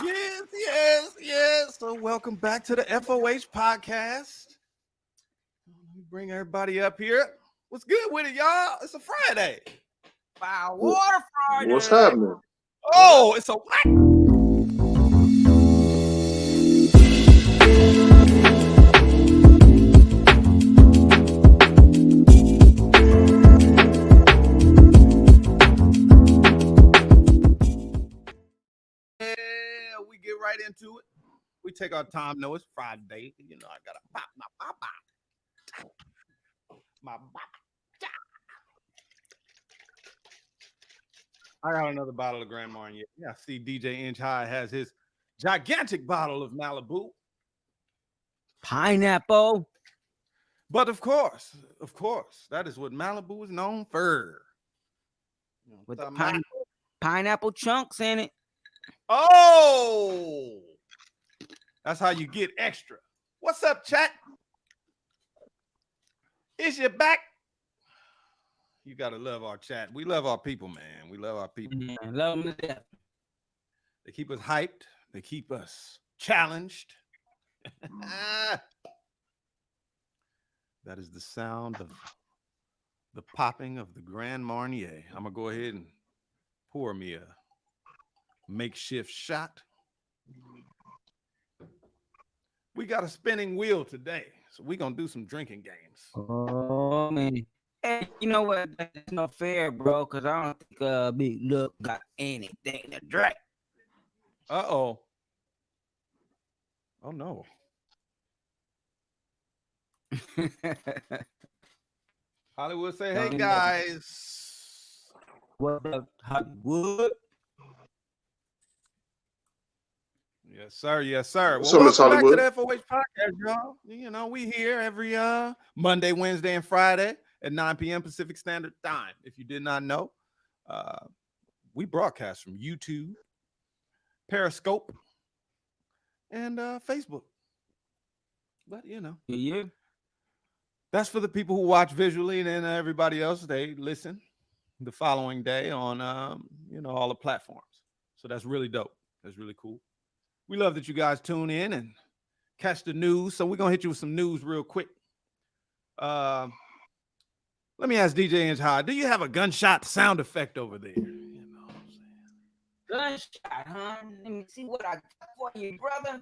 Yes. So welcome back to the FOH podcast. Let me bring everybody up here. What's good with it, y'all? It's a Friday. Firewater Friday. What's happening? Oh, it's a what? We get right into it. We take our time. No, it's Friday. You know, I gotta pop my pop. My pop. I got another bottle of Grand Marnier. Yeah, I see DJ Inch High has his gigantic bottle of Malibu. Pineapple. But of course, that is what Malibu is known for. With the pineapple chunks in it. Oh, that's how you get extra. What's up, chat? Is you back? You gotta love our chat. We love our people, man. We love our people. Yeah, love them to death. They keep us hyped. They keep us challenged. That is the sound of the popping of the Grand Marnier. I'm gonna go ahead and pour me a makeshift shot. We got a spinning wheel today, so we're gonna do some drinking games. Oh man. Hey, you know what? That's not fair, bro, because I don't think Big Look got anything to drink. Uh-oh. Oh no. Hollywood say, hey guys. What up, Hollywood? Yes, sir. Yes, sir. So, Well, welcome back to Hollywood. the FOH podcast, y'all. You know, we here every Monday, Wednesday, and Friday at 9 p.m. Pacific Standard Time. If you did not know, we broadcast from YouTube, Periscope, and Facebook. But, you know, Yeah. that's for the people who watch visually, and then everybody else, they listen the following day on, all the platforms. So that's really dope. That's really cool. We love that you guys tune in and catch the news. So we're going to hit you with some news real quick. Let me ask DJ Inch High, do you have a gunshot sound effect over there? You know what I'm saying? Gunshot, huh? Let me see what I got for you, brother.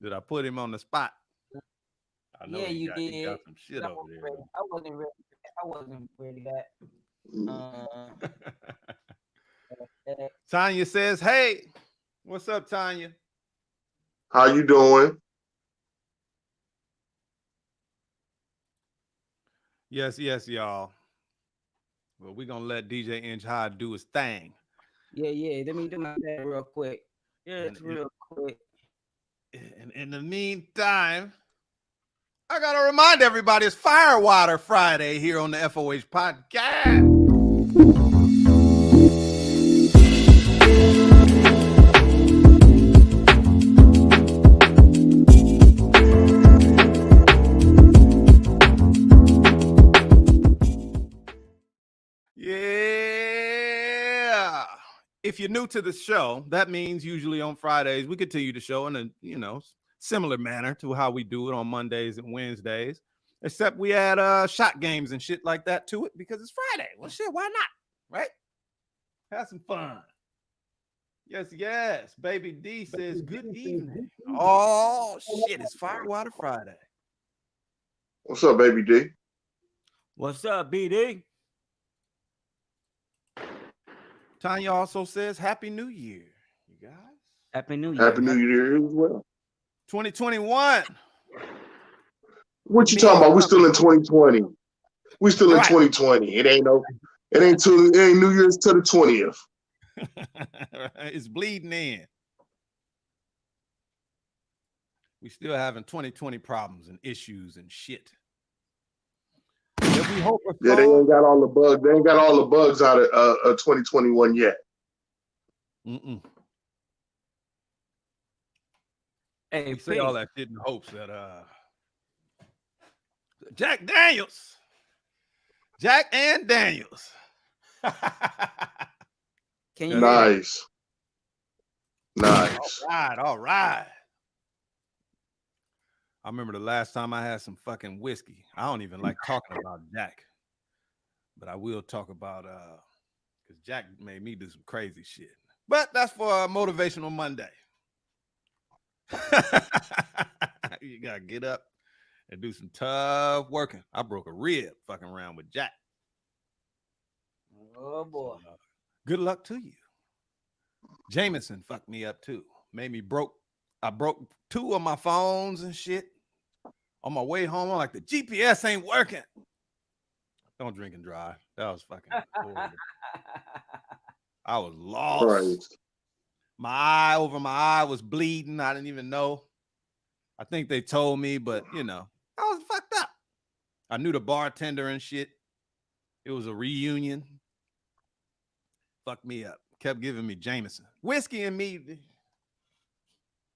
Did I put him on the spot? I know yeah, you did. He got some shit over there. I wasn't ready that. Tanya says, hey, what's up, Tanya? How you doing? Yes, y'all. Well, we're going to let DJ Inch High do his thing. Yeah. Let me do my thing real quick. Yeah, it's real quick. And in the meantime, I got to remind everybody it's Firewater Friday here on the FOH podcast. Yeah. If you're new to the show, that means usually on Fridays, we continue the show in a, similar manner to how we do it on Mondays and Wednesdays, except we add shot games and shit like that to it because it's Friday. Well, shit, why not? Right? Have some fun. Yes. Baby D says, good evening. Oh, shit, it's Firewater Friday. What's up, baby D? What's up, BD? Tanya also says, Happy New Year, you guys. Happy New Year. Happy New Year as well. 2021. What you talking about? We still in 2020. We still in 2020. It ain't New Year's till the 20th. It's bleeding in. We still having 2020 problems and issues and shit. We hope they ain't got all the bugs. They ain't got all the bugs out of 2021 yet. Hey, we say all that shit in hopes that Jack and Daniels. Can you nice? Nice. All right. I remember the last time I had some fucking whiskey. I don't even like talking about Jack, but I will talk about because Jack made me do some crazy shit. But that's for a motivational Monday. You gotta get up and do some tough working. I broke a rib fucking around with Jack. Oh boy. So, good luck to you. Jameson fucked me up too. Made me broke. I broke 2 of my phones and shit. On my way home, I'm like, the GPS ain't working. Don't drink and drive. That was fucking horrible. I was lost. Christ. My eye was bleeding. I didn't even know. I think they told me, but I was fucked up. I knew the bartender and shit. It was a reunion. Fucked me up. Kept giving me Jameson. Whiskey and me,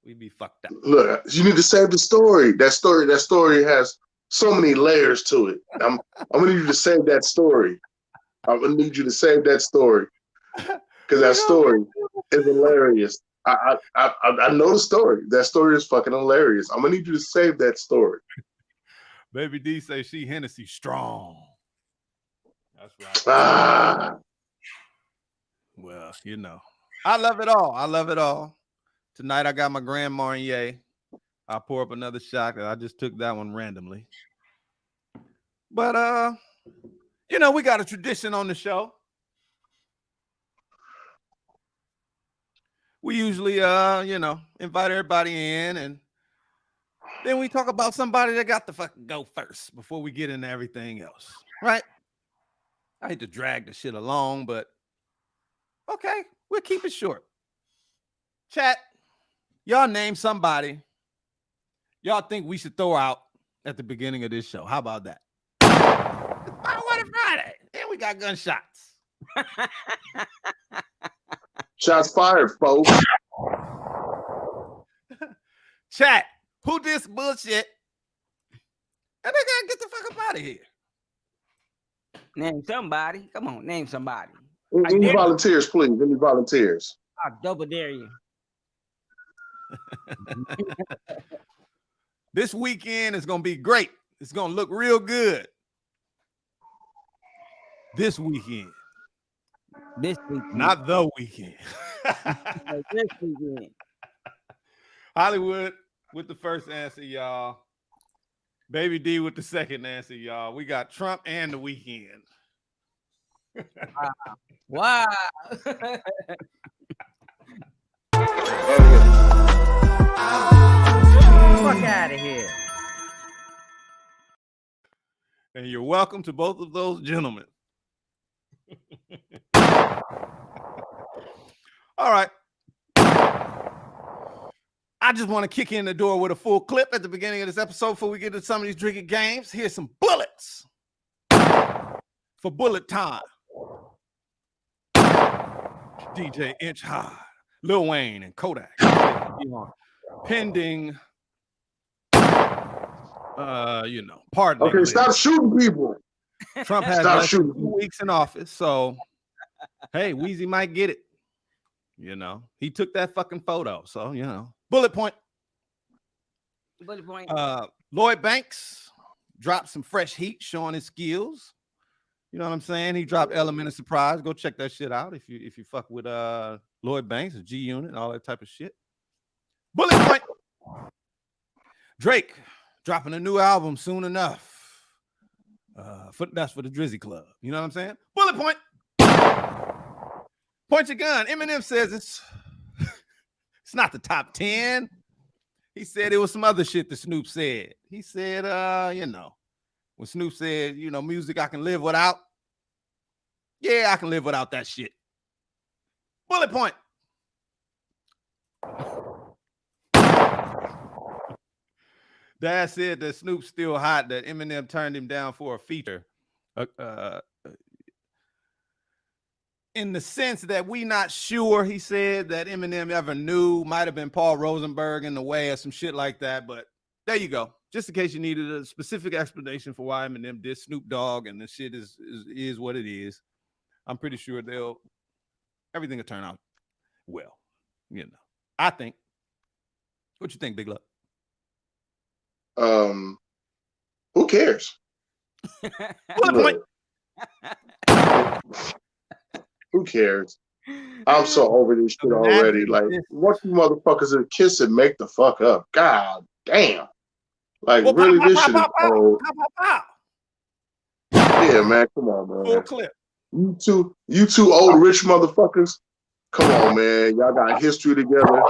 we'd be fucked up. Look, you need to save the story. That story has so many layers to it. I'm gonna need you to save that story. I'm gonna need you to save that story because that story is hilarious. I know the story. That story is fucking hilarious. I'm gonna need you to save that story. Baby D say she Hennessy strong. That's right. Ah. Well, I love it all. I love it all. Tonight I got my Grand Marnier. I'll pour up another shot. I just took that one randomly. But we got a tradition on the show. We usually invite everybody in, and then we talk about somebody that got to fucking go first before we get into everything else. Right? I hate to drag the shit along, but okay, we'll keep it short. Chat, y'all name somebody y'all think we should throw out at the beginning of this show. How about that? It's Firewater Friday. And we got gunshots. Shots fired, folks. Chat, who this bullshit? And they gotta get the fuck up out of here. Name somebody. Come on, name somebody. Any volunteers, please? Any volunteers? I'll double dare you. This weekend is gonna be great. It's gonna look real good. This weekend. This weekend. Not the weekend. This weekend. Hollywood with the first answer, y'all. Baby D with the second answer, y'all. We got Trump and the weekend. Wow. Fuck out of here. And you're welcome to both of those gentlemen. All right. I just want to kick in the door with a full clip at the beginning of this episode before we get to some of these drinking games. Here's some bullets for bullet time. DJ Inch High, Lil Wayne, and Kodak. Pending, pardon. Okay, stop shooting people. Trump has less than 2 weeks in office, so hey, Weezy might get it. He took that fucking photo, so bullet point. Bullet point. Loyd Banks dropped some fresh heat, showing his skills. You know what I'm saying? He dropped Element of Surprise. Go check that shit out if you fuck with Loyd Banks, a G Unit, all that type of shit. Bullet point. Drake dropping a new album soon enough. That's for the Drizzy Club. You know what I'm saying? Bullet point. Point your gun. Eminem says it's not the top 10. He said it was some other shit that Snoop said. He said, when Snoop said, music I can live without. Yeah, I can live without that shit. Bullet point. Dad said that Snoop's still hot, that Eminem turned him down for a feature. In the sense that we not sure, he said, that Eminem ever knew. Might have been Paul Rosenberg in the way or some shit like that. But there you go. Just in case you needed a specific explanation for why Eminem did Snoop Dogg, and the shit is what it is. I'm pretty sure everything will turn out well. I think. What you think, Big Luck? Who cares? Look, who cares? I'm so over this shit already. Like, what you motherfuckers are kissing, make the fuck up. God damn. Like, well, really, pop, this pop, shit is pop, pop, old. pop, pop, pop. Yeah, man, come on, Full man. clip. You two old rich motherfuckers. Come on, man. Y'all got history together.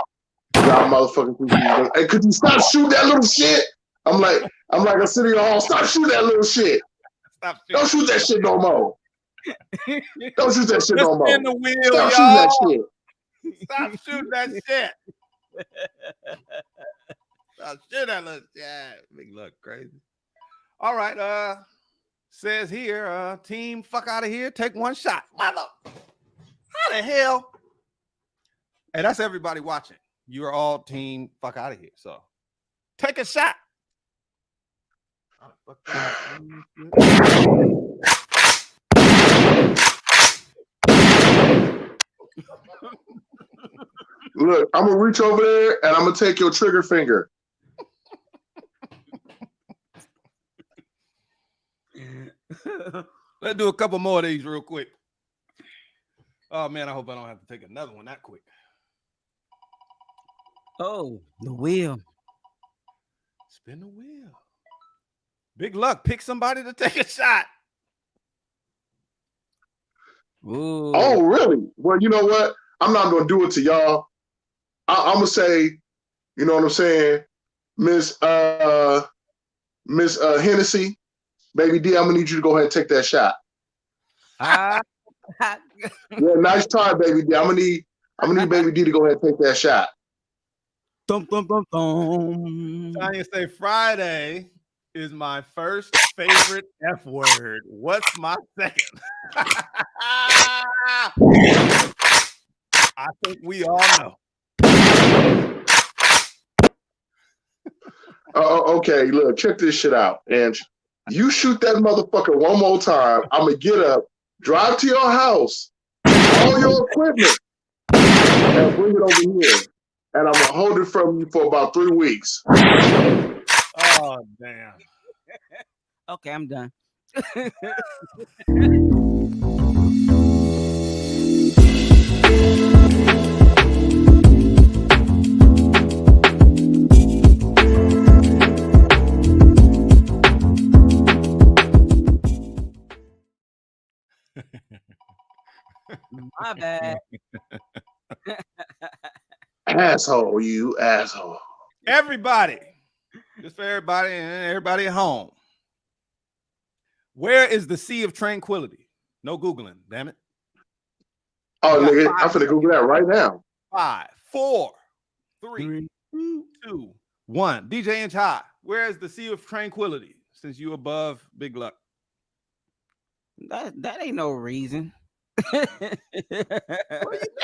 Y'all motherfuckers. Hey, could you stop shooting that little shit? I'm like a city hall. Stop shooting that little shit. Stop shooting. Don't shoot that shit no more. Don't shoot that shit no more. Spin the wheel, Stop y'all. shooting that shit. Stop shooting that shit. Stop shooting that little shit. Big Luck crazy. All right. Says here, team, fuck out of here. Take one shot. Mother. How the hell? Hey, that's everybody watching. You are all team, fuck out of here. So take a shot. Look, I'm gonna reach over there and I'm gonna take your trigger finger. Let's do a couple more of these real quick. Oh man, I hope I don't have to take another one that quick. Oh, the wheel. Spin the wheel. Big Luck, pick somebody to take a shot. Ooh. Oh, really? Well, you know what? I'm not gonna do it to y'all. I'm gonna say, you know what I'm saying, Miss Hennessy, Baby D, I'm gonna need you to go ahead and take that shot. Ah. Yeah, nice try, Baby D. I'm gonna need Baby D to go ahead and take that shot. Dum, dum, dum, dum. Tanya say Friday is my first favorite F word. What's my second? I think we all know. Okay, look, check this shit out. And you shoot that motherfucker one more time, I'm gonna get up, drive to your house, all your equipment, and bring it over here. And I'm gonna hold it from you for about 3 weeks. Oh, damn. Okay, I'm done. My bad. Asshole, you asshole. Everybody, just for everybody and everybody at home. Where is the Sea of Tranquility? No Googling, damn it. Oh, You got nigga, 5 I'm finna Google that right now. 5, 4, 3, 2, 1. DJ Inch High, where is the Sea of Tranquility? Since you above Big Luck. That ain't no reason. Well, you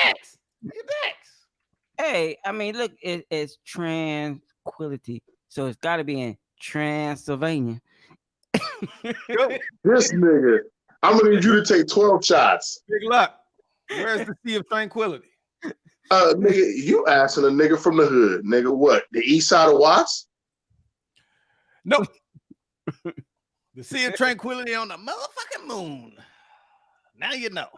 next. You next. Hey, I mean, look, it's tranquility, so it's got to be in Transylvania. This nigga, I'm gonna need you to take 12 shots. Big Luck, where's the Sea of Tranquility? Nigga, you asking a nigga from the hood. Nigga, what? The east side of Watts? No. The Sea of Tranquility on the motherfucking moon. Now you know.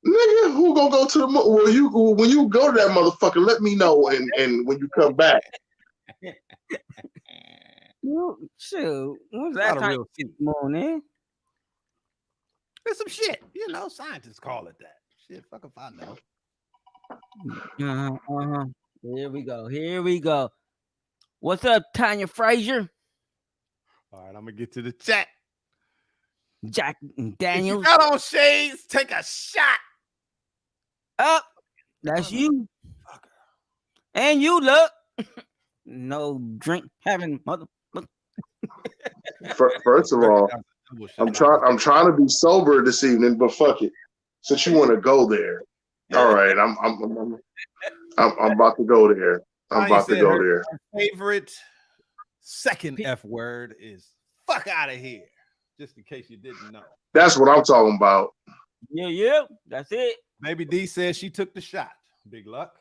Nigga, who gonna go to the moon? Well, when you go to that motherfucker, let me know and when you come back. Shoot, what was Not that a time real sea. morning? It's some shit. You know, scientists call it that. Shit, fuck if I know. Here we go. Here we go. What's up, Tanya Frazier? All right, I'm gonna get to the chat. Jack and If you Daniels. got on shades, take a shot. Up. That's you. And you look. No drink having mother. First of all, I'm trying to be sober this evening, but fuck it. Since you want to go there, all right. I'm about to go there. I'm about to go there. Favorite second F word is fuck out of here. Just in case you didn't know. That's what I'm talking about. Yeah. That's it. Baby D says she took the shot. Big Luck.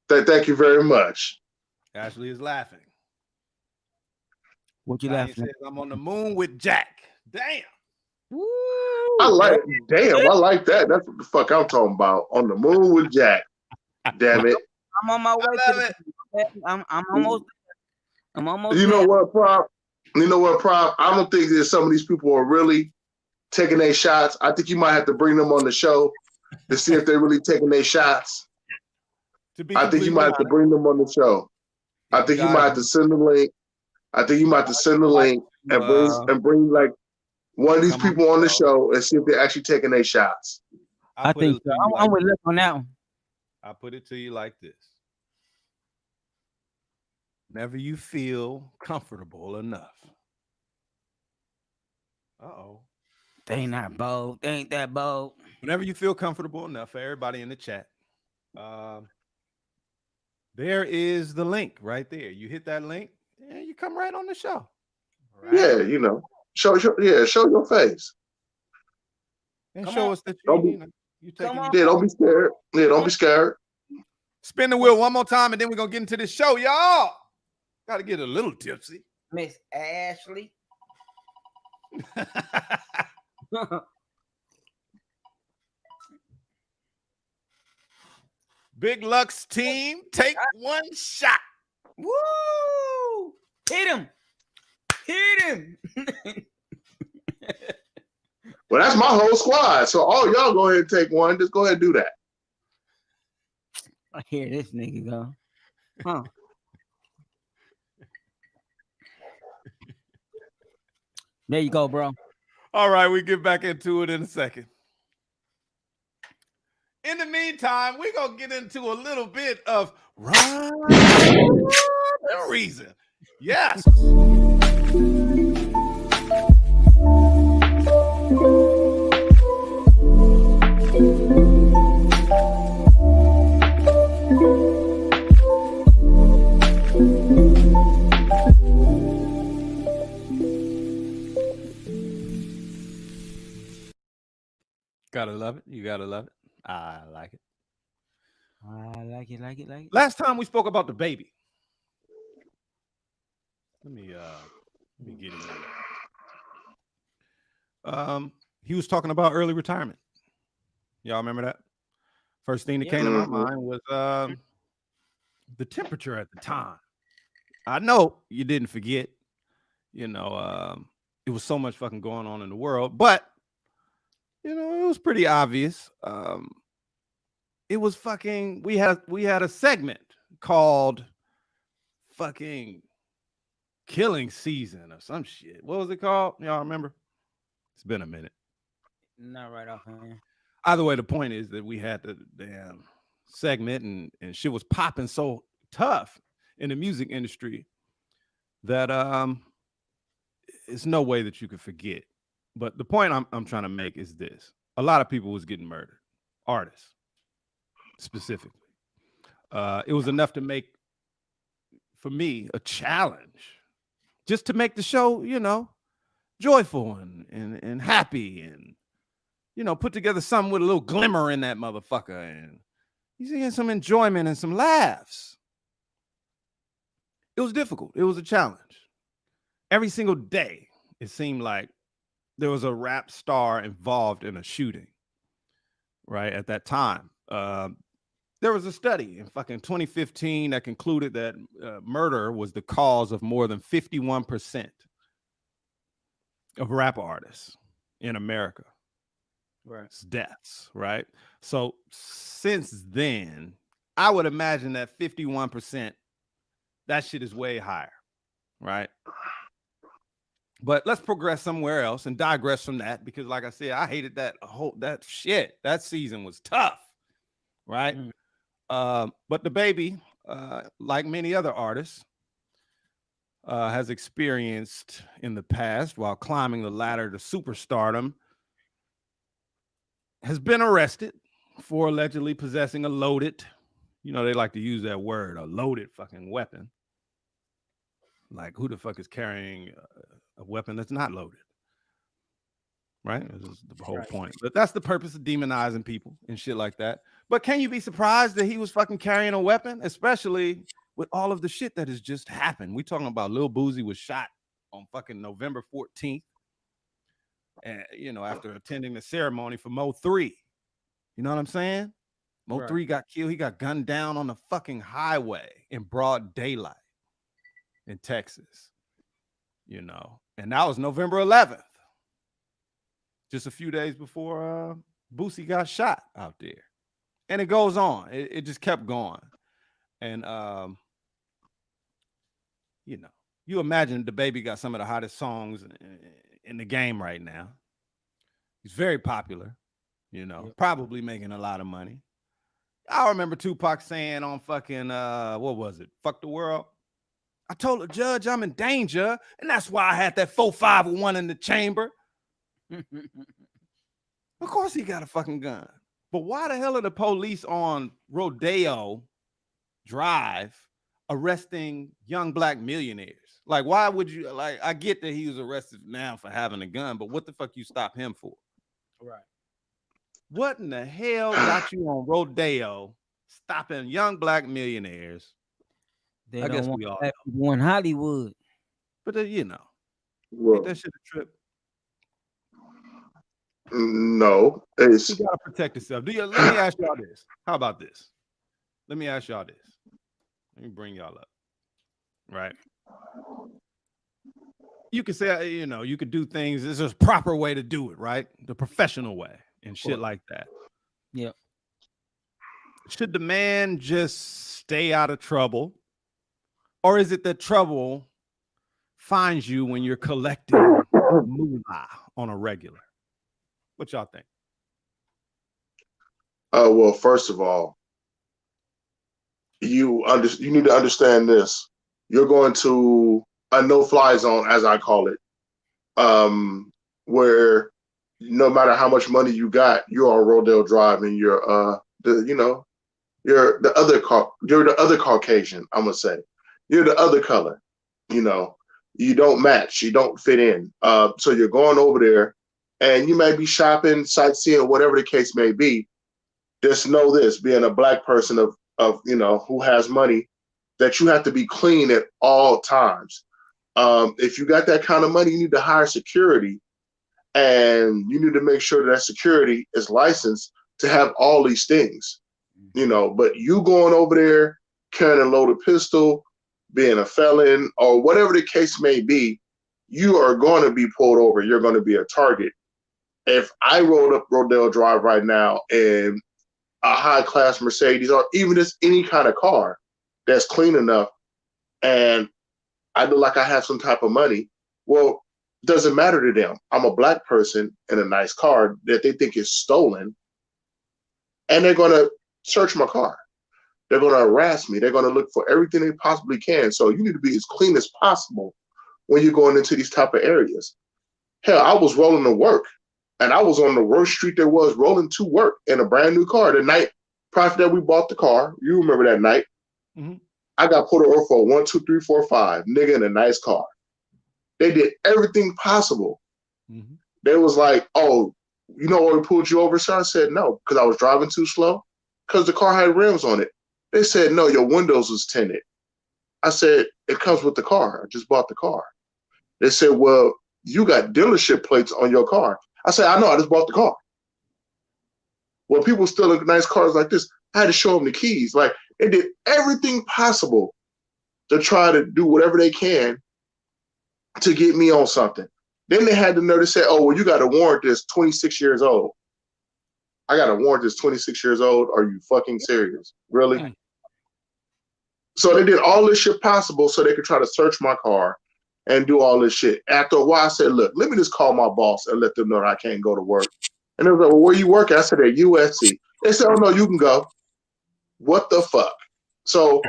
Thank you very much. Ashley is laughing. What you Diane laughing says, I'm on the moon with Jack. Damn. Woo, I like, damn. I like that. That's what the fuck I'm talking about. On the moon with Jack. Damn it. I'm on my way I to love the. I'm almost. I'm almost. You know there. what, Prob? I don't think that some of these people are really taking their shots. I think you might have to bring them on the show to see if they're really taking their shots. I think you might have to bring them on the show. I think you might have to send the link. I think you might have to send the link and bring like one of these people on the show and see if they're actually taking their shots. I think so. I'm with Luck on that one. I'll put it to you like this. Whenever you feel comfortable enough. Uh-oh. They ain't that bold. They ain't that bold. Whenever you feel comfortable enough, for everybody in the chat, there is the link right there. You hit that link and you come right on the show. Right? Yeah, you know, show your face. And Come show on. us that you taking. Yeah, don't be scared. Yeah, don't be scared. Spin the wheel one more time and then we're going to get into this show, y'all. Got to get a little tipsy. Miss Ashley. Big Luck's team, take one shot. Woo! Hit him. Hit him. Well, that's my whole squad. So all y'all go ahead and take one. Just go ahead and do that. I hear this nigga go. Huh. There you go, bro. All right, we get back into it in a second. In the meantime, we're going to get into a little bit of rhyme and reason. Yes. Gotta love it. You gotta love it. I like it. I like it, like it, like it. Last time we spoke about the baby. Let me get in. He was talking about early retirement. Y'all remember that? First thing that came to my mind was the temperature at the time. I know you didn't forget. You know, it was so much fucking going on in the world, but you know, it was pretty obvious. It was fucking. We had a segment called fucking killing season or some shit. What was it called? Y'all remember? It's been a minute. Not right off, man. Either way, the point is that we had the damn segment and shit was popping so tough in the music industry that it's no way that you could forget. But the point I'm trying to make is this. A lot of people was getting murdered. Artists, specifically. It was enough to make, for me, a challenge. Just to make the show, you know, joyful and happy and, you know, put together something with a little glimmer in that motherfucker. And you see some enjoyment and some laughs. It was difficult. It was a challenge. Every single day, it seemed like there was a rap star involved in a shooting, right? At that time, there was a study in fucking 2015 that concluded that murder was the cause of more than 51% of rap artists in America. Right. It's deaths, right? So since then, I would imagine that 51%, that shit is way higher, right? But let's progress somewhere else and digress from that because, like I said, I hated that shit. That season was tough, right? But the baby, like many other artists, has experienced in the past while climbing the ladder to superstardom, has been arrested for allegedly possessing a loaded, you know, they like to use that word, a loaded fucking weapon. Like, who the fuck is carrying a weapon that's not loaded? Right? This is the whole point. But that's the purpose of demonizing people and shit like that. But can you be surprised that he was fucking carrying a weapon, especially with all of the shit that has just happened? We talking about Lil Boosie was shot on fucking November 14th, and after attending the ceremony for Mo3. You know what I'm saying? Mo3 got killed. He got gunned down on the fucking highway in broad daylight in Texas. And that was November 11th, just a few days before Boosie got shot out there. And it goes on. It just kept going. And you imagine the baby got some of the hottest songs in the game right now. He's very popular, probably making a lot of money. I remember Tupac saying on fucking what was it? Fuck the World. I told the judge I'm in danger, and that's why I had that 4.5 in the chamber. Of course he got a fucking gun. But why the hell are the police on Rodeo Drive arresting young black millionaires? Like, why would you, I get that he was arrested now for having a gun, but what the fuck you stop him for? Right. What in the hell got you on Rodeo stopping young black millionaires? They I don't guess want we all black people in Hollywood. But Well, ain't that shit a trip? no, You gotta protect yourself. Let me ask y'all this. How about this? Let me ask y'all this. Let me bring y'all up. Right. You could say, you could do things. There's a proper way to do it, right? The professional way and shit like that. Yep. Should the man just stay out of trouble? Or is it that trouble finds you when you're collecting moolah on a regular? What y'all think? Well, first of all, you need to understand this. You're going to a no-fly zone, as I call it, where no matter how much money you got, you're on Rodeo Drive, and you're you're the other Caucasian. I'm gonna say you're the other color. You don't match. You don't fit in. So you're going over there, and you may be shopping, sightseeing, whatever the case may be. Just know this: being a black person of who has money, that you have to be clean at all times. If you got that kind of money, you need to hire security, and you need to make sure that security is licensed to have all these things. But you going over there carrying a loaded pistol, being a felon, or whatever the case may be, you are going to be pulled over. You're going to be a target. If I rolled up Rodeo Drive right now in a high-class Mercedes, or even just any kind of car that's clean enough, and I look like I have some type of money, well, doesn't matter to them. I'm a black person in a nice car that they think is stolen, and they're going to search my car. They're going to harass me. They're going to look for everything they possibly can. So you need to be as clean as possible when you're going into these type of areas. Hell, I was rolling to work, and I was on the worst street there was, rolling to work in a brand new car. The night prior that we bought the car, you remember that night, I got pulled over for 1, 2, 3, 4, 5, nigga in a nice car. They did everything possible. They was like, oh, you know why we pulled you over, sir? I said, no, because I was driving too slow, because the car had rims on it. They said, no, your windows was tinted. I said, it comes with the car. I just bought the car. They said, well, you got dealership plates on your car. I said, I know, I just bought the car. Well, people still in nice cars like this, I had to show them the keys. Like, they did everything possible to try to do whatever they can to get me on something. Then they had the nerve to say, oh, well, you got a warrant that's 26 years old. I got a warrant that's 26 years old. Are you fucking serious? Really? So they did all this shit possible so they could try to search my car and do all this shit. After a while, I said, look, let me just call my boss and let them know I can't go to work. And they were like, well, where you work? I said, at USC. They said, oh, no, you can go. What the fuck? So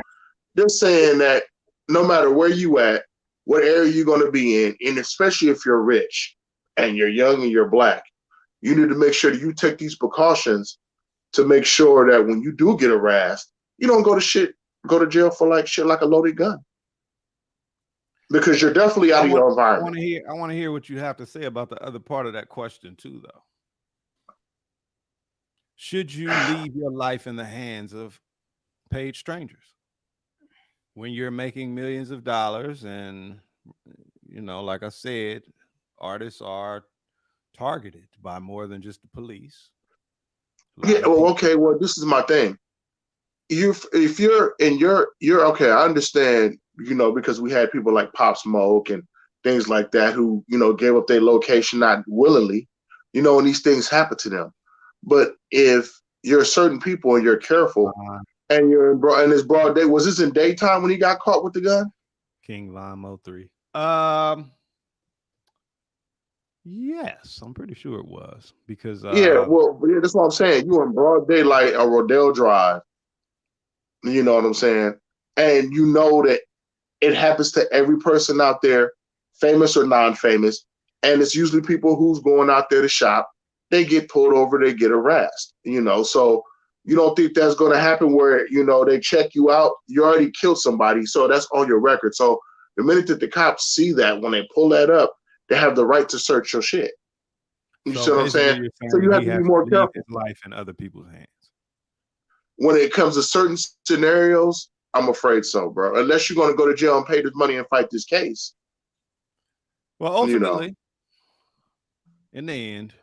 they're saying that no matter where you at, what area you're going to be in, and especially if you're rich and you're young and you're black, you need to make sure that you take these precautions to make sure that when you do get harassed, you don't go to jail for like shit like a loaded gun. Because you're definitely out of your environment. I want to hear what you have to say about the other part of that question too, though. should you leave your life in the hands of paid strangers when you're making millions of dollars? And, like I said, artists are targeted by more than just the police. A lot Yeah, of well, people. okay, well, this is my thing. If you're in you're okay, I understand, because we had people like Pop Smoke and things like that who, gave up their location not willingly, and these things happen to them. But if you're certain people and you're careful and you're in this broad day, was this in daytime when he got caught with the gun? King Lime 03. Yes, I'm pretty sure it was because Yeah, well, yeah, that's what I'm saying. You in broad daylight, a Rodale Drive, you know what I'm saying? And you know that it happens to every person out there, famous or non-famous, and it's usually people who's going out there to shop. They get pulled over, they get harassed, So you don't think that's going to happen where, they check you out, you already killed somebody, so that's on your record. So the minute that the cops see that, when they pull that up, they have the right to search your shit. You so see what I'm basically saying? you're So saying you have he to be has more to leave careful. his life in other people's hands. When it comes to certain scenarios, I'm afraid so, bro. Unless you're going to go to jail and pay this money and fight this case. Well, ultimately, in the end,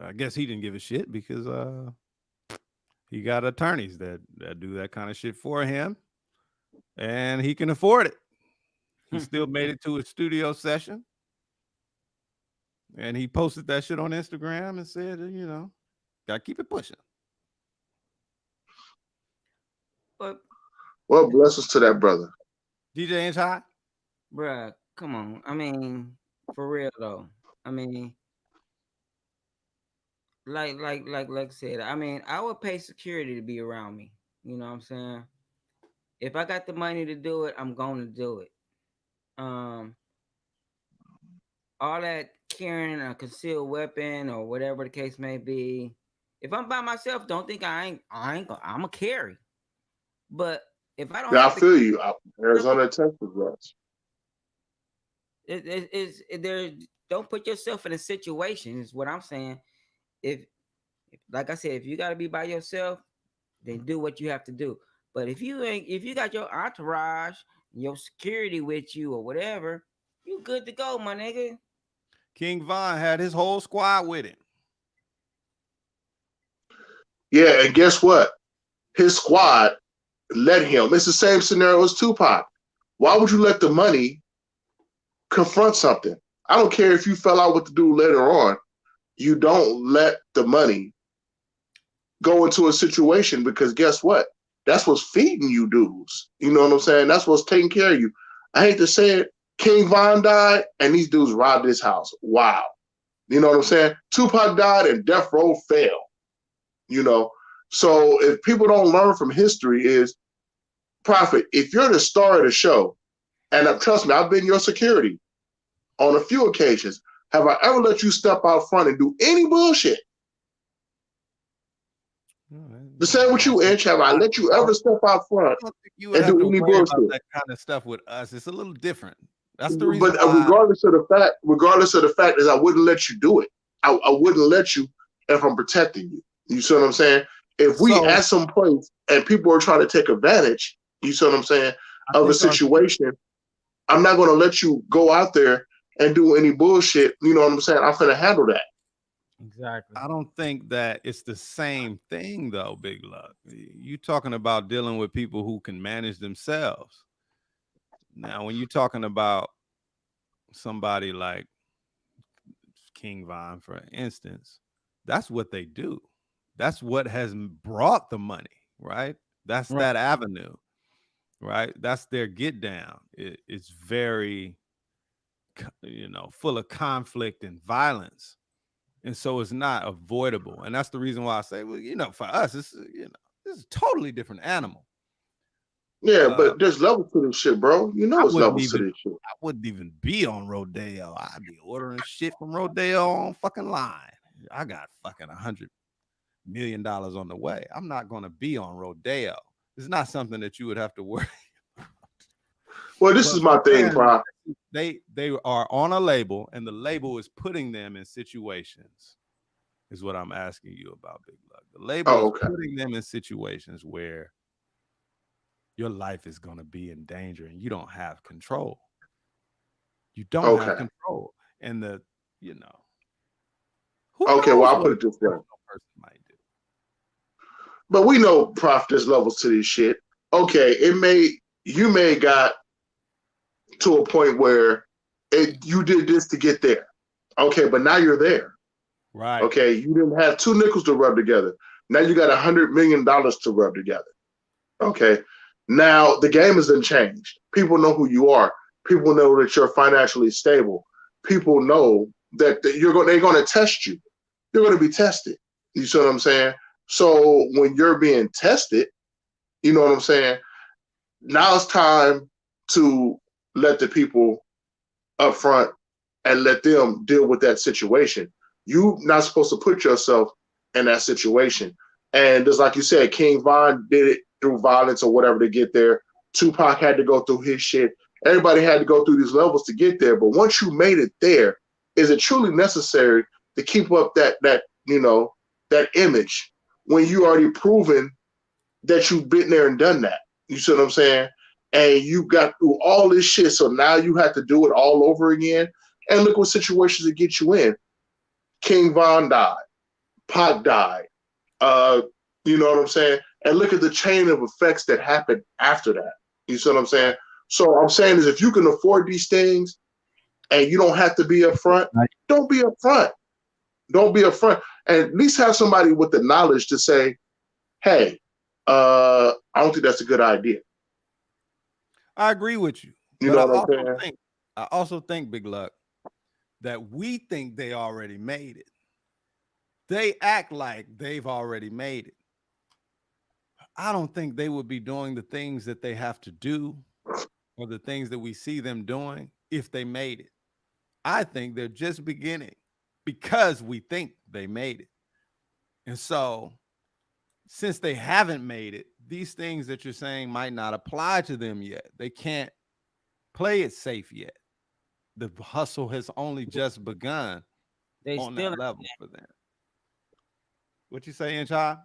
I guess he didn't give a shit because he got attorneys that do that kind of shit for him, and he can afford it. He still made it to a studio session, and he posted that shit on Instagram and said, gotta keep it pushing. But Well, blessings to that brother. DJ Inch High? bruh, come on. I mean, for real though. I mean, like I said, I mean, I would pay security to be around me. You know what I'm saying? If I got the money to do it, I'm gonna do it. All that carrying a concealed weapon or whatever the case may be. If I'm by myself, don't think I'm a carry. But if I don't Yeah, I have to, feel you. Arizona, Texas, yes. there. Don't put yourself in a situation. Is what I'm saying. If like I said, if you got to be by yourself, then do what you have to do. But if you got your entourage, your security with you or whatever, you good to go, my nigga. King Von had his whole squad with him. Yeah, and guess what? His squad let him. It's the same scenario as Tupac. Why would you let the money confront something? I don't care if you fell out with the dude later on. You don't let the money go into a situation because guess what? That's what's feeding you dudes. You know what I'm saying? That's what's taking care of you. I hate to say it. King Von died and these dudes robbed his house. Wow. You know what I'm saying? Tupac died and Death Row fell. So if people don't learn from history is, Prophet, if you're the star of the show, and trust me, I've been your security on a few occasions, have I ever let you step out front and do any bullshit? The same with you, Inch. Have I let you ever step out front I don't think you would and have do to any worry about bullshit? that kind of stuff with us. It's a little different. That's the reason But why. regardless of the fact is I wouldn't let you do it. I wouldn't let you if I'm protecting you. You see what I'm saying? If we at some place and people are trying to take advantage, you see what I'm saying, of a situation, I'm not going to let you go out there and do any bullshit. You know what I'm saying? I'm going to handle that. Exactly. I don't think that it's the same thing, though, Big Luck. You talking about dealing with people who can manage themselves. Now, when you're talking about somebody like King Von, for instance, that's what they do. That's what has brought the money, right? That's that avenue, right? That's their get down. It's very, full of conflict and violence. And so it's not avoidable. And that's the reason why I say, well, for us, it's, this is a totally different animal. Yeah, but there's levels to this shit, bro. You know, it's levels to this shit. I wouldn't even be on Rodeo. I'd be ordering shit from Rodeo on fucking line. I got fucking $100 million on the way. I'm not going to be on Rodeo. It's not something that you would have to worry about. Well, this is my thing, bro. They are on a label, and the label is putting them in situations is what I'm asking you about, Big Luck. The label Oh, is okay. putting them in situations where your life is going to be in danger and you don't have control. You don't have Okay. control. And you know, who Okay. Well, knows I'll what put a it this way. professional person might do? But we know Prof, there's levels to this shit. Okay, you may got to a point where you did this to get there. Okay, but now you're there. Right. Okay, you didn't have 2 nickels to rub together. Now you got $100 million to rub together. Okay, now the game has been changed. People know who you are. People know that you're financially stable. People know that they're going to test you. You're going to be tested. You see what I'm saying? So when you're being tested, you know what I'm saying? Now it's time to let the people up front and let them deal with that situation. You're not supposed to put yourself in that situation. And just like you said, King Von did it through violence or whatever to get there. Tupac had to go through his shit. Everybody had to go through these levels to get there. But once you made it there, is it truly necessary to keep up that image when you already proven that you've been there and done that? You see what I'm saying? And you got through all this shit, so now you have to do it all over again. And look what situations it gets you in. King Von died. Pac died. You know what I'm saying? And look at the chain of effects that happened after that. You see what I'm saying? So I'm saying is if you can afford these things and you don't have to be up front, don't be up front. Don't be up front. And at least have somebody with the knowledge to say, hey, I don't think that's a good idea. I agree with you. You But know what I'm saying? I also think, Big Luck, that we think they already made it. They act like they've already made it. I don't think they would be doing the things that they have to do or the things that we see them doing if they made it. I think they're just beginning because we think they made it. And so, since they haven't made it, these things that you're saying might not apply to them yet. They can't play it safe yet. The hustle has only just begun They on still that level for them. What you saying, Chai?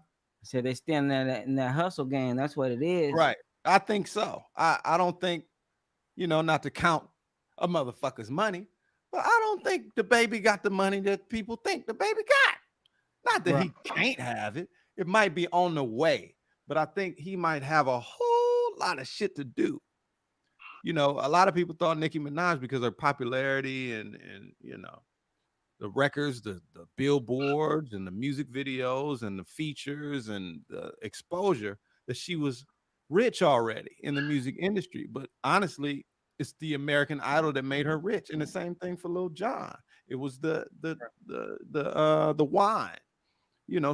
said they still in that hustle game. That's what it is. Right. I think so. I don't think, not to count a motherfucker's money, but I don't think the baby got the money that people think the baby got. Not that he can't have it. It might be on the way, but I think he might have a whole lot of shit to do. A lot of people thought Nicki Minaj, because of her popularity and the records, the billboards and the music videos and the features and the exposure, that she was rich already in the music industry. But honestly, it's the American Idol that made her rich. And the same thing for Lil Jon. It was the wine,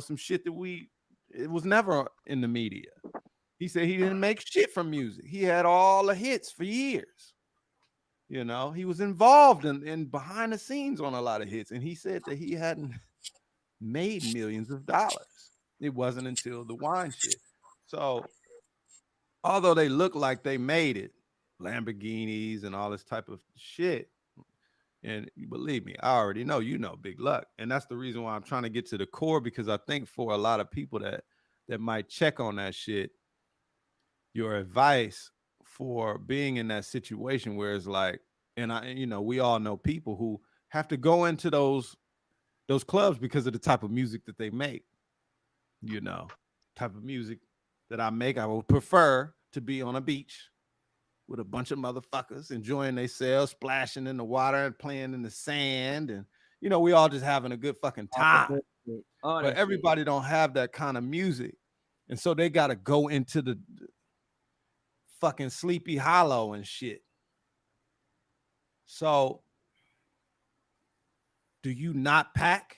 some shit that it was never in the media. He said he didn't make shit from music. He had all the hits for years. He was involved in behind the scenes on a lot of hits, and he said that he hadn't made millions of dollars. It wasn't until the wine shit. So, although they look like they made it, Lamborghinis and all this type of shit, and believe me, I already know, Big Luck, and that's the reason why I'm trying to get to the core, because I think for a lot of people that might check on that shit, your advice for being in that situation where it's like, and we all know people who have to go into those clubs because of the type of music that they make, type of music that I make. I would prefer to be on a beach with a bunch of motherfuckers enjoying themselves, splashing in the water and playing in the sand. And, we all just having a good fucking time. But everybody don't have that kind of music. And so they got to go into the fucking Sleepy Hollow and shit. So, do you not pack?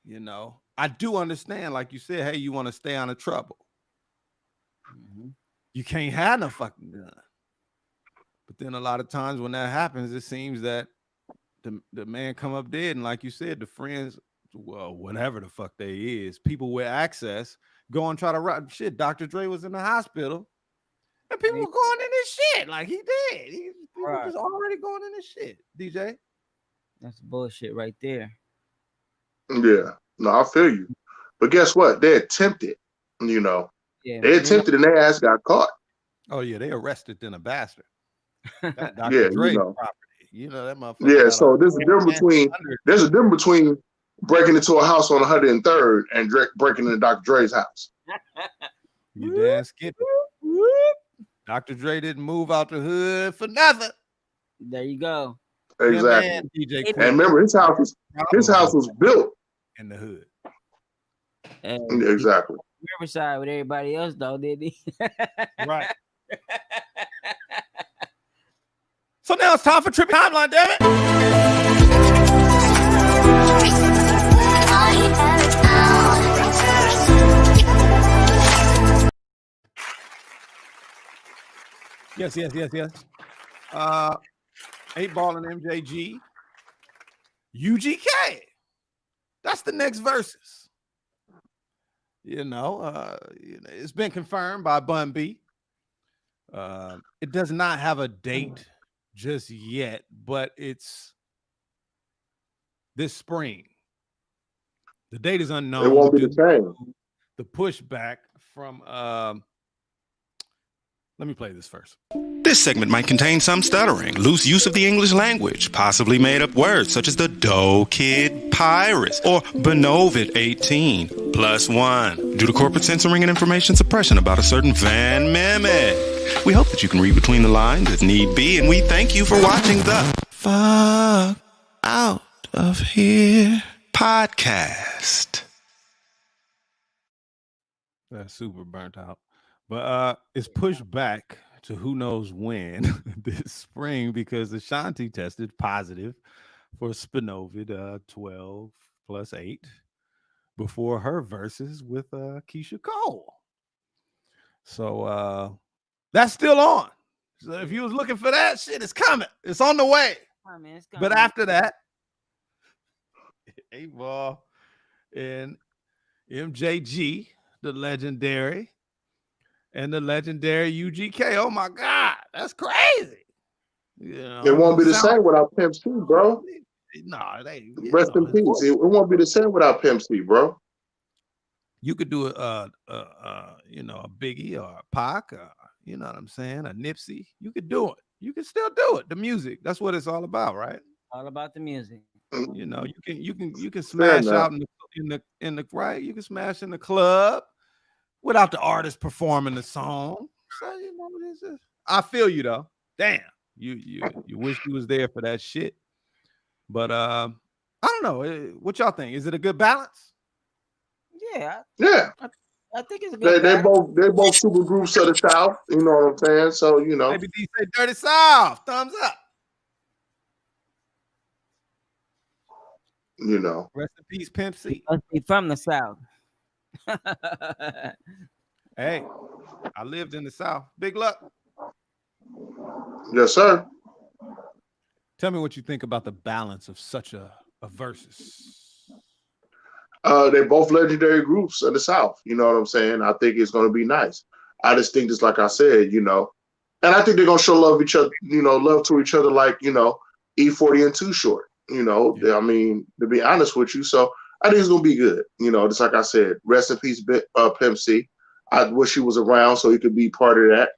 I do understand, like you said, hey, you want to stay out of trouble. Mm-hmm. You can't have no fucking gun. But then a lot of times when that happens, it seems that the man come up dead. And like you said, the friends, well, whatever the fuck they is, people with access go and try to rob shit. Dr. Dre was in the hospital. And people were going in this shit like he did. People just already going in this shit, DJ. That's bullshit right there. Yeah. No, I feel you. But guess what? They attempted. You know, Yeah, they attempted and their ass got caught. Oh yeah, they arrested then a bastard. That's Dr. Yeah, Dre's property. You know that motherfucker. Yeah, got so there's a difference between breaking into a house on 103rd and breaking into Dr. Dre's house. You damn skippy. Dr. Dre didn't move out the hood for nothing. There you go. Exactly. And DJ And remember, his house was built in the hood. Exactly. Riverside with everybody else, though, did he? Right. So now it's time for Trippy Timeline, damn it. Yes. 8 Ball and MJG. UGK. That's the next verses. It's been confirmed by Bun B. It does not have a date just yet, but it's this spring. The date is unknown. It won't be the same. The pushback from let me play this first. This segment might contain some stuttering, loose use of the English language, possibly made up words such as the Doe Kid Pirates or Benovid 18 +1 due to corporate censoring and information suppression about a certain Van Mehmet. We hope that you can read between the lines if need be, and we thank you for watching the Fuck Out of Here podcast. That's super burnt out. But it's pushed back to who knows when this spring because Ashanti tested positive for Spinovid 12 + 8 before her verses with Keisha Cole. So that's still on. So if you was looking for that shit, it's coming. It's on the way. Oh, man, it's But after that, 8 Ball and MJG, the legendary, and the legendary UGK. Oh my God, that's crazy. It won't be the same without Pimp C, bro. No, they rest in peace. It won't be the same without Pimp C, bro. You could do a Biggie or a Pac, you know what I'm saying, a Nipsey. You could do it. You can still do it. The music. That's what it's all about, right? All about the music. You know, you can smash out in the right. You can smash in the club without the artist performing the song. So, I feel you though. Damn, you wish you was there for that shit. But I don't know. What y'all think? Is it a good balance? Yeah. I think it's a good balance. They're both super groups of the South. You know what I'm saying? So Maybe D say Dirty South. Thumbs up. Rest in peace, Pimp C. Must be from the South. Hey, I lived in the South. Big luck. Yes, sir. Tell me what you think about the balance of such a versus. They're both legendary groups of the South. You know what I'm saying? I think it's going to be nice. I just think just like I said, and I think they're going to show love to each other like, E40 and Too Short. I mean, to be honest with you. So I think it's going to be good. Just like I said, rest in peace, Pimp C. I wish he was around so he could be part of that.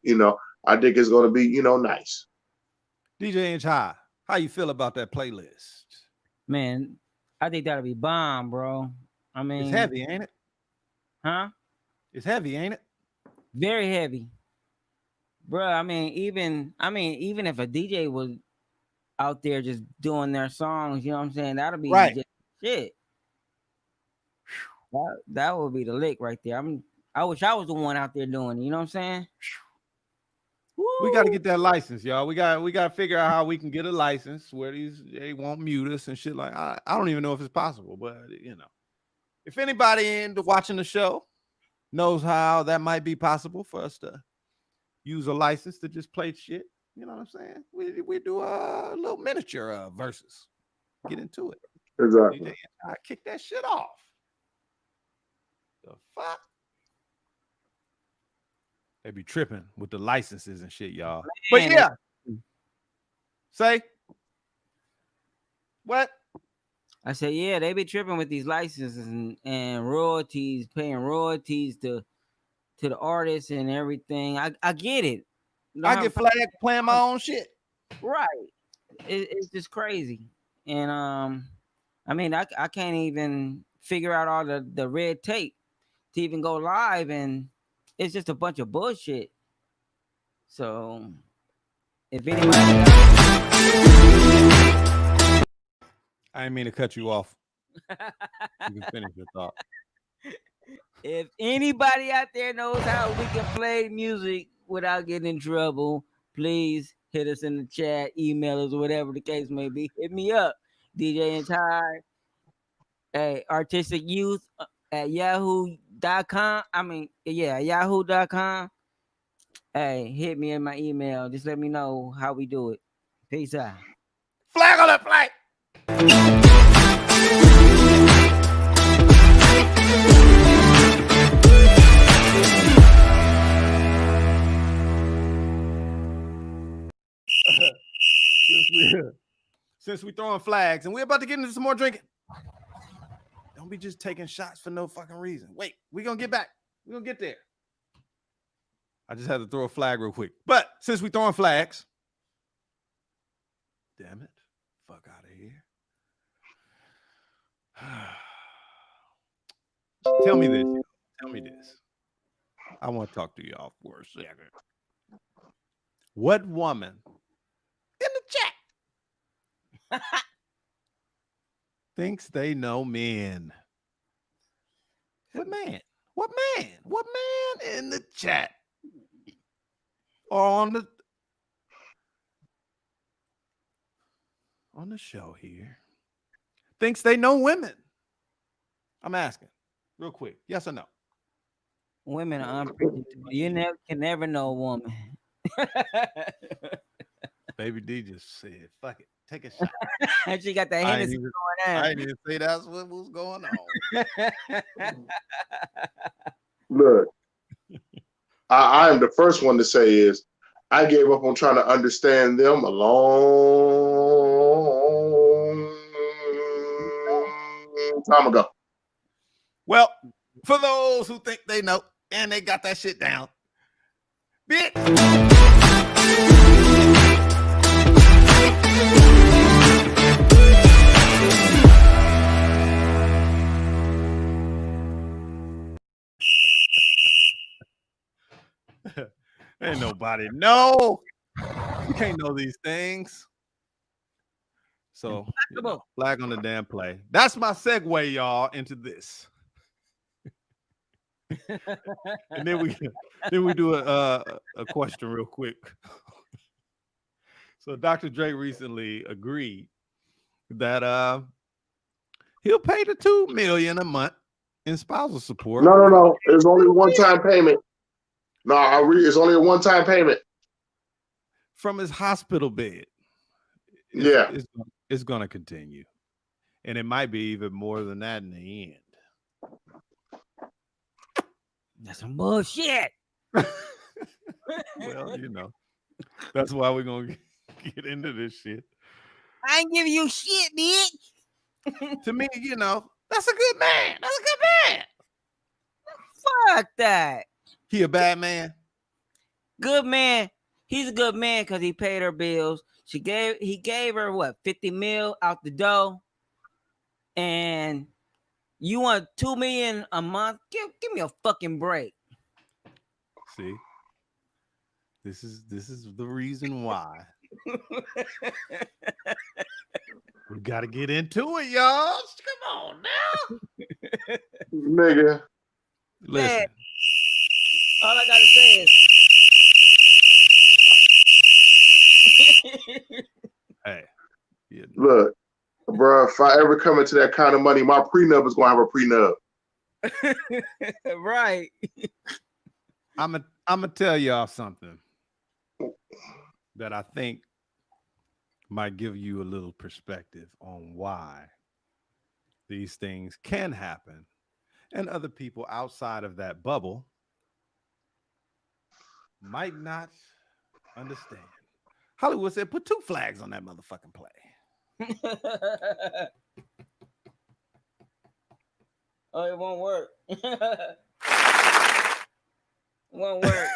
I think it's going to be, nice. DJ Inch High, how you feel about that playlist? Man, I think that'll be bomb, bro. I mean, it's heavy, ain't it? Huh? It's heavy, ain't it? Very heavy, bro. I mean, even if a DJ was out there just doing their songs, you know what I'm saying? That'll be right. Just shit. That would be the lick right there. I wish I was the one out there doing it. You know what I'm saying? We got to get that license, y'all. We got to figure out how we can get a license where they won't mute us and shit like. I don't even know if it's possible, but if anybody watching the show knows how that might be possible for us to use a license to just play shit, you know what I'm saying? We do a little miniature versus. Get into it. Exactly. I kick that shit off. The fuck? They be tripping with the licenses and shit, y'all. But yeah. Say what? I said, yeah, they be tripping with these licenses and royalties, paying royalties to the artists and everything. I get it. I get flagged playing my own shit. Right. It's just crazy. And I mean, I can't even figure out all the red tape to even go live, and it's just a bunch of bullshit. So if anybody I didn't mean to cut you off. You can finish your thought. if anybody out there knows how we can play music without getting in trouble, please hit us in the chat, email us, whatever the case may be. Hit me up, DJ Entire, artistic youth at yahoo.com. I mean, yeah, yahoo.com. Hey, hit me in my email. Just let me know how we do it. Peace out. Flag on that flag. Since we throwing flags and we're about to get into some more drinking, don't be just taking shots for no fucking reason. Wait, we're gonna get back. We're gonna get there. I just had to throw a flag real quick. But since we throwing flags, damn it, fuck out of here. Tell me this. Tell me this. I want to talk to y'all for a second. What woman in the chat thinks they know men? What man? What man? What man in the chat or on the show here thinks they know women? I'm asking real quick. Yes or no? Women are unpredictable. You can never know a woman. Baby D just said, fuck it. Take a shot. And she got that Hennessy going on. I didn't even say that's what was going on. Look, I am the first one to say is I gave up on trying to understand them a long time ago. Well, for those who think they know and they got that shit down, bitch. Ain't nobody know. You can't know these things. So flag on the damn play. That's my segue, y'all, into this. And then we do a question real quick. So Dr. Dre recently agreed that he'll pay the $2 million a month in spousal support. No. It's only one-time payment. No, it's only a one-time payment from his hospital bed. It's going to continue, and it might be even more than that in the end. That's some bullshit. Well, that's why we're gonna get into this shit. I ain't giving you shit, bitch. To me, that's a good man. That's a good man. Fuck that. He a bad man. Good man. He's a good man because he paid her bills. He gave her what, 50 mil out the dough, and you want $2 million a month? Give me a fucking break. See, this is the reason why we got to get into it, y'all. Come on now, nigga. Listen, man, all I gotta say is, hey, look, bro. If I ever come into that kind of money, my prenup is gonna have a prenup. Right. I'm gonna tell y'all something that I think might give you a little perspective on why these things can happen and other people outside of that bubble might not understand. Hollywood said, put 2 flags on that motherfucking play. Oh, it won't work. Won't work.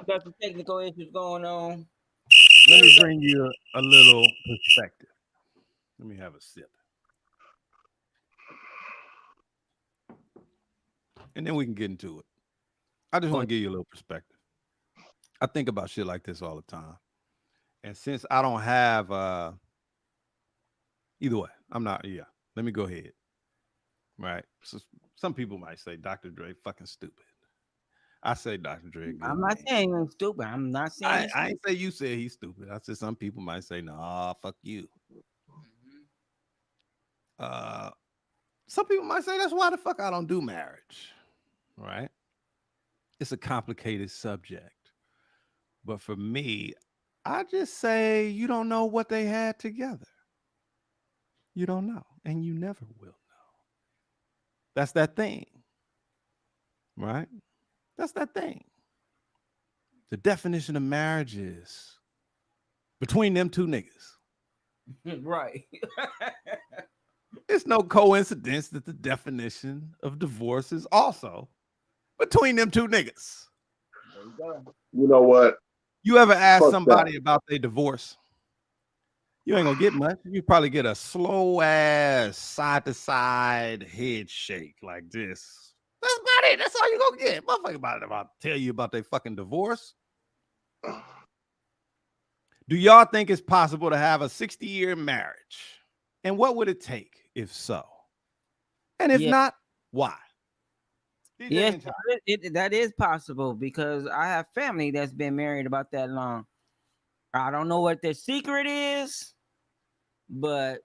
Got some technical issues going on. Let me bring you a little perspective. Let me have a sip. And then we can get into it. I just want to give you a little perspective. I think about shit like this all the time. And since I don't have either way, I'm not, let me go ahead. Right. So some people might say Dr. Dre fucking stupid. I say Dr. Dre good. I'm not saying I'm stupid. I'm not saying I ain't say you said he's stupid. I said some people might say, nah, fuck you. Some people might say that's why the fuck I don't do marriage. Right? It's a complicated subject. But for me, I just say you don't know what they had together. You don't know, and you never will know. That's that thing. Right? That's that thing. The definition of marriage is between them two niggas. Right. It's no coincidence that the definition of divorce is also between them two niggas. There you go. You know what? You ever ask Fuck somebody about their divorce? You ain't gonna get much. You probably get a slow ass side to side head shake like this. That's about it. That's all you gonna get. Motherfucker about tell you about their fucking divorce. Do y'all think it's possible to have a 60-year marriage? And what would it take if so? And if not, why? Yes, that is possible because I have family that's been married about that long. I don't know what their secret is, but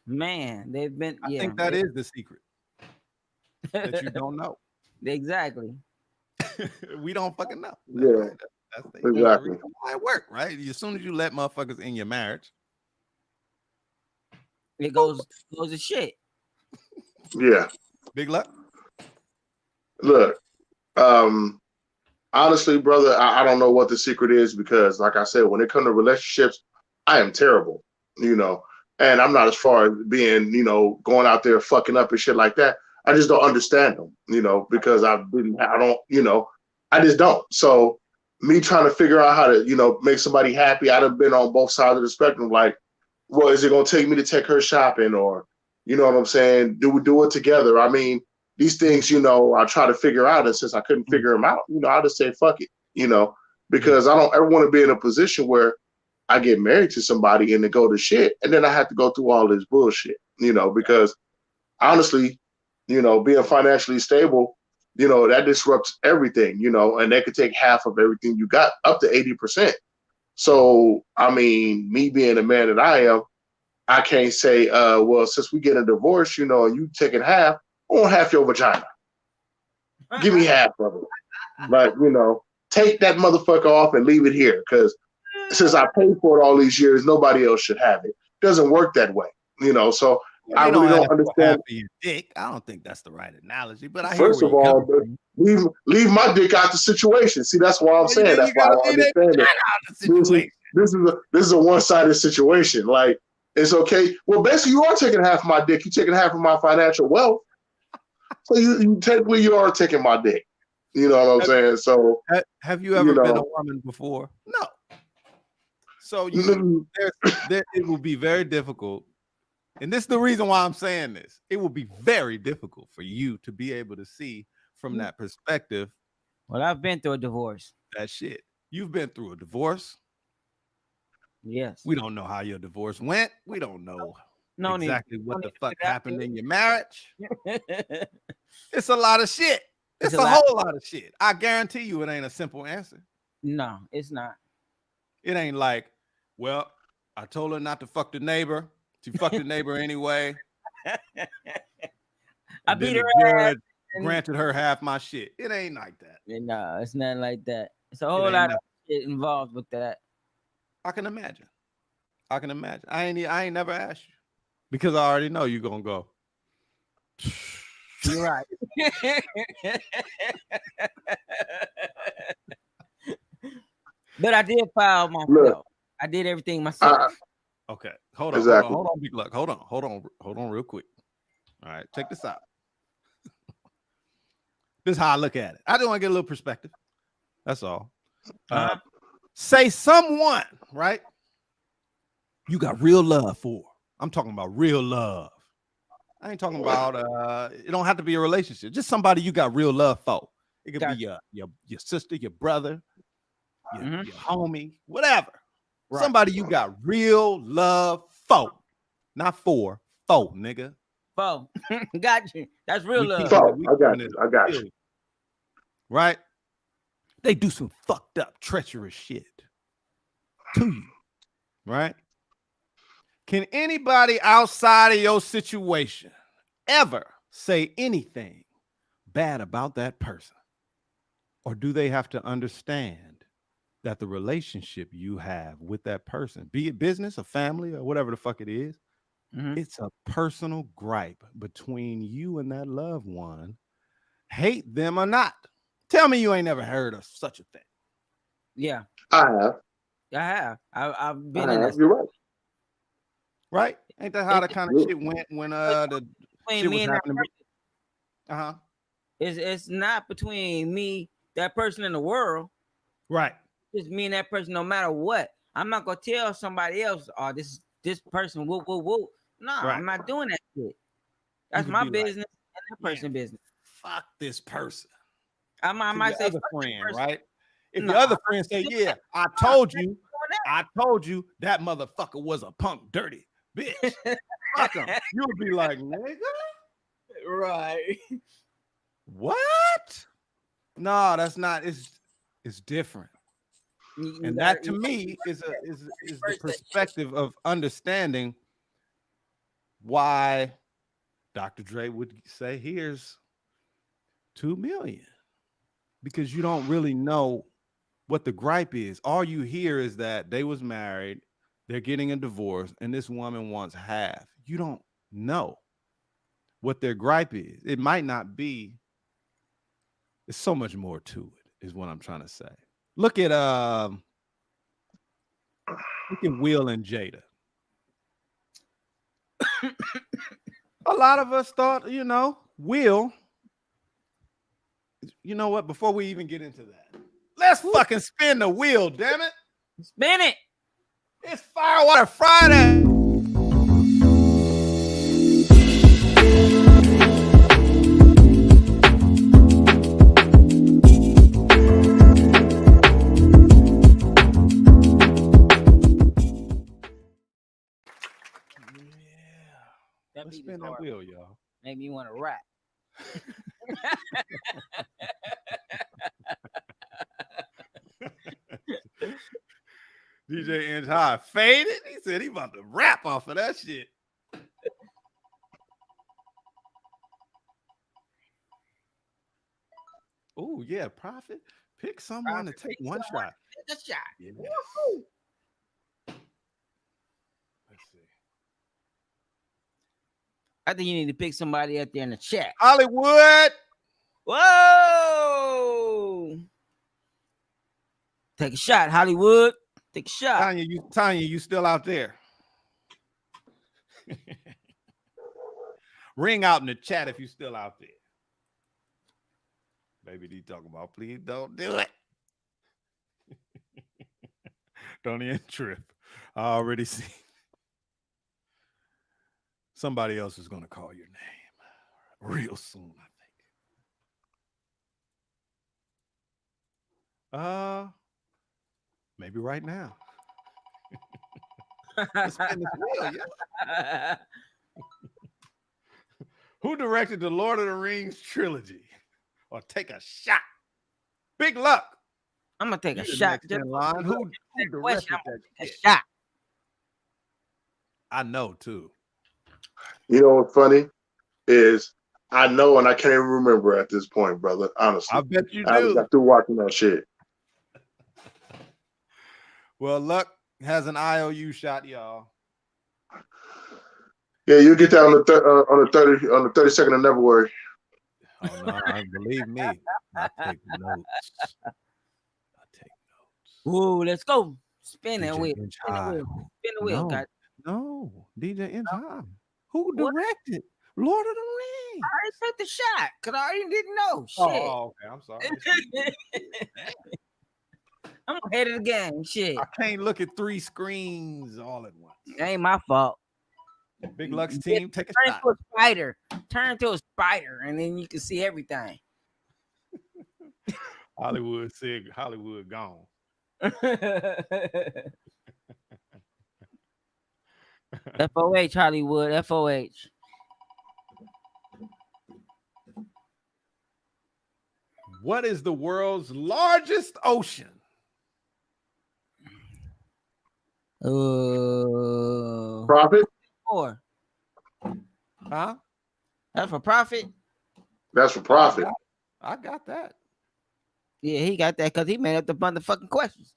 man, they've been. I think that is the secret that you don't know. Exactly. We don't fucking know. Yeah, that's exactly. Why it work, right? As soon as you let motherfuckers in your marriage, it goes to shit. Yeah. Big luck. Look, honestly, brother, I don't know what the secret is because, like I said, when it comes to relationships, I am terrible, and I'm not as far as being, going out there fucking up and shit like that. I just don't understand them, because I just don't. So me trying to figure out how to, make somebody happy, I'd have been on both sides of the spectrum. Like, well, is it going to take me to take her shopping or, you know what I'm saying? Do we do it together? I mean, these things, I try to figure out, and since I couldn't figure them out, I just say, fuck it, because I don't ever want to be in a position where I get married to somebody and they go to shit. And then I have to go through all this bullshit, because honestly, being financially stable, that disrupts everything, and they could take half of everything you got up to 80%. So, I mean, me being the man that I am, I can't say, well, since we get a divorce, and you taking half, I want half your vagina. Give me half of it. Like, take that motherfucker off and leave it here. Because since I paid for it all these years, nobody else should have it. It doesn't work that way, so I really don't understand. Your dick. I don't think that's the right analogy, but I First of all, leave my dick out the situation. See, that's why I'm saying. That's why I don't understand it. This is a one-sided situation. Like, it's okay. Well, basically, you are taking half of my dick. You're taking half of my financial wealth. So you technically you are taking my dick. You know what I'm saying? So have you ever been a woman before? No. So it will be very difficult. And this is the reason why I'm saying this. It will be very difficult for you to be able to see from that perspective. Well, I've been through a divorce. That shit. You've been through a divorce. Yes. We don't know how your divorce went. We don't know exactly what the fuck happened in your marriage. It's a lot of shit. It's a whole lot of shit. I guarantee you it ain't a simple answer. No, it's not. It ain't like, well, I told her not to fuck the neighbor. She fucked the neighbor anyway. I beat her ass. Granted her half my shit. It ain't like that. No, it's nothing like that. It's a whole lot of shit involved with that. I can imagine. I ain't never asked you because I already know you're gonna go. You're right. But I did file myself. I did everything myself. Okay, hold on, Big Luck. Hold on, real quick. All right, check this out. This is how I look at it. I just want to get a little perspective. That's all. Say someone, right? You got real love for. I'm talking about real love. I ain't talking about it don't have to be a relationship. Just somebody you got real love for. It could be your sister, your brother, your homie, whatever. Right. Somebody you got real love for. Not for, nigga. For. Got you. That's real love. I got you. Right? They do some fucked up, treacherous shit to you. Right? Can anybody outside of your situation ever say anything bad about that person? Or do they have to understand that the relationship you have with that person, be it business or family or whatever the fuck it is, it's a personal gripe between you and that loved one, hate them or not? Tell me you ain't never heard of such a thing. Yeah. I have. I've been in that. You're right. Right? Ain't that how the kind of shit went when the shit was happening? It's not between me, that person in the world. Right. It's me and that person no matter what. I'm not gonna tell somebody else, oh, this person, whoop, whoop, whoop. No, right. I'm not doing that shit. That's my business and that person's business. Fuck this person. I might say other friend, right? If your other friend say, yeah, I told you that motherfucker was a punk dirty bitch. Fuck him. You would be like, nigga? Right. What? No, that's not. It's different. And that to me is the perspective of understanding why Dr. Dre would say, here's $2 million. Because you don't really know what the gripe is. All you hear is that they was married, they're getting a divorce, and this woman wants half. You don't know what their gripe is. It might not be. There's so much more to it, is what I'm trying to say. Look at Will and Jada. A lot of us thought, Will. You know what? Before we even get into that, let's fucking spin the wheel, damn it. Spin it. It's Firewater Friday. Let's spin that wheel, y'all. Make me want to rap. DJ Inch High faded. He said he about to rap off of that shit. Oh yeah, Prophet. Pick someone to take one shot. Take a shot. Yeah. Let's see. I think you need to pick somebody out there in the chat. Hollywood. Whoa! Take a shot, Hollywood. Take a shot. Tanya, you still out there? Ring out in the chat if you still out there. Baby D talking about, please don't do it. Don't even trip. I already see. Somebody else is going to call your name real soon, I think. Maybe right now. Let's spin this wheel, yeah. Who directed the Lord of the Rings trilogy? Or take a shot? Big luck. I'm gonna take a shot. Who directed that shot? I know too. You know what's funny is I know and I can't even remember at this point, brother. Honestly, I bet you do. I got through watching that shit. Well, Luck has an IOU shot, y'all. Yeah, you'll get that on the 32nd of February. Oh no, believe me. I take notes. Ooh, let's go. Spin DJ that wheel. Inch Spin the High. wheel. Spin the wheel. No, DJ Inch High. Who directed? Lord of the Rings. I already took the shot because I already didn't know. Shit. Oh, okay. I'm sorry. I'm ahead of the game. Shit. I can't look at 3 screens all at once. Ain't my fault. Big Lux team, take a Turn shot. into a spider. Turn into a spider, and then you can see everything. Hollywood said Hollywood gone. FOH Hollywood. FOH. What is the world's largest ocean? Profit? Four. Huh? That's for profit. That's for profit. I got that. Yeah, he got that because he made up the motherfucking questions.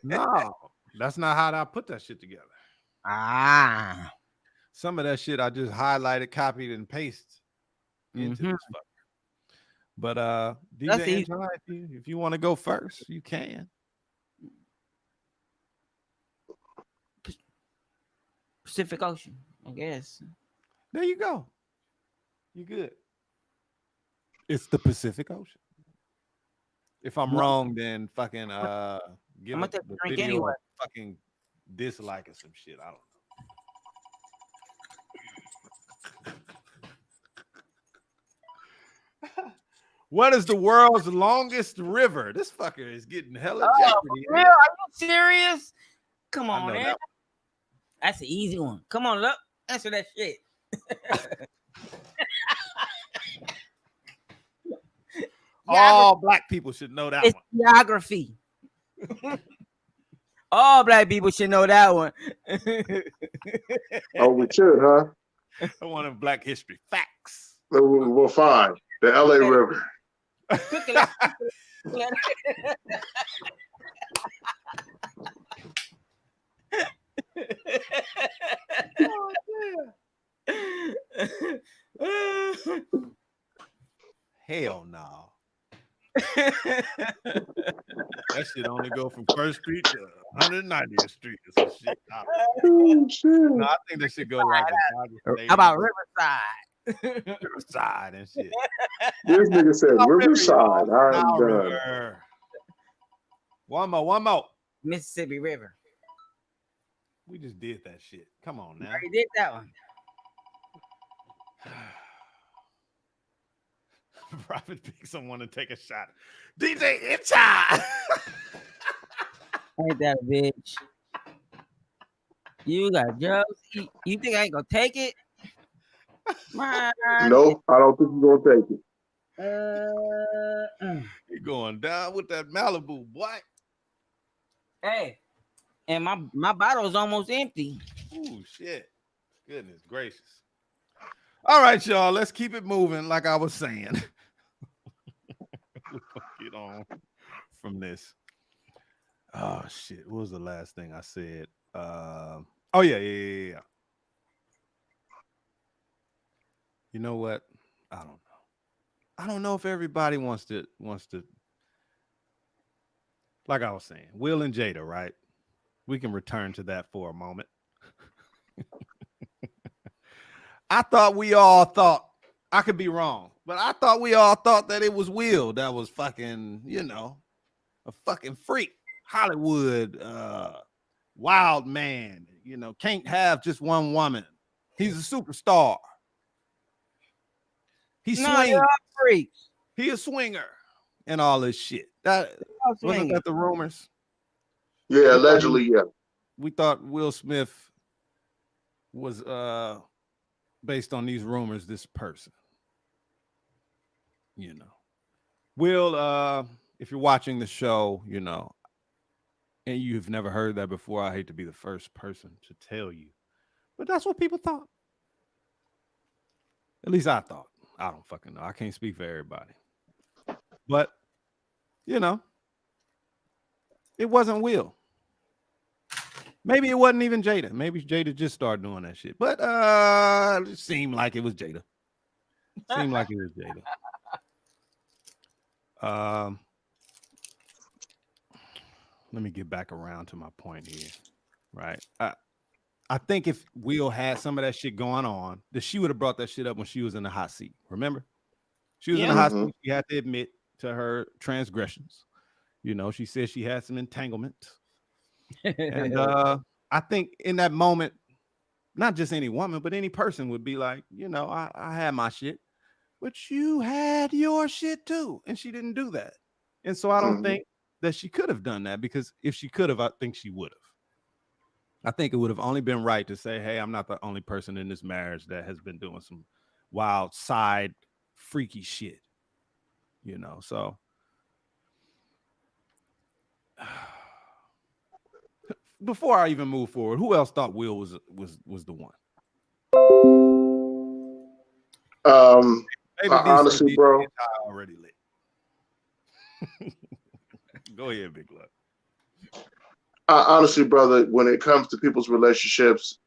No, that's not how I put that shit together. Ah. Some of that shit I just highlighted, copied, and pasted into this fucker. But DJ That's easy. Angela, if you want to go first, you can. Pacific Ocean, I guess. There you go. You good. It's the Pacific Ocean. If I'm wrong, then fucking give I'm gonna it take a the drink video anyway. a fucking dislike or some shit. I don't know. What is the world's longest river? This fucker is getting hella jeopardy. Real? Are you serious? Come I on, know man. that. That's an easy one. Come on, look. Answer that shit. All black people should know that It's one. geography. All black people should know that one. Oh, we should, huh? I want black history facts. Well, fine. The LA River. Hell no. That shit only go from 1st Street to 190th Street or some shit. Oh, shit. No, I think that should go like How about Riverside? Riverside and shit. This nigga said Now Riverside. River, All now right, done. River. One more. Mississippi River. We just did that shit. Come on now. Already did that one. Prophet pick someone to take a shot. DJ Itcha. Ain't that a bitch? You got jokes. You think I ain't gonna take it? Man. Nope, I don't think you're gonna take it. You going down with that Malibu, boy. Hey, and my bottle is almost empty. Ooh, shit. Goodness gracious. All right, y'all. Let's keep it moving like I was saying. We're gonna get on from this. Oh, shit. What was the last thing I said? Oh, yeah. You know what? I don't know. I don't know if everybody wants to, like I was saying, Will and Jada, right? We can return to that for a moment. I thought we all thought, I could be wrong, but I thought we all thought that it was Will that was fucking, a fucking freak. Hollywood, wild man, can't have just one woman. He's a superstar. He swings. Freaks. He a swinger and all this shit. That wasn't that the rumors? Yeah, allegedly, yeah. We thought Will Smith was based on these rumors, this person. Will, if you're watching the show, and you've never heard that before, I hate to be the first person to tell you, but that's what people thought. At least I thought. I don't fucking know. I can't speak for everybody. But, it wasn't Will. Maybe it wasn't even Jada. Maybe Jada just started doing that shit. But it seemed like it was Jada. Seemed like it was Jada. Let me get back around to my point here. Right. I think if Will had some of that shit going on, that she would have brought that shit up when she was in the hot seat. Remember? She was in the hot seat. She had to admit to her transgressions. She said she had some entanglement. And I think in that moment, not just any woman, but any person would be like, I had my shit, but you had your shit too. And she didn't do that. And so I don't think that she could have done that, because if she could have, I think she would have. I think it would have only been right to say, hey, I'm not the only person in this marriage that has been doing some wild side freaky shit, so before I even move forward, who else thought Will was the one? Honestly, bro, already lit. Go ahead, Big Love. Honestly, brother, when it comes to people's relationships,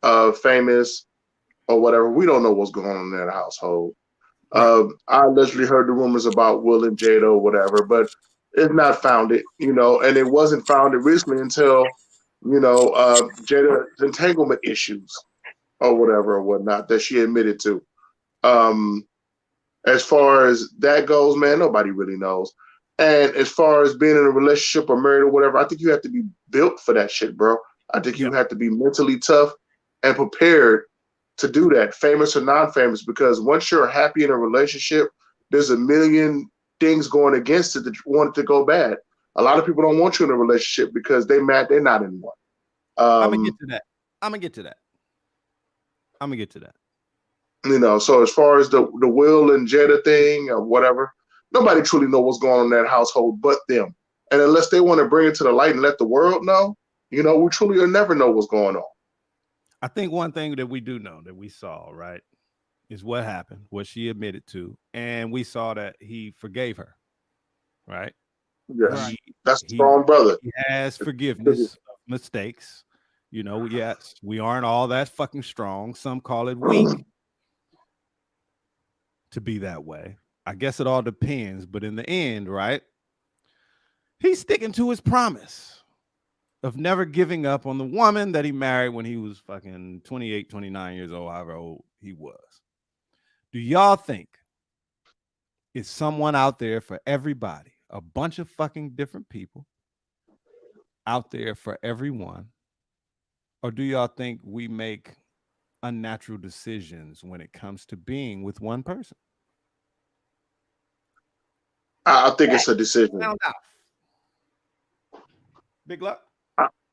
famous or whatever, we don't know what's going on in that household. Right. I literally heard the rumors about Will and Jada or whatever, but it's not founded, and it wasn't founded recently until, Jada's entanglement issues or whatever or whatnot that she admitted to. As far as that goes, man, nobody really knows. And as far as being in a relationship or married or whatever, I think you have to be built for that shit, bro. I think you have to be mentally tough and prepared to do that, famous or non-famous, because once you're happy in a relationship, there's a million things going against it that you want it to go bad. A lot of people don't want you in a relationship because they're mad they're not in one. I'm gonna get to that. So as far as the Will and Jada thing or whatever, nobody truly knows what's going on in that household but them. And unless they want to bring it to the light and let the world know, we truly will never know what's going on. I think one thing that we do know that we saw, right, is what happened, what she admitted to, and we saw that he forgave her, right? Yes, that's strong, brother. He has forgiveness of mistakes. Yes, we aren't all that fucking strong. Some call it weak to be that way. I guess it all depends, but in the end, right, he's sticking to his promise of never giving up on the woman that he married when he was fucking 28, 29 years old, however old he was. Do y'all think it's someone out there for everybody, a bunch of fucking different people out there for everyone? Or do y'all think we make unnatural decisions when it comes to being with one person? I think it's a decision. Big luck.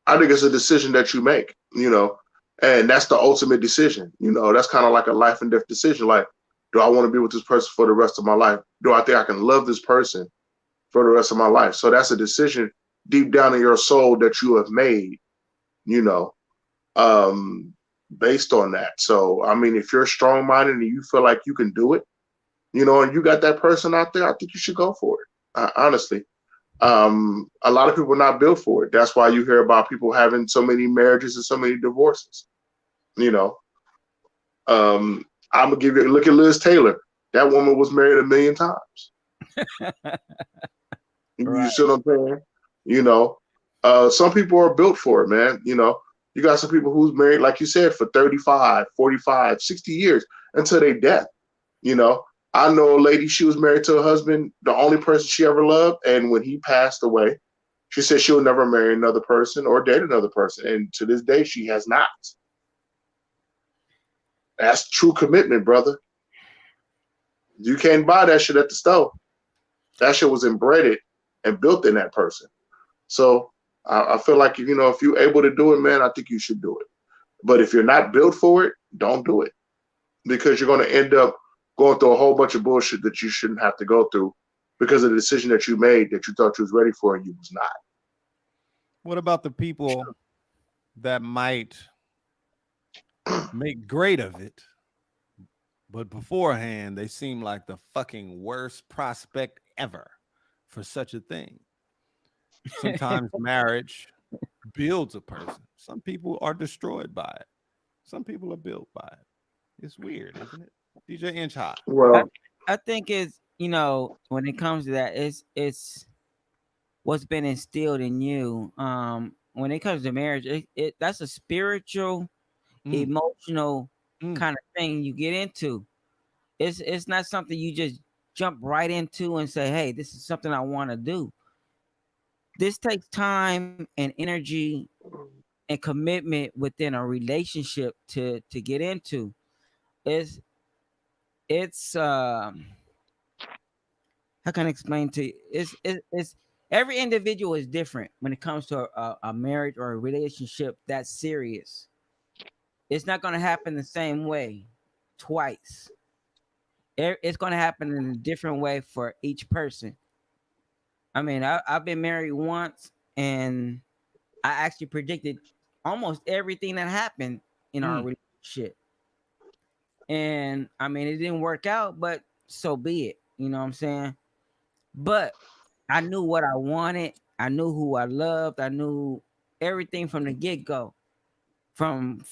I think it's a decision that you make, and that's the ultimate decision. That's kind of like a life and death decision. Like, do I want to be with this person for the rest of my life? Do I think I can love this person for the rest of my life? So that's a decision deep down in your soul that you have made, based on that. So, I mean, if you're strong-minded and you feel like you can do it, and you got that person out there, I think you should go for it. Honestly. A lot of people are not built for it. That's why you hear about people having so many marriages and so many divorces. I'm gonna give you a look at Liz Taylor. That woman was married 1 million times. You see what I'm saying? Some people are built for it, man. You got some people who's married, like you said, for 35, 45, 60 years until their death. I know a lady, she was married to her husband, the only person she ever loved. And when he passed away, she said she'll never marry another person or date another person. And to this day, she has not. That's true commitment, brother. You can't buy that shit at the store. That shit was inbred and built in that person. So I feel like, if you're able to do it, man, I think you should do it. But if you're not built for it, don't do it. Because you're going to end up going through a whole bunch of bullshit that you shouldn't have to go through because of the decision that you made that you thought you was ready for and you was not. What about the people that might make great of it, but beforehand they seem like the fucking worst prospect ever for such a thing? Sometimes marriage builds a person. Some people are destroyed by it. Some people are built by it. It's weird, isn't it? DJ Inch High. Well, I think it's, when it comes to that, it's what's been instilled in you. When it comes to marriage, that's a spiritual, emotional kind of thing you get into. It's not something you just jump right into and say, hey, this is something I want to do. This takes time and energy and commitment within a relationship to get into. It's how can I explain to you? It's every individual is different when it comes to a marriage or a relationship that's serious. It's not going to happen the same way twice. It's going to happen in a different way for each person. I mean, I've been married once, and I actually predicted almost everything that happened in our relationship. And I mean, it didn't work out, but so be it. You know what I'm saying? But I knew what I wanted. I knew who I loved. I knew everything from the get-go. From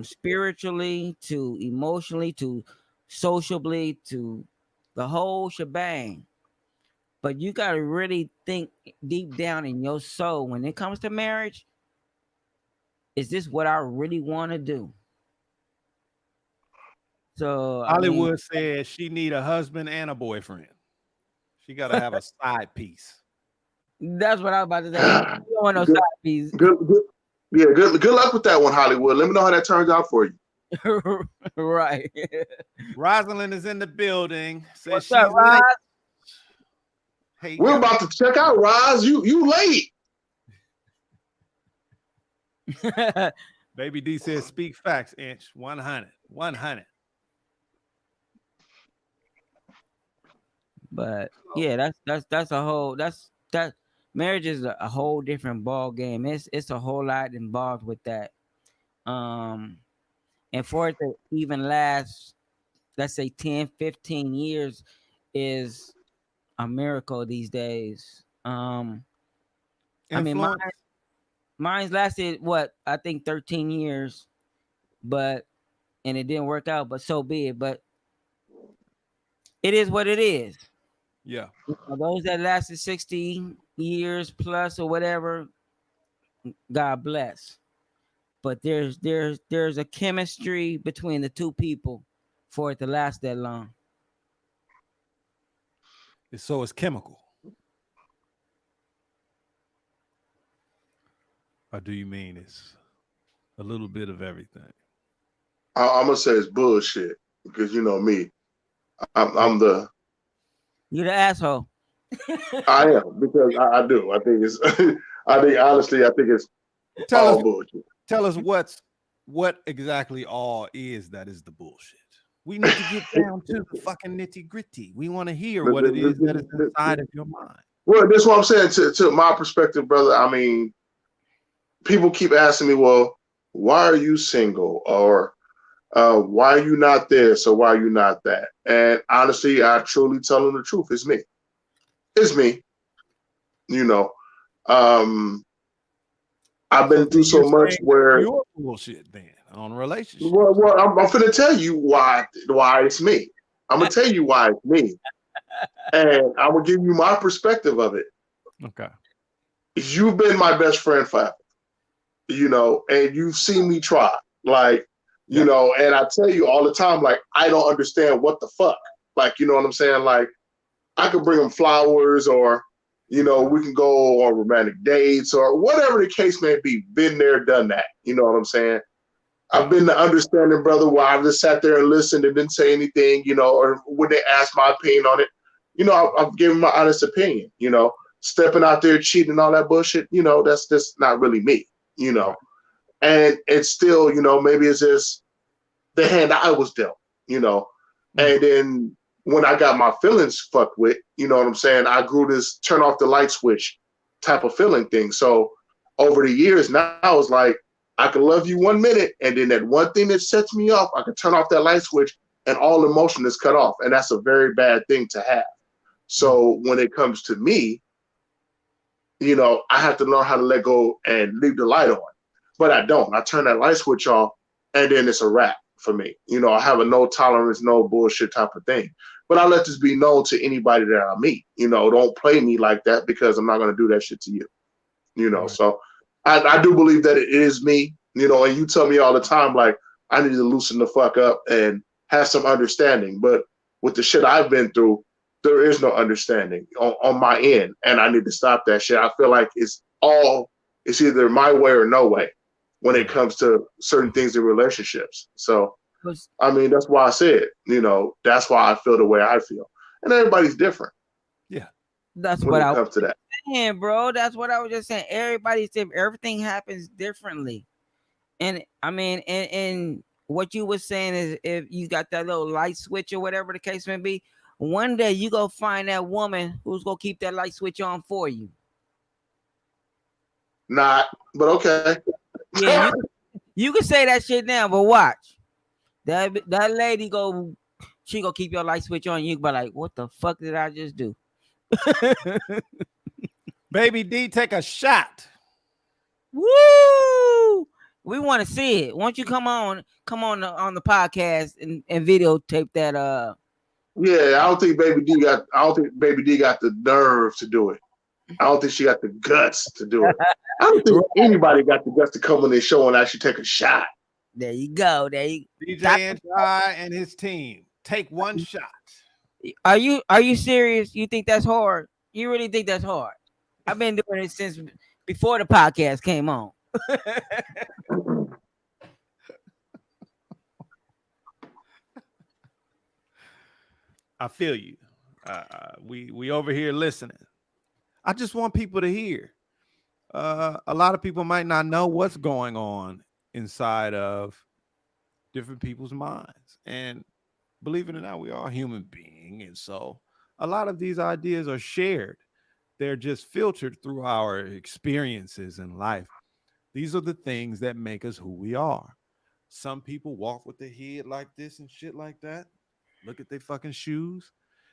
spiritually to emotionally to sociably to the whole shebang. But you got to really think deep down in your soul when it comes to marriage. Is this what I really want to do? So Hollywood says she need a husband and a boyfriend. She got to have a side piece. That's what I was about to say. You don't want no Good- side piece. Good luck with that one, Hollywood. Let me know how that turns out for you. Right. Rosalind is in the building. Says What's she's up, Roz? late. Hey, We're about to check out, Roz. You late. Baby D says, speak facts, Inch. 100. But yeah, that's a whole that marriage is a whole different ball game. It's a whole lot involved with that. And for it to even last, let's say 10, 15 years is a miracle these days. I mean, mine's lasted what I think 13 years, and it didn't work out, but so be it. But it is what it is. Yeah. Those that lasted 60 years plus or whatever, God bless. But there's a chemistry between the two people for it to last that long. So it's chemical. Or do you mean it's a little bit of everything? I'm gonna say it's bullshit because you know me. I'm the. You're the asshole. I am because I do. I think it's. I think honestly, I think it's all bullshit. Tell us what exactly all is that is the bullshit. We need to get down to the fucking nitty gritty. We want to hear what it is that is inside of your mind. Well, that's what I'm saying. To my perspective, brother. I mean, people keep asking me, well, why are you single? Or why are you not this? Or why are you not that? And honestly, I truly tell them the truth. It's me. It's me. You know, I've been through so much where you're bullshit then on relationships. Well, I'm finna tell you why it's me. I'm gonna tell you why it's me, and I will give you my perspective of it. Okay. You've been my best friend forever, you know, and you've seen me try, like, you know, and I tell you all the time, like, I don't understand what the fuck, like, you know what I'm saying, like, I could bring them flowers or. You know, we can go on romantic dates or whatever the case may be. Been there, done that. You know what I'm saying? I've been the understanding brother where I just sat there and listened and didn't say anything, you know, or when they asked my opinion on it, you know, I've given my honest opinion, you know, stepping out there, cheating and all that bullshit, you know, that's just not really me, you know. And it's still, you know, maybe it's just the hand I was dealt, you know. And then when I got my feelings fucked with, you know what I'm saying? I grew this turn off the light switch type of feeling thing. So over the years now, it's like, I can love you 1 minute. And then that one thing that sets me off, I can turn off that light switch and all emotion is cut off. And that's a very bad thing to have. So when it comes to me, you know, I have to learn how to let go and leave the light on, but I don't. I turn that light switch off and then it's a wrap for me. You know, I have a no tolerance, no bullshit type of thing. But I let this be known to anybody that I meet. You know, don't play me like that because I'm not going to do that shit to you. You know, so I do believe that it is me, you know, and you tell me all the time, like, I need to loosen the fuck up and have some understanding. But with the shit I've been through, there is no understanding on my end, and I need to stop that shit. I feel like it's either my way or no way when it comes to certain things in relationships. So, I mean, that's why I said, that's why I feel the way I feel, and everybody's different. Yeah, that's when what it comes to that. saying, bro. That's what I was just saying. Everybody's different. Everything happens differently, and I mean, and what you were saying is, if you got that little light switch or whatever the case may be, one day you go find that woman who's gonna keep that light switch on for you. Not, but okay. Yeah, you can say that shit now, but watch that lady go. She gonna keep your light switch on. You be like, what the fuck did I just do? Baby D, take a shot. Woo! We want to see it. Won't you come on the podcast and videotape that? Yeah, I don't think Baby D got the nerve to do it. I don't think she got the guts to do it. I don't think anybody got the guts to come on this show and actually take a shot. There you go. DJ Anti and his team take one shot. Are you serious? You think that's hard? You really think that's hard? I've been doing it since before the podcast came on. I feel you. We over here listening. I just want people to hear. A lot of people might not know what's going on inside of different people's minds. And believe it or not, we are human beings. And so a lot of these ideas are shared. They're just filtered through our experiences in life. These are the things that make us who we are. Some people walk with their head like this and shit like that. Look at their fucking shoes.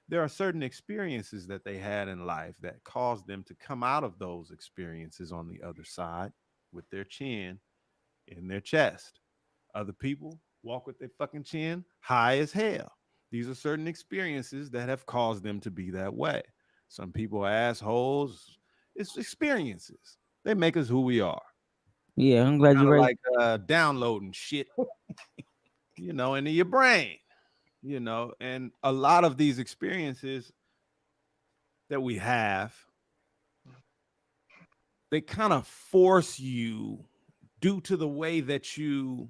There are certain experiences that they had in life that caused them to come out of those experiences on the other side with their chin in their chest. Other people walk with their fucking chin high as hell. These are certain experiences that have caused them to be that way. Some people are assholes. It's experiences. They make us who we are. Yeah, I'm glad you're right. Like downloading shit, into your brain. And a lot of these experiences that we have, they kind of force you due to the way that you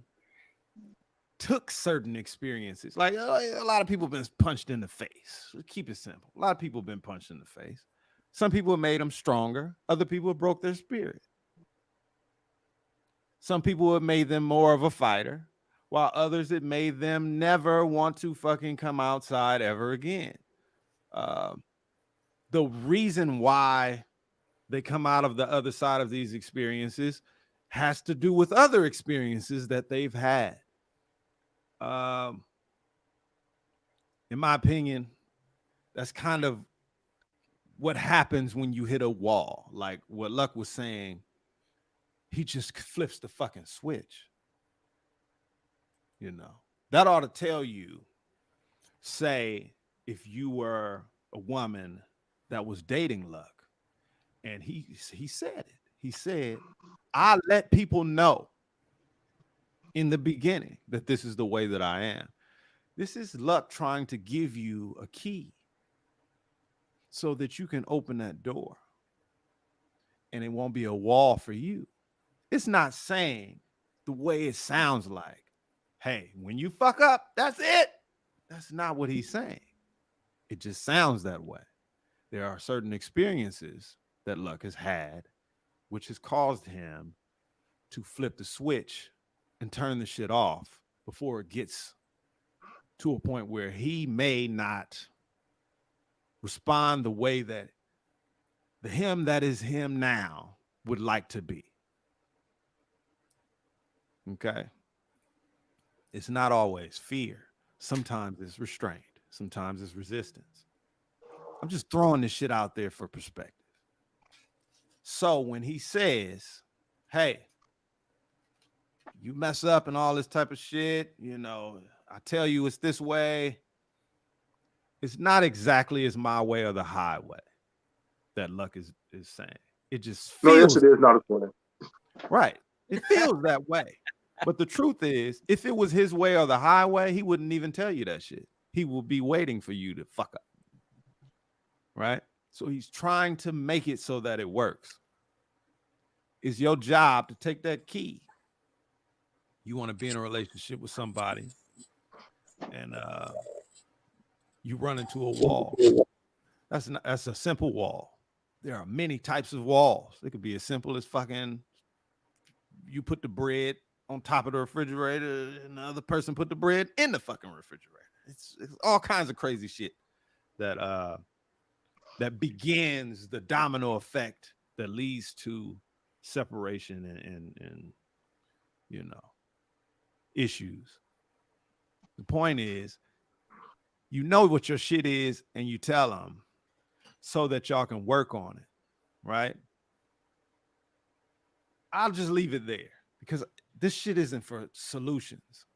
took certain experiences. Like a lot of people have been punched in the face. Keep it simple. A lot of people have been punched in the face. Some people have made them stronger. Other people have broke their spirit. Some people have made them more of a fighter, while others, it made them never want to fucking come outside ever again. The reason why they come out of the other side of these experiences has to do with other experiences that they've had. In my opinion, that's kind of what happens when you hit a wall. Like what Luck was saying, he just flips the fucking switch. That ought to tell you, say, if you were a woman that was dating Luck, and he said it. He said, I let people know in the beginning that this is the way that I am. This is Luck trying to give you a key so that you can open that door and it won't be a wall for you. It's not saying the way it sounds like, hey, when you fuck up, that's it. That's not what he's saying. It just sounds that way. There are certain experiences that Luck has had, which has caused him to flip the switch and turn the shit off before it gets to a point where he may not respond the way that the him that is him now would like to be. Okay? It's not always fear. Sometimes it's restraint. Sometimes it's resistance. I'm just throwing this shit out there for perspective. So when he says, hey, you mess up and all this type of shit, I tell you it's this way. It's not exactly as my way or the highway that Luck is saying. It just feels. No, yes, it is not a way. Right. It feels that way. But the truth is, if it was his way or the highway, he wouldn't even tell you that shit. He will be waiting for you to fuck up. Right? So he's trying to make it so that it works. It's your job to take that key. You want to be in a relationship with somebody and you run into a wall. That's a simple wall. There are many types of walls. It could be as simple as fucking you put the bread on top of the refrigerator and the other person put the bread in the fucking refrigerator. It's all kinds of crazy shit that that begins the domino effect that leads to separation and you know, issues. The point is, you know what your shit is and you tell them so that y'all can work on it, right? I'll just leave it there because this shit isn't for solutions.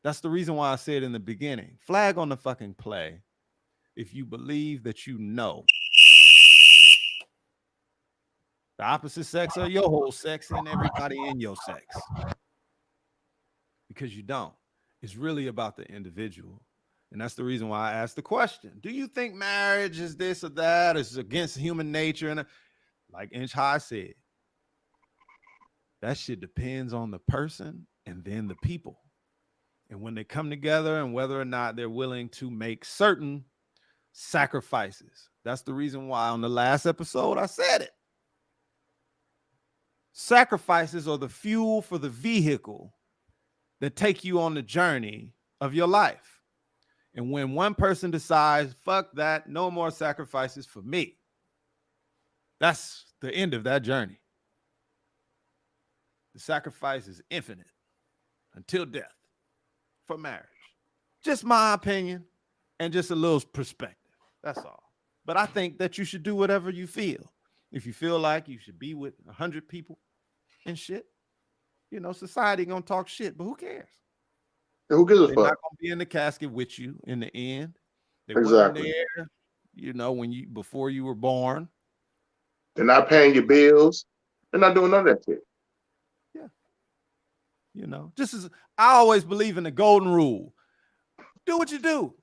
That's the reason why I said in the beginning, flag on the fucking play if you believe that you know the opposite sex or your whole sex and everybody in your sex. Because you don't. It's really about the individual. And that's the reason why I asked the question. Do you think marriage is this or that? Is against human nature? And like Inch High said, that shit depends on the person and then the people. And when they come together and whether or not they're willing to make certain sacrifices. That's the reason why on the last episode I said it. Sacrifices are the fuel for the vehicle that take you on the journey of your life. And when one person decides, fuck that, no more sacrifices for me, that's the end of that journey. The sacrifice is infinite until death for marriage. Just my opinion and just a little perspective. That's all. But I think that you should do whatever you feel. If you feel like you should be with 100 people and shit, you know, society gonna talk shit, but who cares? Who gives a They're fuck? not gonna be in the casket with you in the end. They Exactly. wasn't there, you know, before you were born. They're not paying your bills. They're not doing none of that shit. Yeah. You know, just as I always believe in the golden rule. Do what you do.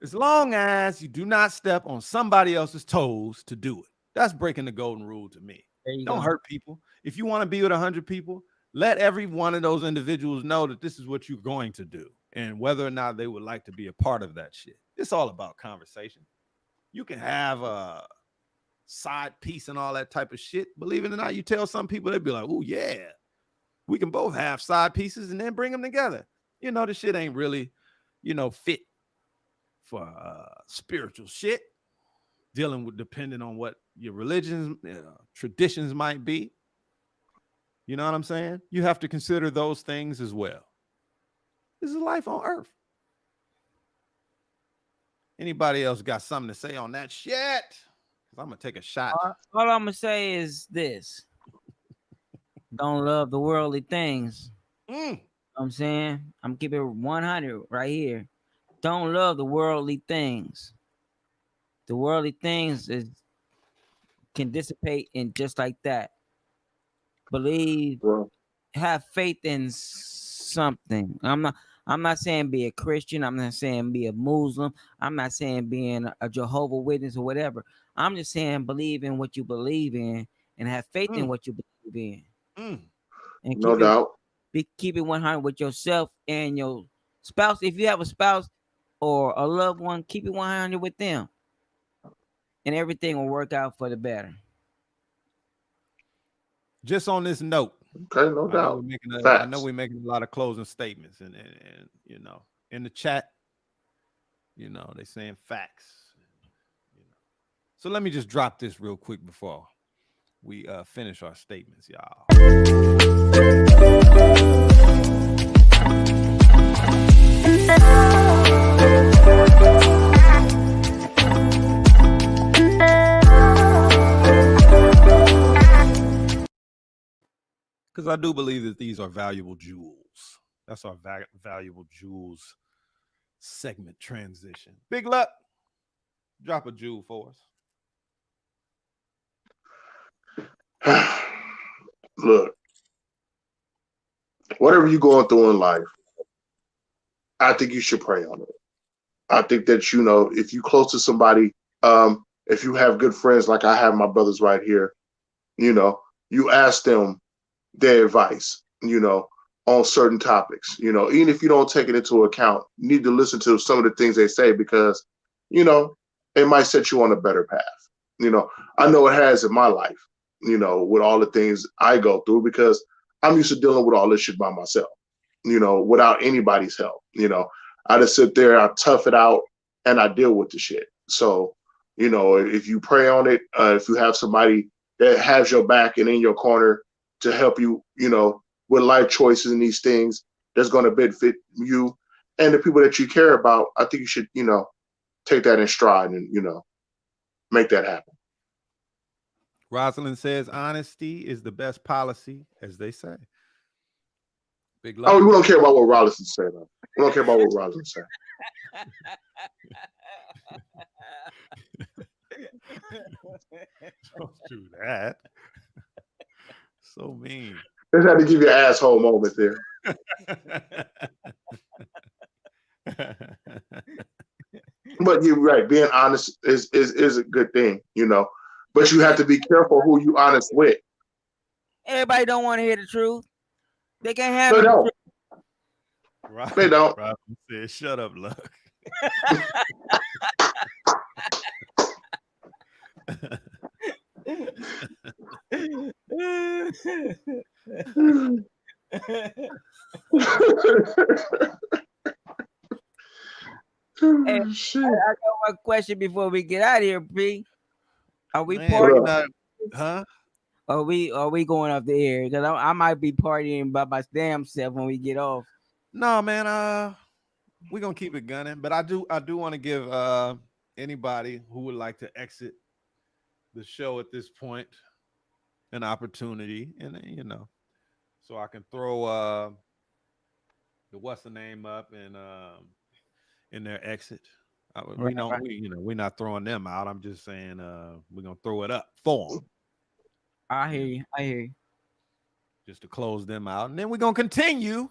As long as you do not step on somebody else's toes to do it. That's breaking the golden rule to me. Don't hurt people. If you want to be with 100 people, let every one of those individuals know that this is what you're going to do and whether or not they would like to be a part of that shit. It's all about conversation. You can have a side piece and all that type of shit. Believe it or not, you tell some people, they'd be like, oh, yeah, we can both have side pieces and then bring them together. You know, the shit ain't really, you know, fit for spiritual shit. Dealing with depending on what your religions, traditions might be. You know what I'm saying? You have to consider those things as well. This is life on earth. Anybody else got something to say on that shit? Because I'm going to take a shot. All I'm going to say is this. Don't love the worldly things. You know what I'm saying? I'm keeping it 100 right here. Don't love the worldly things. The worldly things can dissipate in just like that. Believe, have faith in something. I'm not saying be a Christian. I'm not saying be a Muslim. I'm not saying being a Jehovah Witness or whatever. I'm just saying believe in what you believe in and have faith in what you believe in. And no doubt. Keep it 100 with yourself and your spouse. If you have a spouse or a loved one, keep it 100 with them. And everything will work out for the better. Just on this note, okay, no doubt. I know we're making a lot of closing statements, and you know, in the chat, you know, they're saying facts. You know, so let me just drop this real quick before we finish our statements, y'all. Because I do believe that these are valuable jewels. That's our valuable jewels segment transition. Big Luck, drop a jewel for us. Look, whatever you're going through in life, I think you should pray on it. I think that, you know, if you close to somebody, if you have good friends like I have my brothers right here, you know, you ask them their advice, you know, on certain topics, you know, even if you don't take it into account, you need to listen to some of the things they say because, you know, it might set you on a better path. You know, I know it has in my life, you know, with all the things I go through because I'm used to dealing with all this shit by myself, you know, without anybody's help. You know, I just sit there, I tough it out, and I deal with the shit. So, you know, if you pray on it, if you have somebody that has your back and in your corner to help you, you know, with life choices and these things that's going to benefit you and the people that you care about, I think you should, you know, take that in stride and, you know, make that happen. Rosalind says honesty is the best policy, as they say. Big Oh, love. we don't care about what Rosalind said, though. We don't care about what Rosalind said. Don't do that. So mean. Just had to give you an asshole moment there. But you're right. Being honest is a good thing, you know. But you have to be careful who you honest with. Everybody don't want to hear the truth. They can't handle They the don't. truth. They don't. Robin said, "Shut up, Luck." Hey, Shit. I got one question before we get out of here, P. Are we Man, partying? huh? Are we going off the air? Because I might be partying by my damn self when we get off. No, man. We're gonna keep it gunning, but I do want to give anybody who would like to exit the show at this point an opportunity, and you know, so I can throw the what's the name up and in their exit. We're not throwing them out. I'm just saying we're gonna throw it up for them. I hear you. I hear you. Just to close them out, and then we're gonna continue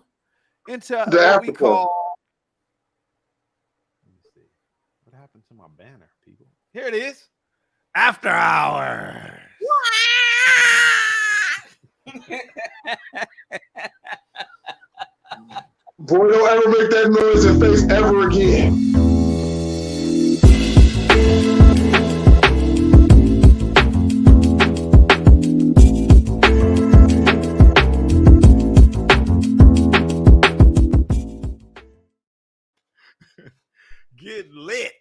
into The what we after call. Let me see what happened to my banner, people. Here it is, after hours. Boy, don't ever make that noise and face ever again. Get lit.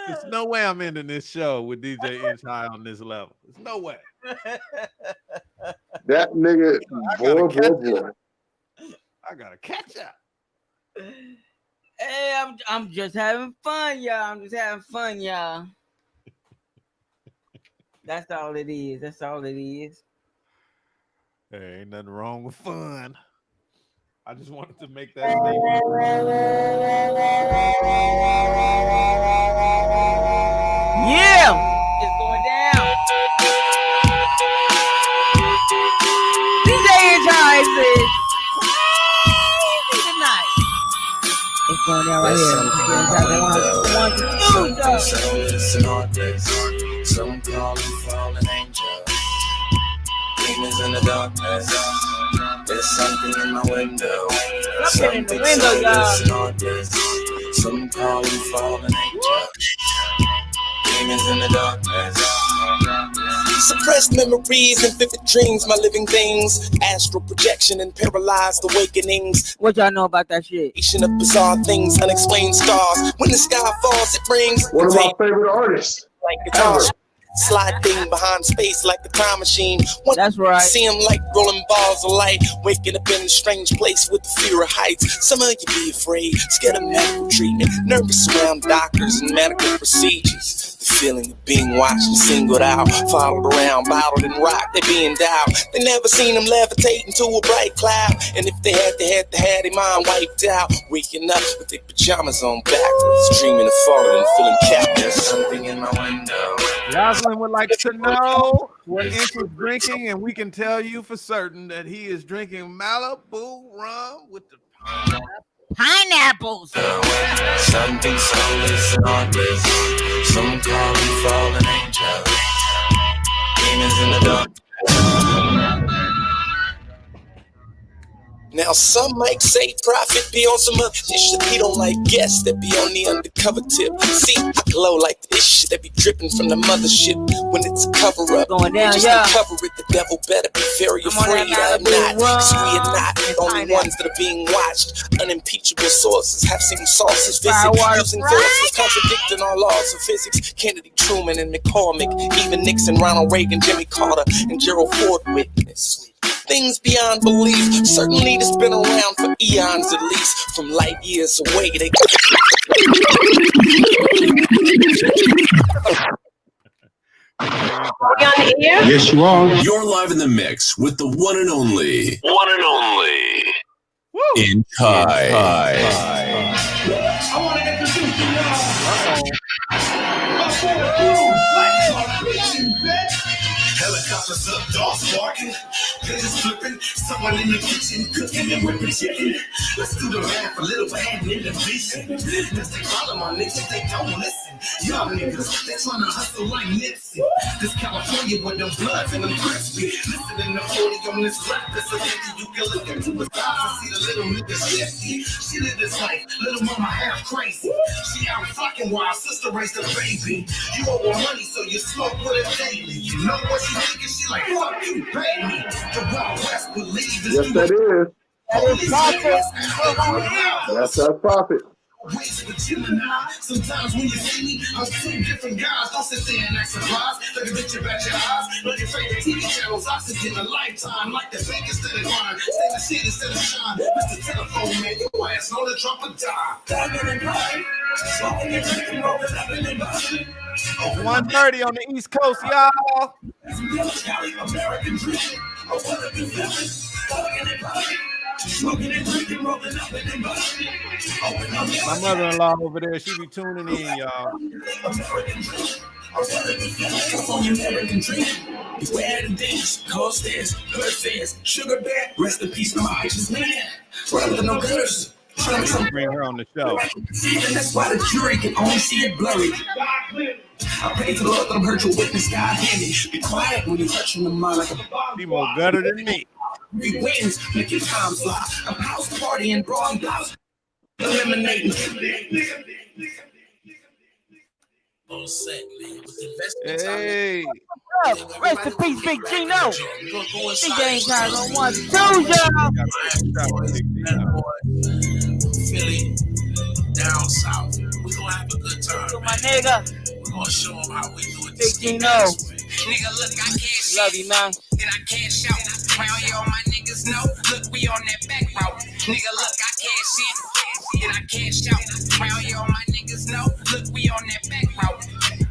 There's no way I'm ending this show with DJ Inch High on this level. There's no way. That nigga, boy. I gotta catch up. Hey, I'm just having fun, y'all. I'm just having fun, y'all. That's all it is. That's all it is. Hey, ain't nothing wrong with fun. I just wanted to make that statement. Yeah, it's going down. DJ Enjoy says, tonight. It's going down right here. Some call them fallen angels. Demons in the darkness. There's something in my window. Something in the window, y'all. Some call them fallen angels. Demons in the darkness. Suppressed memories and vivid dreams, my living things. Astral projection and paralyzed awakenings. What y'all know about that shit? Of bizarre things, unexplained stars. When the sky falls, it brings One of my favorite artists. like guitars. Slide thing behind space like the time machine. That's right. See him like rolling balls of light, waking up in a strange place with the fear of heights. Some of you be afraid, scared of medical treatment, nervous around doctors and medical procedures. The feeling of being watched and singled out, followed around, bottled and rocked, they be endowed. They never seen him levitate into a bright cloud, and if they had their mind wiped out, waking up with their pajamas on backwards, dreaming of falling and feeling captive. There's something in my window. Jocelyn would like to know what Inch is drinking, and we can tell you for certain that he is drinking Malibu rum with the Pineapples. Something soulless and heartless. Some call me fallen angel. Demons in the dark. Now some might say Prophet be on some other shit. He don't like guests that be on the undercover tip. See, I glow like this shit that be dripping from the mothership. When it's a cover up, going down, just yeah. cover it. The devil better be very afraid I'm not. Cause we are not the only ones that are being watched. Unimpeachable sources have seen sources visit using forces contradicting our laws of physics. Kennedy, Truman, and McCormick, even Nixon, Ronald Reagan, Jimmy Carter, and Gerald Ford witness. Things beyond belief, certainly that's been around for eons at least. From light years away, they Yes, you are. You're live in the mix with the one and only Woo. In Kai. I want to introduce you now. Helicopters up, dogs barking, pigeons flipping, someone in the kitchen cooking and whipping chicken. Let's do the math for Lil Wayne in the vision. That's the problem, my niggas, they don't listen. Young niggas, they tryna hustle like Nipsey. This California with them bloods and them crispy. Listening to 40 on this rap, that's a 50. You can look into his eyes and see the little nigga shifty. She lived this life, little mama half crazy. She out fucking while sister raised a baby. You owe her money, so you smoke with her daily. You know what she thinking? She like, fuck you, pay me. The Wild West believe is Yes, that is. That's our prophet. Ways with Gemini. Sometimes when you see me, I'm two different guys. Don't sit there and act surprised. Look at your back your eyes. Look at favorite TV channels. Oxygen a lifetime. Like the fake instead of grind. Stay the shit instead of shine. Mr. Telephone man, your ass know the drop or die. Diamond and blind. Smoking and drinking, rolling up in the body. 1:30 on the East Coast, y'all. American dream. I wanna be feeling. Smoking and drinking, rolling up in the body. My mother-in-law over there, she be tuning in, y'all. American dream. I wanna be California American dream. Beware the dance, cold stairs, hood fairs, sugar bear, rest in peace, my righteous man. Rather no gutters. Bring her on the show. And that's why the jury can only see it blurry. I pray to the Lord that I'm hurt your witness, God handy. Be quiet when you touch on the mind like a She more gutter than me. he wins, make your time fly. I'm house partying, bro, I'm blouse. Eliminating. Hey. Rest in peace, Big Gino. Big game guys on 1, 2, y'all. Philly, down south. We're gonna have a good time. My nigga. We're gonna show them how we do it. Big Gino. Nigga, look, I cash Love you, man. and I cash out. Round here, all my niggas know. Look, we on that back route. Nigga, look, I cash in and I cash out. Round here, all my niggas know. Look, we on that back route.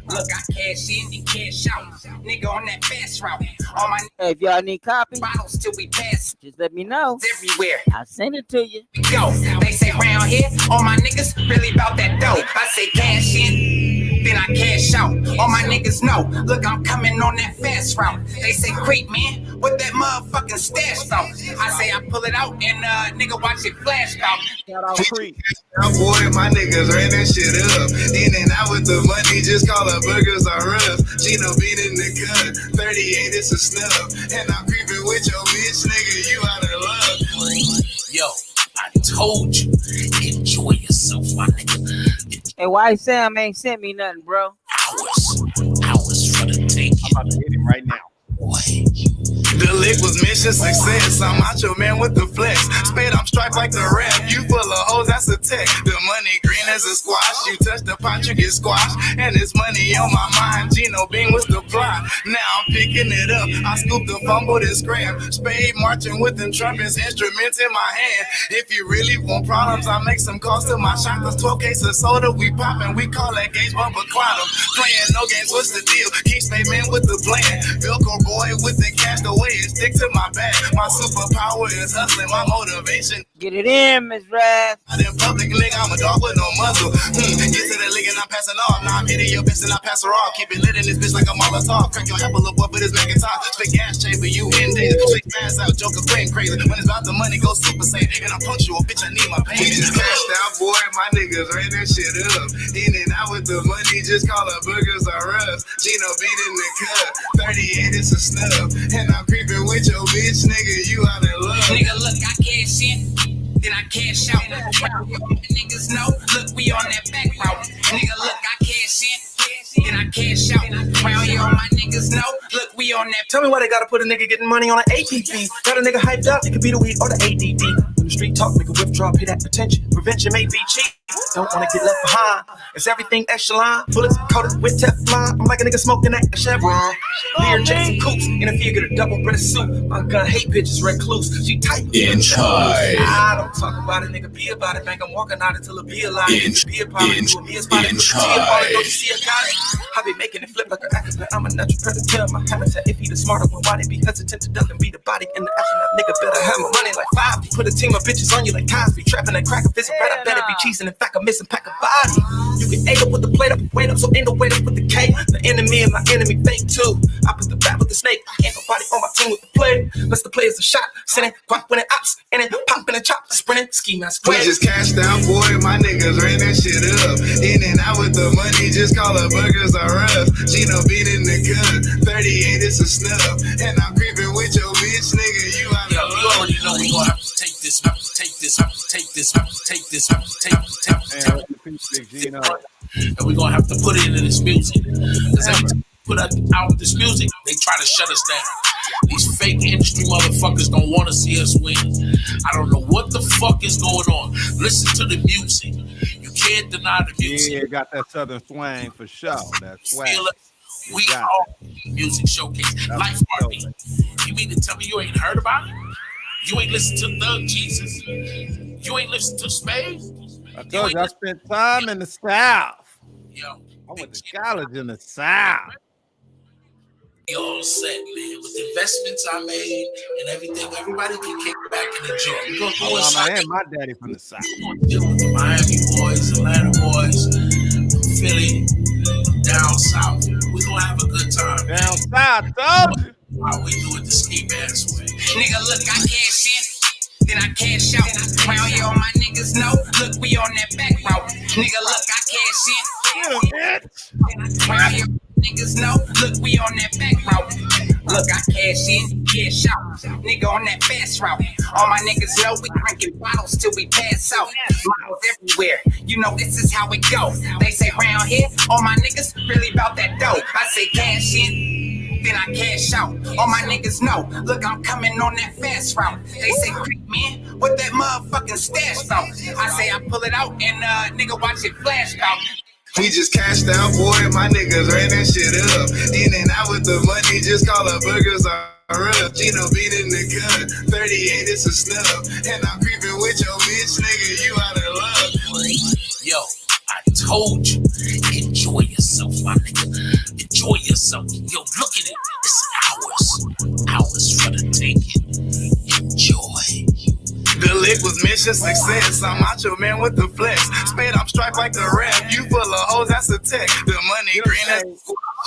Look, I cash in and cash out. Nigga, on that fast route. All my Hey, if y'all need copies, bottles till we pass just let me know. everywhere. I'll send it to you. Go. They say round here, all my niggas really about that dough. I say cash in, then I cash out. All my niggas know. Look, I'm coming on that fast route. They say quick, man, what that motherfucking stash out? I say I pull it out and nigga watch it flash out. Shout out Creek. Boy, my niggas ran that shit up. In and out with the money, just call her burgers or rough. Gino beat in the cut, 38 it's a snub. And I'm creeping with your bitch, nigga, you out of love. Yo, I told you, enjoy yourself, my nigga. Hey, why Sam ain't sent me nothing, bro? Hours for the take. I'm about to hit him right now. The lick was mission success. I'm macho man with the flex. Spit, I'm striped like the rap. You full of hoes, that's a tech. The money green as is a squash. You touch the pot, you get squashed. And it's money on my mind. Gino Bean was the plot. Now I'm picking it up. I scoop the fumble and scram. Spade marching with them trumpets, instruments in my hand. If you really want problems, I make some calls to my shotguns. 12 cases of soda, we poppin'. We call that gauge bumper quantum. Playing no games, what's the deal? Keep Spade Man with the plan. Velcro boy with the cash, the way it stick to my back. My superpower is hustling, my motivation. Get it in, Miss Raz. Out in public, nigga, I'm a dog with no muzzle. Get to the league and I'm passing off. Now I'm hitting your bitch and I pass her off. Keep it lit in this bitch like a Molotov. Crack your apple up with this Macintosh. Spit gas chamber, you in there. Straight pass out, Joker playing crazy. When it's about the money, go super saiyan. And I'm punctual, bitch, I need my pay. We just cashed out, boy, my niggas ran that shit up. In and out with the money, just call her burgers or rubs. Gino beat in the cut. 38 is a snub. And I'm creeping with your bitch, nigga, you out of love. Nigga, look, I cash in, then I cash out. Niggas know, look, we on that back route. Nigga, look, I cash in, then I cash out. Round here, all my niggas know, look, we on that. Tell me why they gotta put a nigga getting money on an APP. Got a nigga hyped up, it could be the weed or the ADD. When the street talk, nigga withdraw, pay that attention. Prevention may be cheap. Don't wanna get left behind. It's everything echelon. Bullets coated with Teflon. I'm like a nigga smoking that Chevron. Beer chasing coops. In a fear, get a double-breasted suit. My gun hate bitches recluse. She tight. Enjoy. I don't talk about it, nigga. Be about it. Bank, I'm walking out until it be alive. Be a pilot. Do a be a spot. Don't you see a guy? I be making it flip like an accident. I'm a natural predator. My habitat. If he the smarter one, why they be hesitant to duck and beat the body in the aftermath? Nigga better have my money like 5. Put a team of bitches on you like Cosby. Trapping and crack a fist. I better be cheesing. In fact, I'm missing pack of body. You can egg up with the plate up, wait up, so ain't no wait up with the K. The enemy and my enemy fake too. I put the bat with the snake. Ain't nobody on my team with the play. Let's the players a shot. Sending pop winning ops. And then popping a chop. Sprinting, ski mask. We just cashed out, boy. My niggas ran that shit up. In and out with the money, just call her burgers or rubs. Gino beat in the cut. 38 is a snub. And I'm creeping with your bitch, nigga. You out of love. You already know we gon' have to take this, have to take this, have to take this, have to take this, have to take this. And we're gonna have to put it into this music. Because every time we put out this music, they try to shut us down. These fake industry motherfuckers don't want to see us win. I don't know what the fuck is going on. Listen to the music. You can't deny the music. Yeah, got that southern swang for sure. That's swag. We all music showcase. Life Party. You mean to tell me you ain't heard about it? You ain't listened to Thug Jesus? You ain't listened to Spade? I told you I spent time in the South. Yo, I went to college in the South. You all set, man. With the investments I made and everything, everybody can kick back and enjoy. We're gonna go inside. And my daddy from the South. We're gonna deal with the Miami boys, Atlanta boys, Philly, down south. We're gonna have a good time. Down south, told you. How we do it the ski mask way. Nigga, look, I cash in, then I cash out. Round here, all my niggas know, look, we on that back route. Nigga, look, I cash in. Round here, niggas know, look, we on that back route. Look, I cash in, cash out. Nigga on that fast route. All my niggas know we drinking bottles till we pass out. Miles everywhere, you know this is how it go. They say round here, all my niggas really about that dough. I say cash in, then I cash out. All my niggas know, look, I'm coming on that fast route. They say, creep man, what that motherfucking stash out? I say I pull it out and nigga watch it flash out. We just cashed out, boy. My niggas ran that shit up. In and out with the money, just call her burgers or rubs. Gino beat in the cut. 38 is a snub. And I'm creeping with your bitch, nigga. You out of love. Yo, I told you, enjoy yourself, my nigga. Enjoy yourself. Yo, look at it. It's ours for the taking. Enjoy. The lick was mission success. I'm macho man with the flex. Spade, I'm striped like the rap. You full of hoes, that's a tech. The money green as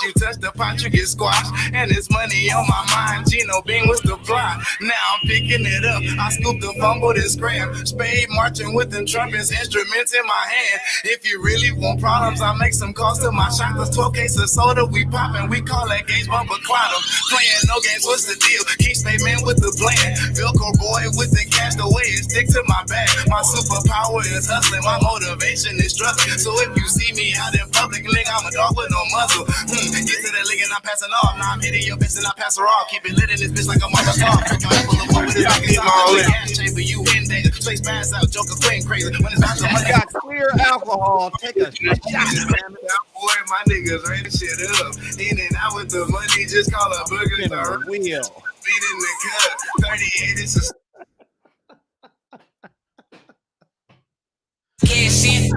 you touch the pot, you get squashed. And it's money on my mind. Gino Bean was the plot. Now I'm picking it up. I scoop the fumble and scram. Spade marching with them trumpets, instruments in my hand. If you really want problems, I make some calls to my shotguns. 12 cases of soda, we poppin'. We call that gauge bumper quantum. Playing no games, what's the deal? Keep Spade man with the plan. Velcro boy with the cash, the way it stick to with my back. My superpower is hustling, my motivation is struggling. So if you see me out in public, nigga, I'm a dog with no muzzle. Get to the lick and I'm passing off. Now I'm hitting your bitch and I pass her off. Keep it lit in this bitch like a mother star. Full of wood with this like a gas chamber. You in there, place pass out, jokers going crazy. When it's about the money, got clear alcohol. Take a shot. Boy, my niggas ran shit up. In and out with the money, just call a burger. In the wheel. Beat in the cut. 38 is a cash in,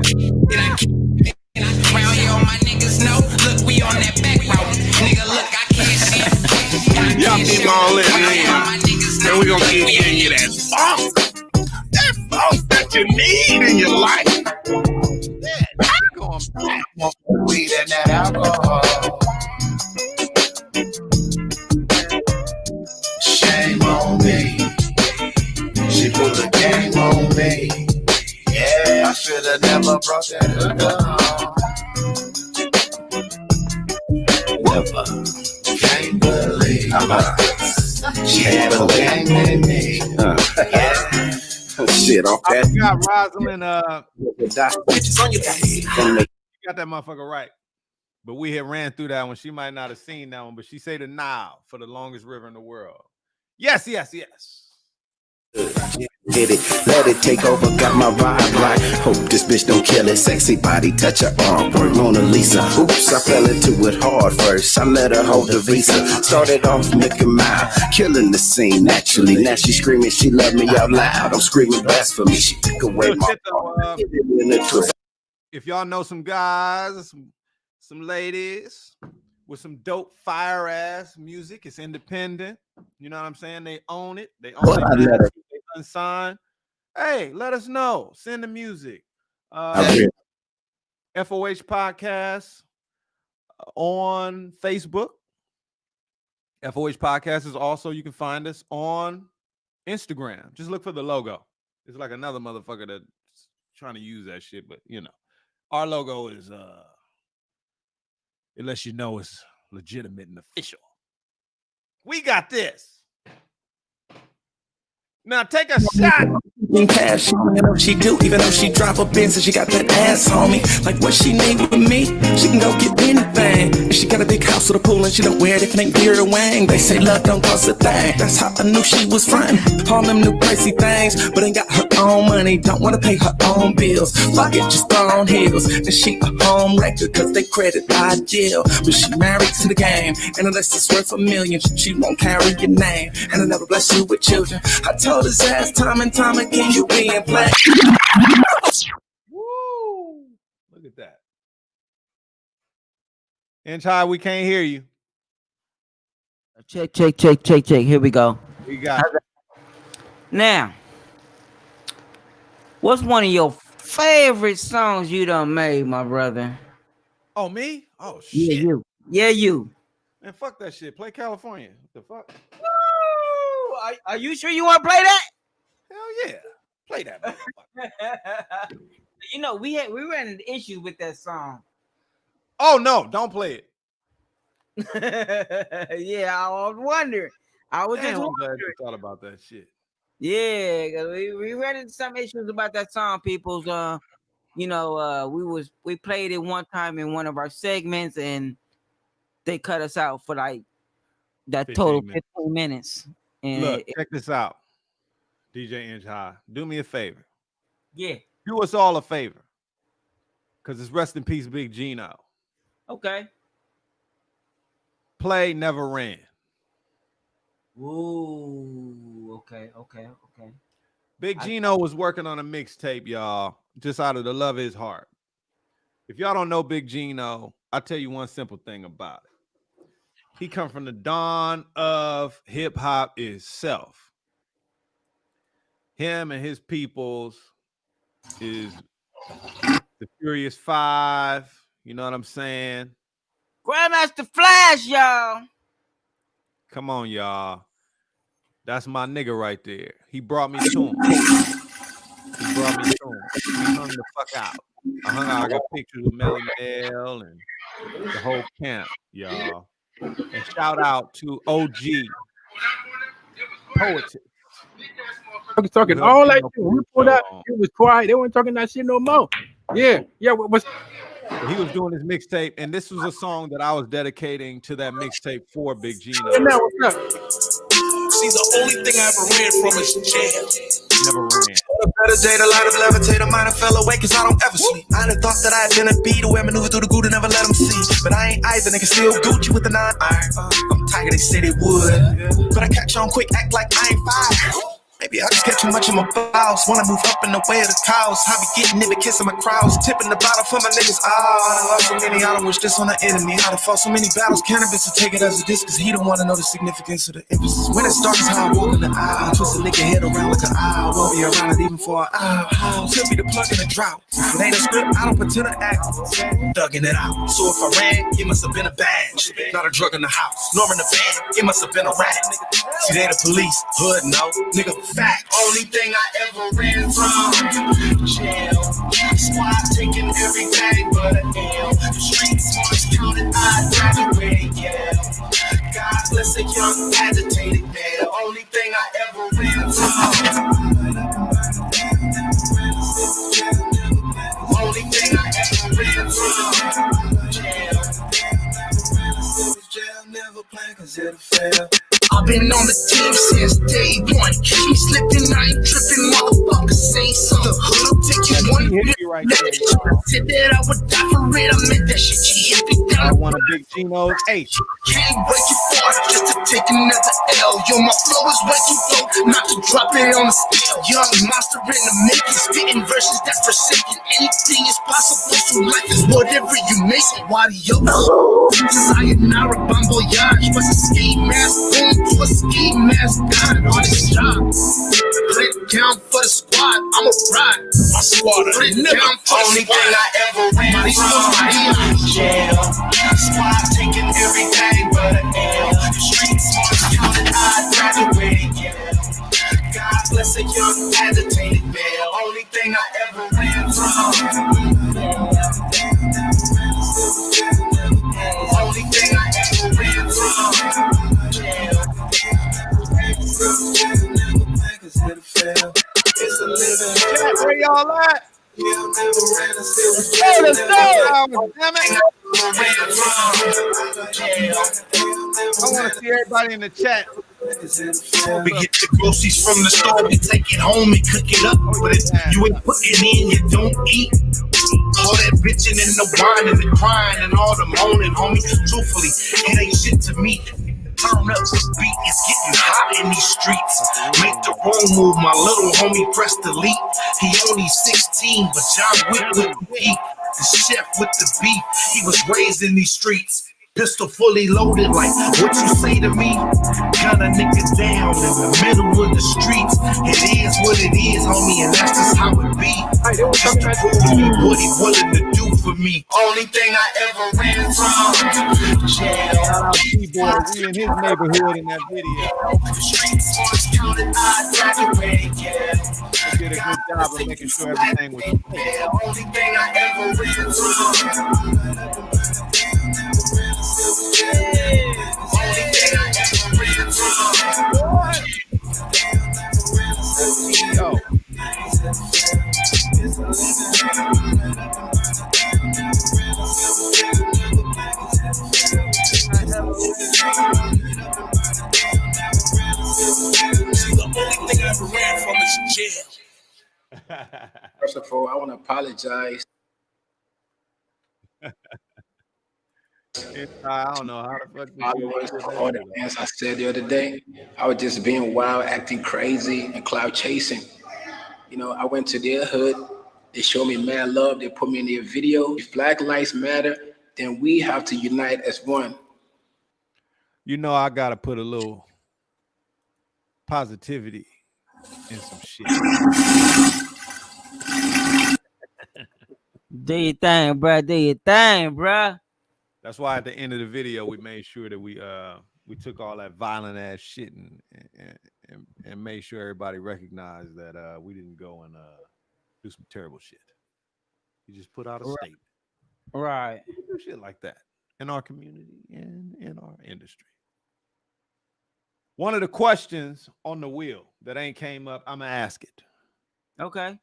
and I crown here all my niggas know. Look, we on that back road. Nigga, look, I cash in. Y'all keep on listening. And we gonna get you that funk. That funk that you need in your life. weed and that alcohol. Shame on me. She put a game on me. Yeah, I should have never brought that alcohol. Never. Can't believe she had a game in me. Yeah. Shit, off I that. got Rosalind. Bitches on your face. Got that motherfucker right. But we had ran through that one. She might not have seen that one, but she say the Nile for the longest river in the world. Yes, yes, yes. Hit it, let it take over, got my vibe right. Hope this bitch don't kill it. Sexy body, touch her arm, work Mona Lisa. Oops, I fell into it hard first. I let her hold the visa. Started off Mickey Mouse, killing the scene naturally. Now she screaming, she love me out loud. I'm screaming blasphemy. She took away my heart. If y'all know some guys, some ladies with some dope fire ass music, it's independent. You know what I'm saying? They own it. They own it. They unsigned. Hey, let us know. Send the music. FOH Podcast on Facebook. FOH Podcast is also, you can find us on Instagram. Just look for the logo. It's like another motherfucker that's trying to use that shit, but you know, our logo is it lets you know it's legitimate and official. We got this. Now take a shot. Cash on me, what she do, even though she drop a bin, so she got that ass on me. Like what she need with me, she can go get anything. And she got a big house with a pool and she don't wear it if it ain't beer or wang. They say love don't cost a thing. That's how I knew she was frontin'. All them new pricey things, but ain't got her own money. Don't wanna pay her own bills. Fuck it, just throw on heels. And she a home wrecker, cause they credit ideal. But she married to the game, and unless it's worth $1 million, she won't carry your name. And I never bless you with children. I told his ass time and time again, you being black. Woo! Look at that. Inch high, we can't hear you. Check. Here we go. We got it. Now, what's one of your favorite songs you done made, my brother? Oh, me? Oh, shit. Yeah, you. Man, fuck that shit. Play California. What the fuck? Woo! Are you sure you want to play that? Hell yeah. Play that. You know, we ran into issues with that song. Oh, no. Don't play it. Yeah, I was wondering. I was Damn, just I'm glad wondering. you thought about that shit. Yeah, because we ran into some issues about that song. People's, we played it one time in one of our segments, and they cut us out for like that total 15 minutes. And look, check this out, DJ Inch High. Do me a favor. Yeah. Do us all a favor, because it's rest in peace, Big Gino. Okay. Play Never Ran. Ooh, okay. Big Gino was working on a mixtape, y'all, just out of the love of his heart. If y'all don't know Big Gino, I'll tell you one simple thing about it. He come from the dawn of hip hop itself. Him and his peoples is the Furious Five. You know what I'm saying? Grandmaster Flash, y'all. Come on, y'all. That's my nigga right there. He brought me to him. He hung the fuck out. I got pictures of millionaire and the whole camp, y'all. And shout out to OG Poetess. talking all like that. When we pulled out, it was quiet. They weren't talking that shit no more. Yeah. He was doing his mixtape, and this was a song that I was dedicating to that mixtape for Big Gino. Now, what's up? See, the only thing I ever ran from is jail. Never ran. On a better day, the light of levitator, mine fell away cause I don't ever sleep. I done thought that I had been a bee to maneuver through the goo to never let them see. But I ain't either, nigga still Gucci with the 9 iron. I'm tired, they said they would. But I catch on quick, act like I ain't fire. Maybe I just get too much in my bowels. Wanna move up in the way of the cows. I be getting it, kissing my crowds. Tipping the bottle for my niggas. I lost so many, I don't wish this on the enemy. I done fought so many battles. Cannabis to take it as a disc, cause he don't wanna know the significance of the emphasis. When it starts, how I walk in the aisle. Twist a nigga head around like an owl. Won't be around it even for an hour. Tell me the plug in the drought. If it ain't a script, I don't pretend to act. Thugging it out. So if I ran, it must have been a badge. Not a drug in the house. Nor in the van, it must have been a rat. See, they the police. Hood, no. Nigga, fact. Only thing I ever ran from jail. Squad taking every day but a L. The street smarts counted, I graduated, yeah. God bless a young agitated man. The only thing I ever ran from. Only thing I ever ran from jail. Never play cause it'll fail. I've been on the team since day one. Me slipping, I ain't tripping, motherfuckers say something. I'll take you one minute. Said that I would die for it, I meant that shit. She hit me down. I want a Big Gino's H. Can't break you far just to take another L. Yo, my flow is way too low, not to drop it on the scale. Young monster in the making, spitting verses that's forsaken. Anything is possible, so life is whatever you make it. Wadio. Sayonara, bon voyage, what's a ski mask? To a ski mask, got on this job. Put it down for the squad, I'ma ride. My squad, put it down for only the squad. thing I ever ran from jail. Squad taking every day but a L. The street smarts counted, I graduated, yeah. God bless a young agitated man. Only thing I ever ran from. Only thing I ever ran from jail. It's a living. Where y'all at? Let's go. Damn it. I want to see everybody in the chat. We get the groceries from the store, we take it home and cook it up. But if you ain't putting in, you don't eat. All that bitching and the wine and the crying and all the moaning, homie. Truthfully, it ain't shit to me. Turn up this beat, it's getting hot in these streets. Make the wrong move, my little homie press delete. He only 16, but John Wick with the beat. The chef with the beef, he was raised in these streets. Pistol fully loaded, like what you say to me? Gun a nigga down in the middle of the streets. It is what it is, homie, and that's just how it be. Just to prove to me what he willing to do for me. Only thing I ever ran from jail. Shout out T-Boy, we in his neighborhood in that video. The street smarts counted, I graduated, yeah. They did a good job of making sure everything was yeah. Only thing I ever ran from. Only thing I ever ran from. Yo. The only thing I ever ran from is jail. First of all, I want to apologize. I don't know how the fuck all the things I said the other day. I was just being wild, acting crazy, and cloud chasing. You know, I went to their hood. They showed me mad love. They put me in their video. If Black Lives Matter, then we have to unite as one. You know, I gotta put a little positivity in some shit. Do your thing, bro. Do your thing, bro. That's why at the end of the video we made sure that we took all that violent ass shit and made sure everybody recognized that we didn't go and do some terrible shit. You just put out a statement. Right. Do shit like that in our community and in our industry. One of the questions on the wheel that ain't came up, I'm going to ask it. Okay.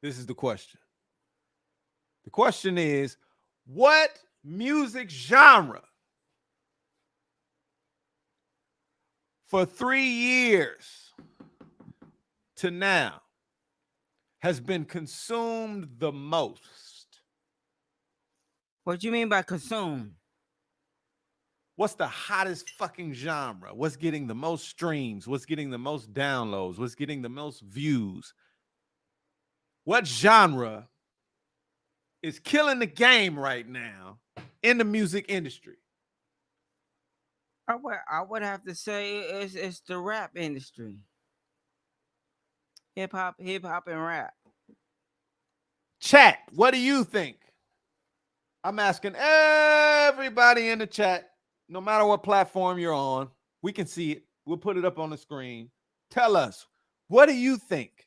This is the question. The question is, what music genre for 3 years to now has been consumed the most? What you mean by consume? What's the hottest fucking genre? What's getting the most streams? What's getting the most downloads? What's getting the most views? What genre is killing the game right now in the music industry? I would have to say it's the rap industry. Hip hop and rap. Chat, what do you think? I'm asking everybody in the chat, no matter what platform you're on, we can see it. We'll put it up on the screen. Tell us, what do you think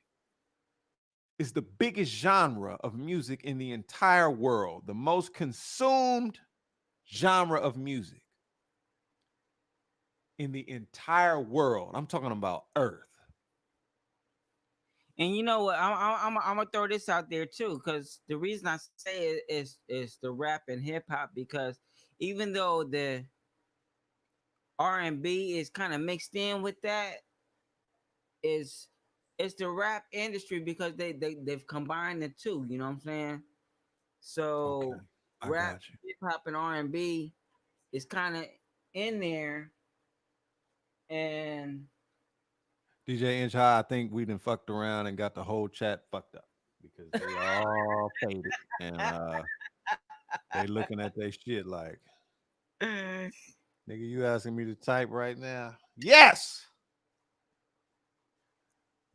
is the biggest genre of music in the entire world, the most consumed genre of music in the entire world? I'm talking about Earth. And you know what? I'm gonna throw this out there too, because the reason I say it is the rap and hip hop, because even though the R&B is kind of mixed in with that, it's the rap industry, because they've combined the two. You know what I'm saying? So okay, rap, hip hop, and R&B is kind of in there, and DJ Inch High, I think we done fucked around and got the whole chat fucked up because they all faded and they looking at their shit like, nigga, you asking me to type right now? Yes.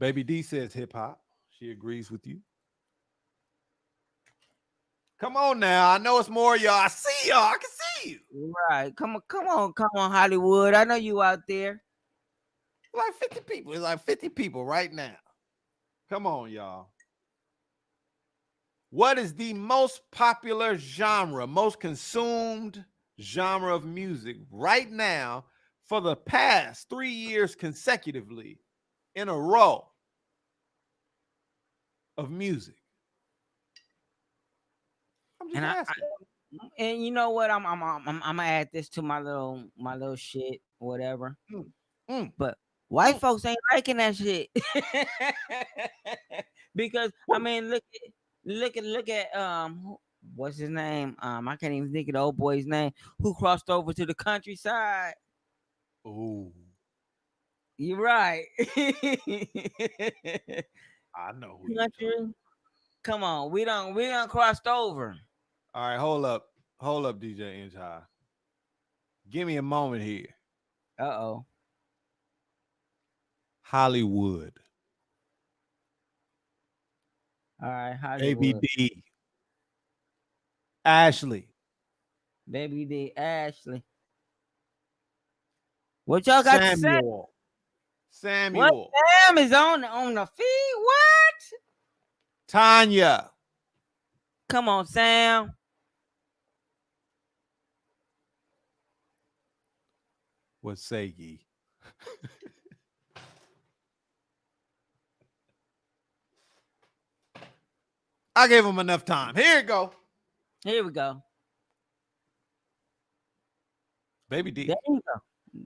Baby D says hip hop. She agrees with you. Come on now. I know it's more y'all. I see y'all. I can see you. Right. Come on, Hollywood. I know you out there. Like 50 people. It's like 50 people right now. Come on, y'all. What is the most popular genre, most consumed genre of music right now for the past 3 years consecutively in a row of music? I'm just asking. And you know what? I'm gonna add this to my little shit, whatever. But white folks ain't liking that shit. Because I mean, look at what's his name? I can't even think of the old boy's name who crossed over to the countryside. Oh, you're right. I know who country. Come on, we don't crossed over. All right, hold up, DJ Inch High. Give me a moment here. Uh-oh. Hollywood. All right, Hollywood. Baby D. Ashley. Baby D. Ashley. What y'all got to say? Samuel. What Sam is on the feed? What? Tanya. Come on, Sam. What say ye? I gave him enough time. Here we go. Here we go. Baby D. There you go.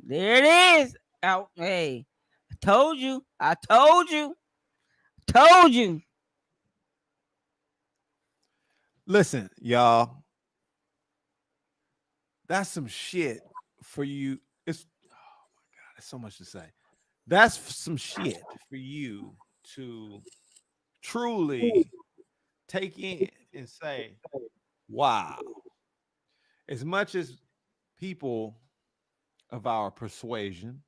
There it is. Out. Hey, I told you. Told you. Listen, y'all. That's some shit for you. It's, oh my God, there's so much to say. That's some shit for you to truly take in and say, wow. As much as people of our persuasion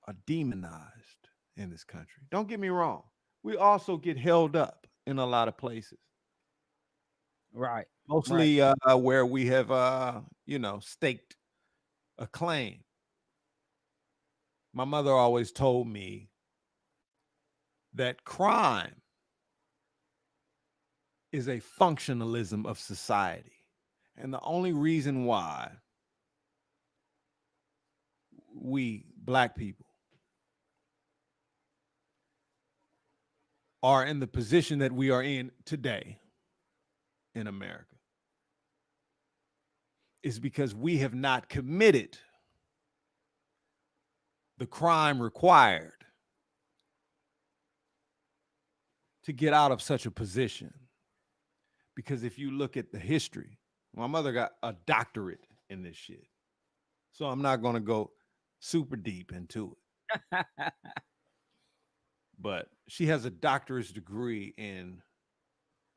are demonized in this country, don't get me wrong, we also get held up in a lot of places. Right. Mostly where we have, staked a claim. My mother always told me that crime is a functionalism of society. And the only reason why we black people are in the position that we are in today in America is because we have not committed the crime required to get out of such a position. Because if you look at the history, my mother got a doctorate in this shit. So I'm not going to go super deep into it. But she has a doctorate degree in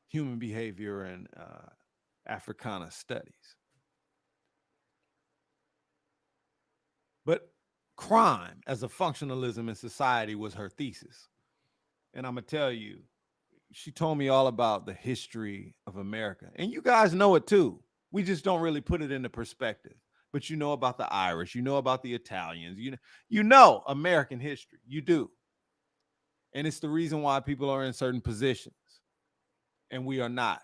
human behavior and Africana studies. But crime as a functionalism in society was her thesis. And I'm going to tell you, she told me all about the history of America. And you guys know it too. We just don't really put it into perspective. But you know about the Irish, you know about the Italians, you know American history. You do. And it's the reason why people are in certain positions and we are not.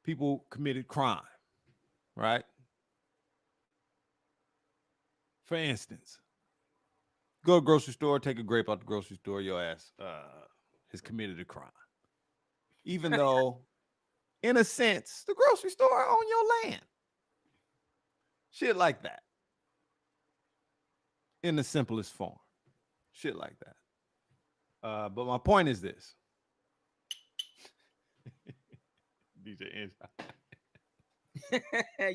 People committed crime, right? For instance, go to the grocery store, take a grape out the grocery store, your ass has committed a crime. Even though, in a sense, the grocery store on your land. Shit like that. In the simplest form. Shit like that. But my point is this. DJ Inside.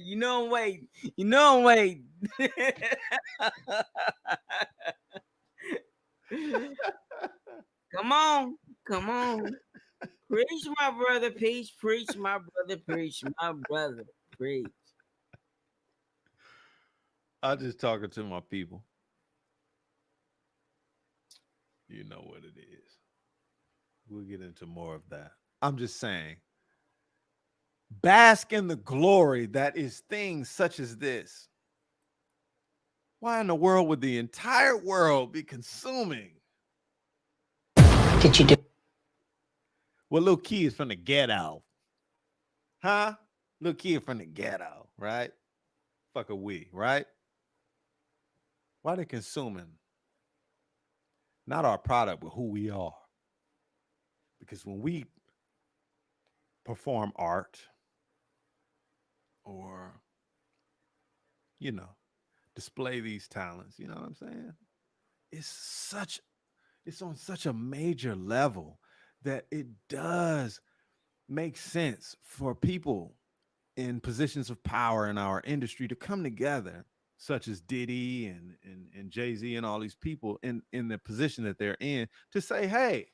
You know I'm waiting. You know I'm waiting. Come on. Come on. Preach, my brother. Preach, my brother. Preach, my brother. Preach. I'm just talking to my people. You know what it is. We'll get into more of that. I'm just saying, bask in the glory that is things such as this. Why in the world would the entire world be consuming? Did you do? Well, little kids from the ghetto. Huh? Little kid from the ghetto, right? Fuck a we, right? Why they consuming? Not our product, but who we are. Because when we perform art or, you know, display these talents, you know what I'm saying? It's on such a major level that it does make sense for people in positions of power in our industry to come together, such as Diddy and Jay-Z and all these people in the position that they're in, to say, hey,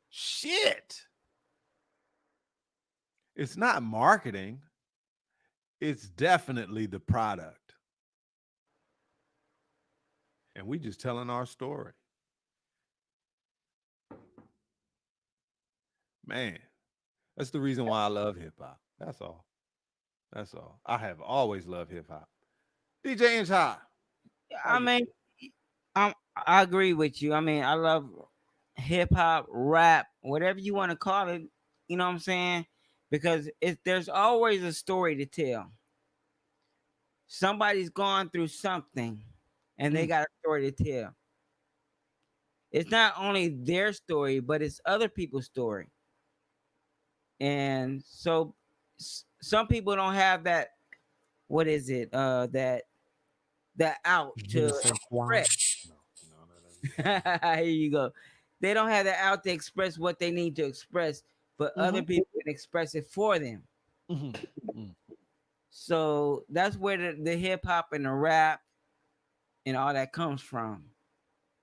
shit. It's not marketing. It's definitely the product. And we just telling our story. Man, that's the reason why I love hip hop. That's all. That's all. I have always loved hip hop. DJ Inch High. I mean, I agree with you. I mean, I love hip hop, rap, whatever you want to call it. You know what I'm saying? Because there's always a story to tell. Somebody's gone through something and they got a story to tell. It's not only their story, but it's other people's story. And so some people don't have that, what is it? That out to express. Here you go. They don't have that out to express what they need to express, but other people can express it for them. So that's where the hip hop and the rap and all that comes from.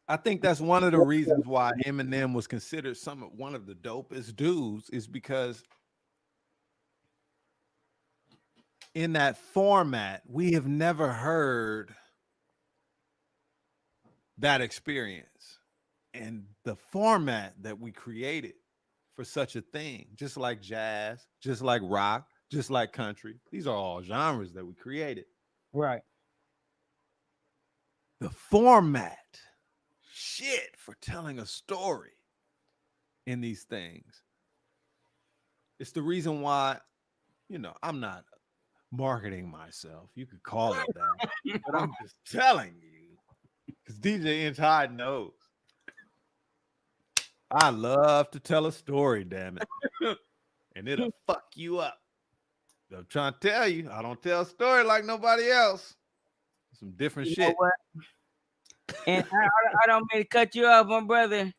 I think that's one of the reasons why Eminem was considered one of the dopest dudes, is because in that format, we have never heard that experience. And the format that we created for such a thing, just like jazz, just like rock, just like country, these are all genres that we created. Right. The format, shit, for telling a story in these things. It's the reason why, you know, I'm not marketing myself. You could call it that. But I'm just telling you, because DJ Inch Hyde knows. I love to tell a story, damn it. And it'll fuck you up. So I'm trying to tell you, I don't tell a story like nobody else. Some different shit. And I don't mean to cut you off, my brother.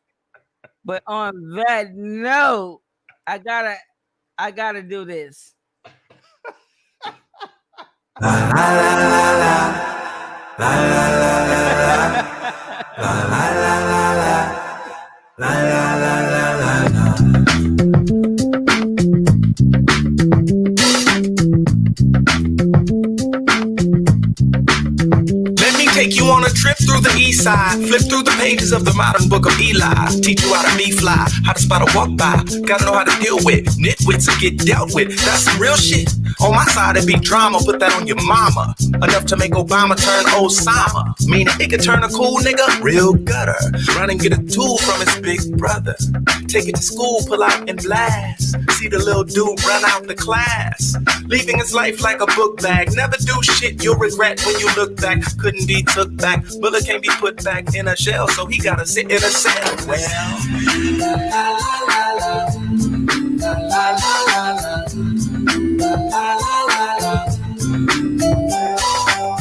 But on that note, I gotta do this. La la la la la la la la la la la la. Take you on a trip through the east side. Flip through the pages of the modern book of Eli. Teach you how to be fly, how to spot a walk by. Gotta know how to deal with nitwits and get dealt with. That's some real shit. On my side, it be drama. Put that on your mama. Enough to make Obama turn Osama. Meaning it could turn a cool nigga real gutter. Run and get a tool from his big brother. Take it to school, pull out and blast. See the little dude run out the class. Leaving his life like a book bag. Never do shit you'll regret when you look back. Couldn't be took back. Bullet can't be put back in a shell, so he gotta sit in a cell.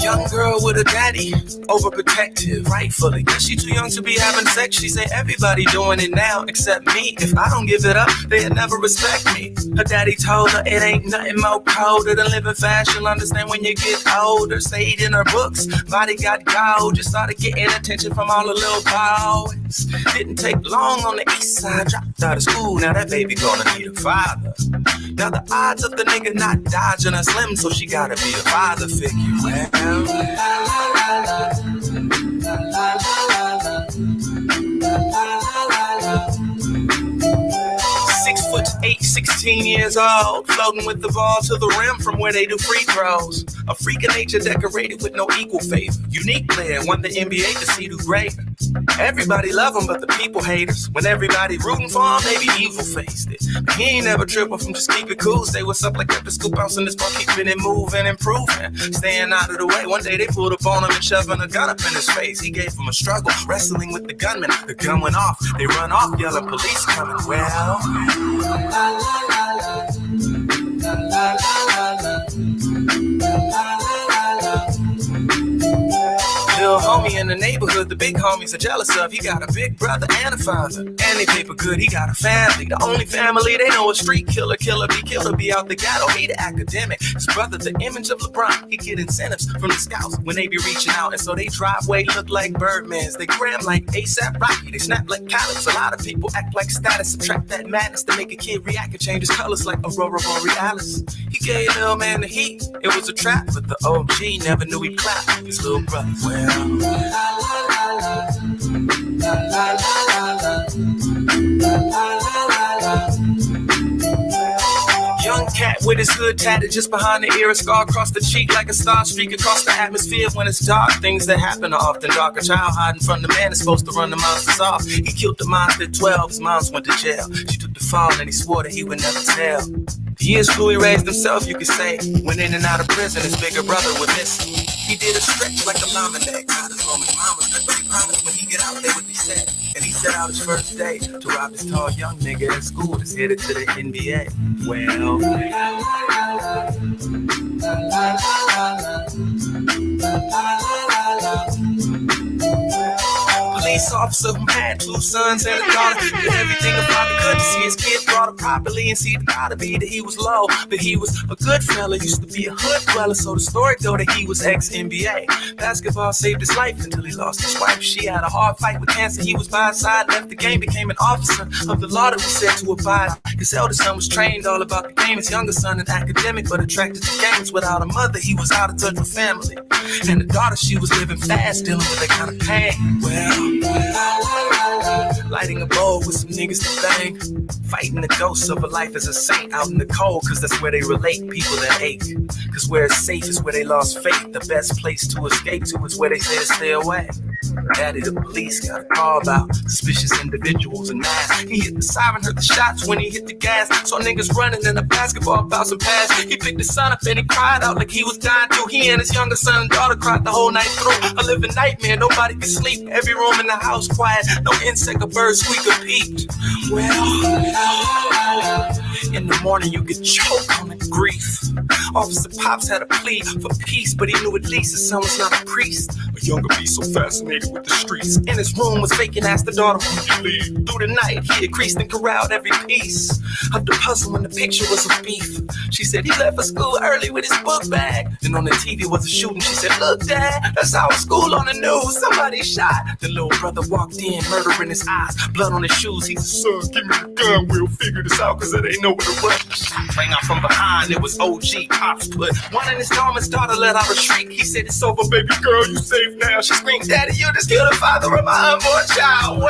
Young girl with a daddy, overprotective, rightfully. Cause she too young to be having sex. She say everybody doing it now except me. If I don't give it up, they'll never respect me. Her daddy told her it ain't nothing more colder than living fast. You'll understand when you get older. Say it in her books. Body got gold. Just started getting attention from all the little boys. Didn't take long on the east side. Dropped out of school. Now that baby gonna need a father. Now the odds of the nigga not dodging are slim, so she gotta be a father figure. Well, 6'8", 16 years old, floating with the ball to the rim from where they do free throws. A freak of nature decorated with no equal favor. Unique player, won the NBA to see do great. Everybody love him, but the people haters. When everybody rooting for him, they be evil-faced it. He ain't never tripping from just keep it cool. Stay what's up like Pepper Scoop, bouncing this ball, keeping it moving, improving. Staying out of the way. One day they pulled up on him and shoving a gun up in his face. He gave him a struggle, wrestling with the gunman. The gun went off. They run off, yelling police coming. Well, little homie in the neighborhood, the big homies are jealous of. He got a big brother and a father, and they paper good. He got a family, the only family they know a street killer. Killer be out the ghetto. He the academic. His brother, the image of LeBron. He get incentives from the scouts when they be reaching out, and so they driveway look like Birdmans. They gram like ASAP Rocky. They snap like Callus. A lot of people act like status. Subtract that madness to make a kid react and change his colors like Aurora Borealis. He gave little man the heat. It was a trap, but the OG never knew he'd clap. His little brother, well. Young cat with his hood tatted just behind the ear, a scar across the cheek like a star streak across the atmosphere. When it's dark, things that happen are often dark. A child hiding from the man is supposed to run the monsters off. He killed the monster at 12, his moms went to jail. She took the fall and he swore that he would never tell. The years flew, he raised himself, you could say. Went in and out of prison, his bigger brother would miss him. He did a stretch like a llama neck. Got his home, his mama's good, but he promised when he get out, they would be set. And he set out his first day to rob this tall young nigga at school that's headed to the NBA. Well, police officer who had 2 sons and a daughter did everything a father could to see his kid brought up properly, and see it gotta be that he was low, but he was a good fella, used to be a hood dweller. So the story go that he was ex-NBA. Basketball saved his life until he lost his wife. She had a hard fight with cancer. He was by his side, left the game, became an officer of the law that was said to abide. His eldest son was trained all about the game. His younger son an academic, but attracted to games. Without a mother, he was out of touch with family. And the daughter, she was living fast, dealing with that kind of pain. Well, lighting a bowl with some niggas to bang, fighting the ghosts of a life as a saint out in the cold, cause that's where they relate people that ache. Cause where it's safe is where they lost faith. The best place to escape to is where they say to stay away. Daddy, the police got a call about suspicious individuals and mass. He hit the siren, heard the shots when he hit the gas. Saw niggas running in a basketball bouncing pass. He picked his son up and he cried out like he was dying too. He and his younger son and daughter cried the whole night through. A living nightmare, nobody could sleep. Every room in the house quiet, no insect or bird squeak or peeped. Well, in the morning you get choked on the grief. Officer Pops had a plea for peace, but he knew at least his son was not a priest. A younger beast so fascinated with the streets. In his room was vacant, asked the daughter, "Would you leave?" Through the night, he had creased and corralled every piece of the puzzle when the picture was of beef. She said he left for school early with his book bag. Then on the TV was a shooting. She said, "Look, Dad, that's our school on the news. Somebody shot." The little brother walked in, murder in his eyes, blood on his shoes. He said, "Son, give me the gun. We'll figure this out, cause it ain't nowhere to run." Rang out from behind. It was OG Pops put one in his arm. His daughter let out a shriek. He said, "It's over, baby girl. You safe now." She screamed, "Daddy, you just killed the father of my unborn child."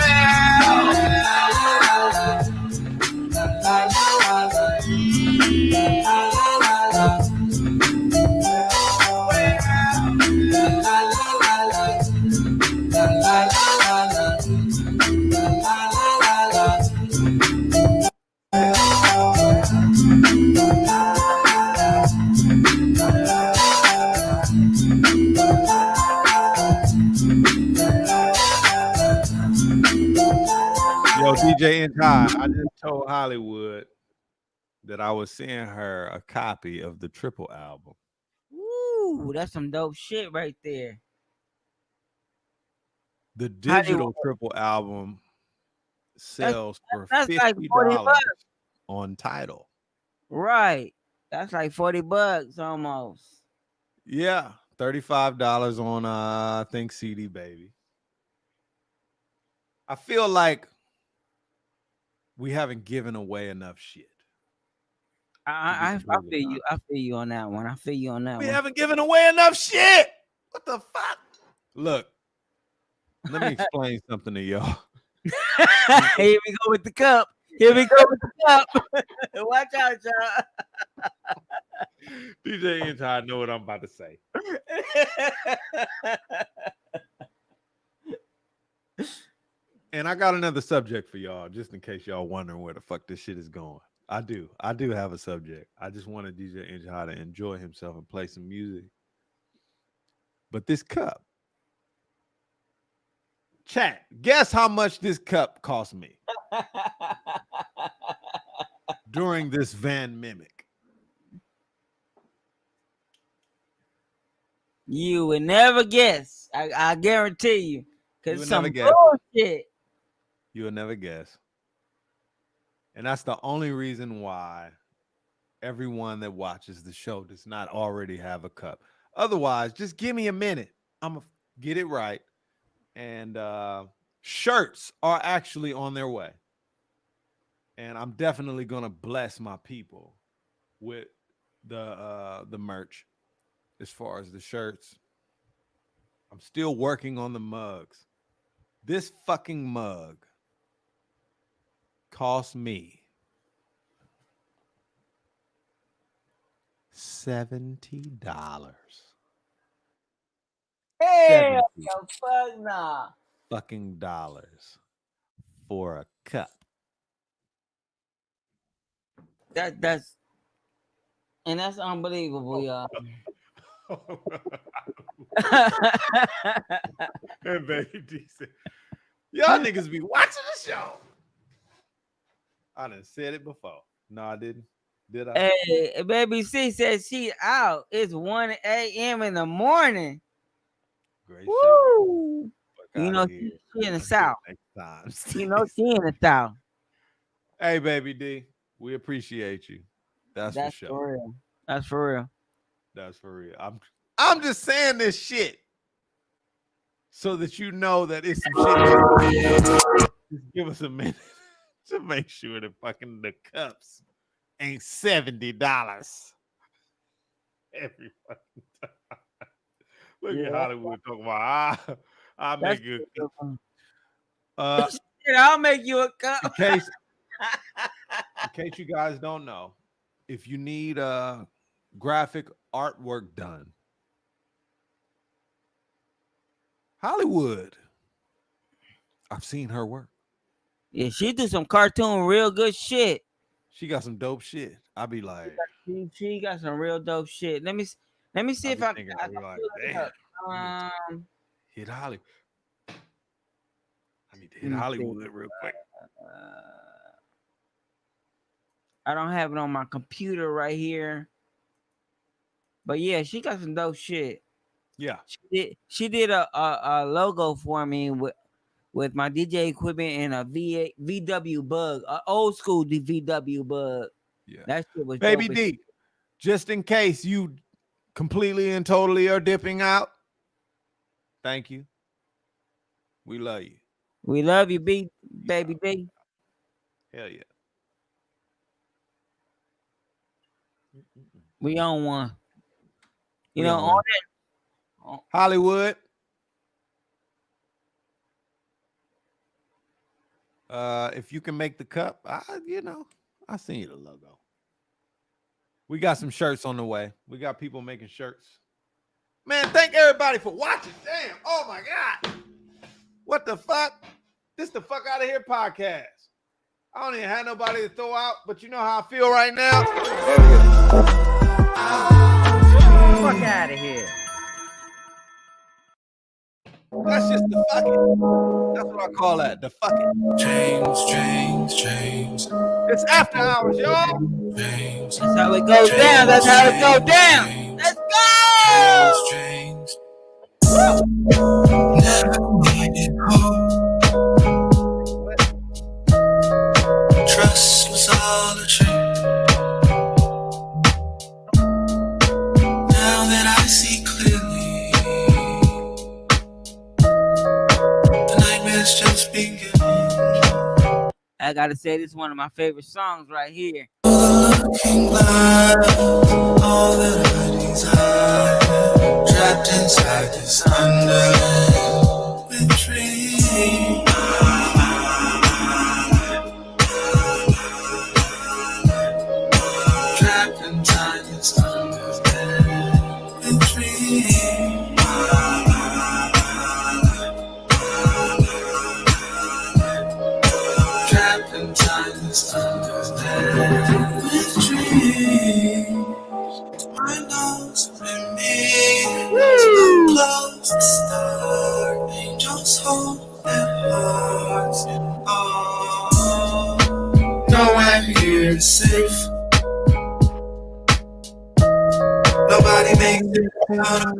Yo, DJ N-Ty, I just told Hollywood that I was sending her a copy of the Triple album. Ooh, that's some dope shit right there. The digital Triple album sells for $50 like $40 on Tidal. Right. That's like $40 almost. Yeah, $35 on I think CD Baby. I feel like we haven't given away enough shit. I feel you. I feel you on that one. I feel you on that We one. haven't given away enough shit. What the fuck? Look, let me explain something to y'all. Here we go with the cup. Here we go with the cup. Watch out, y'all. DJ N-Ty, I know what I'm about to say. And I got another subject for y'all, just in case y'all wondering where the fuck this shit is going. I do have a subject. I just wanted DJ N-Ty to enjoy himself and play some music. But this cup, chat, guess how much this cup cost me during this Van Mimic? You would never guess. I guarantee you. Because it's some guess. bullshit. You will never guess. And that's the only reason why everyone that watches the show does not already have a cup. Otherwise, just give me a minute. I'm going to get it right. And shirts are actually on their way. And I'm definitely going to bless my people with the merch as far as the shirts. I'm still working on the mugs. This fucking mug cost me $70. Hell, fuck nah. Fucking dollars for a cup. That's unbelievable, y'all. And Baby D said, y'all niggas be watching the show. I done said it before. No, I didn't. Did I? Hey, Baby C said she out. It's 1 a.m. in the morning. Great Woo! You know, she in the South. You know, she in the South. Hey, Baby D, we appreciate you. That's for sure. For real. That's for real. That's for real. I'm just saying this shit so that you know that it's some shit. Just give us a minute to make sure that fucking the cups ain't $70 every fucking time. Look at Hollywood talking about I'll make you a cup. I'll make you a cup. In case you guys don't know, if you need graphic artwork done, Hollywood I've seen her work. Yeah, she do some cartoon real good shit. She got some dope shit. I be like, she got some real dope shit. Let me see if I can like, damn. Hit Hollywood. I need to hit Hollywood real quick. I don't have it on my computer right here. But yeah, she got some dope shit. Yeah. She did a logo for me with my DJ equipment and a VW Bug, an old school VW Bug. Yeah. That shit was Baby dope. D, just in case you completely and totally are dipping out, thank you. We love you. We love you, Baby D. Hell yeah. We on one. You We know, on that Hollywood. If you can make the cup, I seen you the logo. We got some shirts on the way. We got people making shirts. Man, thank everybody for watching. Damn. Oh my God. What the fuck? This the Fuck Out of Here podcast. I don't even have nobody to throw out, but you know how I feel right now. Fuck out of here. That's just the fuck it. That's what I call that. The fuck it. James. It's after hours, y'all. That's how it goes down. That's how it goes down. Let's go. James. Trust was all a trick. Now that I see clearly, the nightmares just begin. I gotta say, this is one of my favorite songs right here. Looking blind, all that I desire, trapped inside this underland with dreams. Trapped inside this underland with dreams. Trapped inside this underland with dreams. My nose and me, so close to start. Angels hold their hearts in awe. Nowhere here is safe. Nobody makes it out.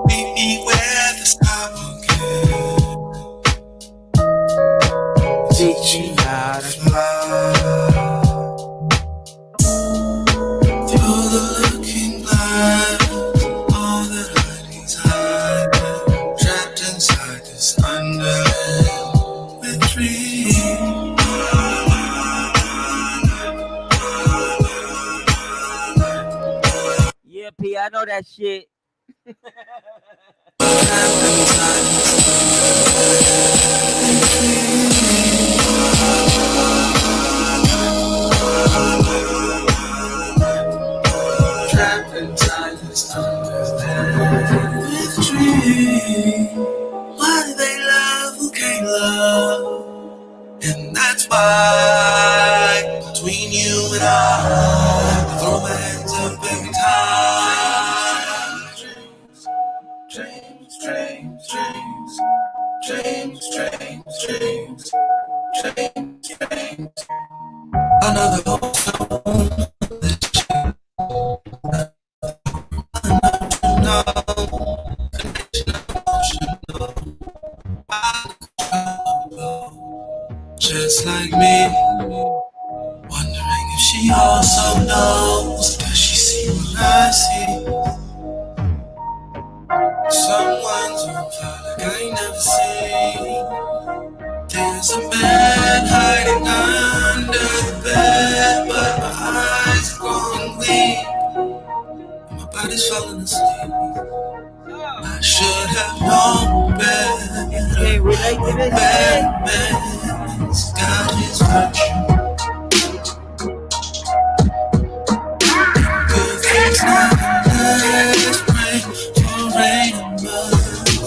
Meet me where the sky will get. Teach you how to fly. Through the looking glass, all that I desire, trapped inside this underland with dreams. Yeah, P, I know that shit. Trapped inside this underland with dreams. Why do they love who can't love? And that's why between you and I throw my hands up every time. James. Another home. Just like me, wondering if she also knows. Does she see what I see? Someone's on fire like I ain't never seen. There's a man hiding under the bed, but my eyes are growing weak, and my body's falling asleep. I should have known better. Can't relate to this Bad man's got his virtue. Good things never last. Pray for rain and mud.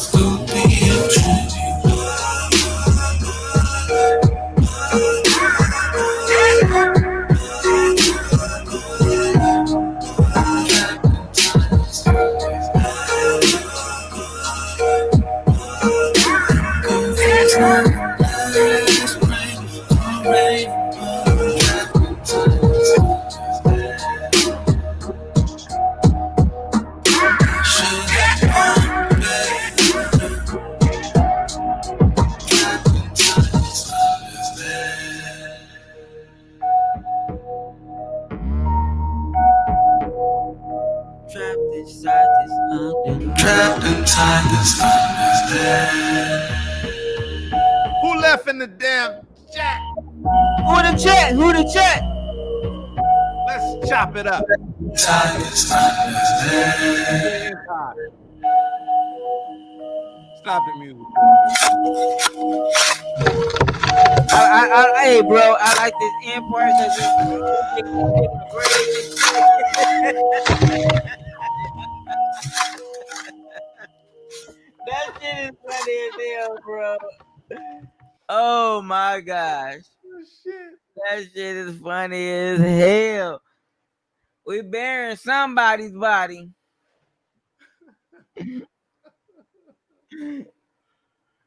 Trapped inside this Who left in the damn chat? Who the chat? Who the chat? Let's chop it up. Stop the music. Hey, bro, I like this end part that shit is funny as hell, bro. Oh my gosh. That shit is funny as hell. We burying somebody's body.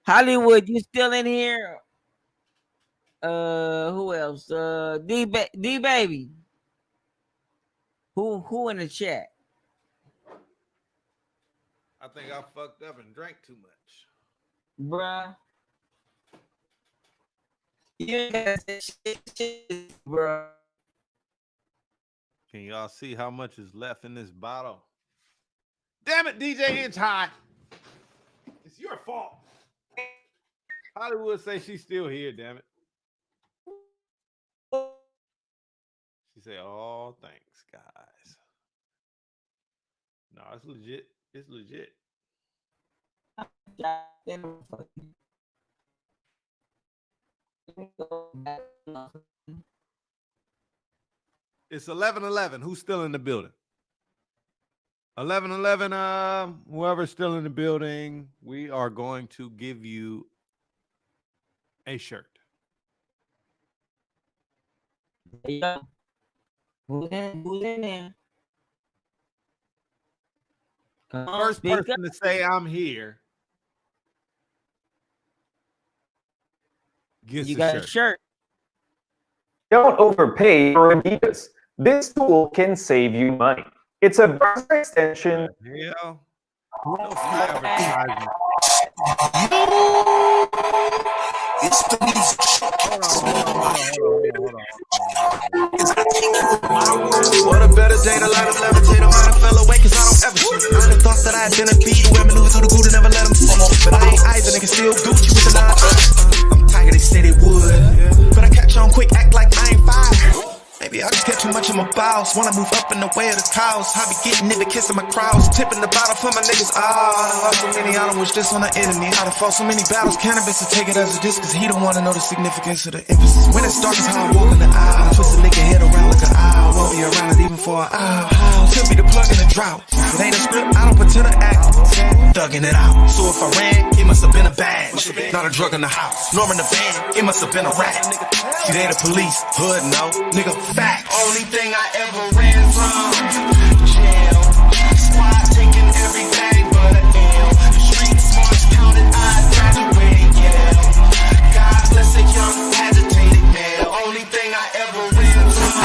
Hollywood, you still in here? Who else? D baby. Who in the chat? I think I fucked up and drank too much. Bruh. You got shit, bruh. Can y'all see how much is left in this bottle? Damn it, DJ Inch High. It's your fault. Hollywood say she's still here, damn it. She said, oh, thanks, guys. No, it's legit. It's legit. It's 11:11. Who's still in the building? 11:11. Whoever's still in the building, we are going to give you a shirt. Yeah. Who's in there? First person to say I'm here gets a shirt. Don't overpay for Adidas. This tool can save you money. It's a browser extension. Yeah. It's the music. What a better day to light up, levitate. I might have fell away cause I don't ever see. I never thought that I'd been a beat where maneuver through the good and never let them see. But I ain't Isaac, nigga, still Gucci with the nine. I'm tired, they say they would. But I catch on quick, act like I ain't fire. Maybe I just get too much of my bowels. Wanna move up in the way of the cows. I be getting nigga kissing my crowds. Tipping the bottle for my niggas. I done lost so many, I don't wish this on the enemy. I done fought so many battles. Cannabis to take it as a disc, cause he don't wanna know the significance of the emphasis. When it starts is how I walk in the aisle. Twist a nigga head around like an owl. Won't be around it even for an hour. Could be the plug in the drought. If it ain't a script, I don't pretend to act. Thugging it out. So if I ran, it must have been a badge. Not a drug in the house. Nor in the van, it must have been a rat. See, they the police. Hood, no. Nigga, fact. Only thing I ever ran from jail. Squad taking every day but a L. The street smarts counted, I graduated, yeah. God bless a young agitated male. Only thing I ever ran from.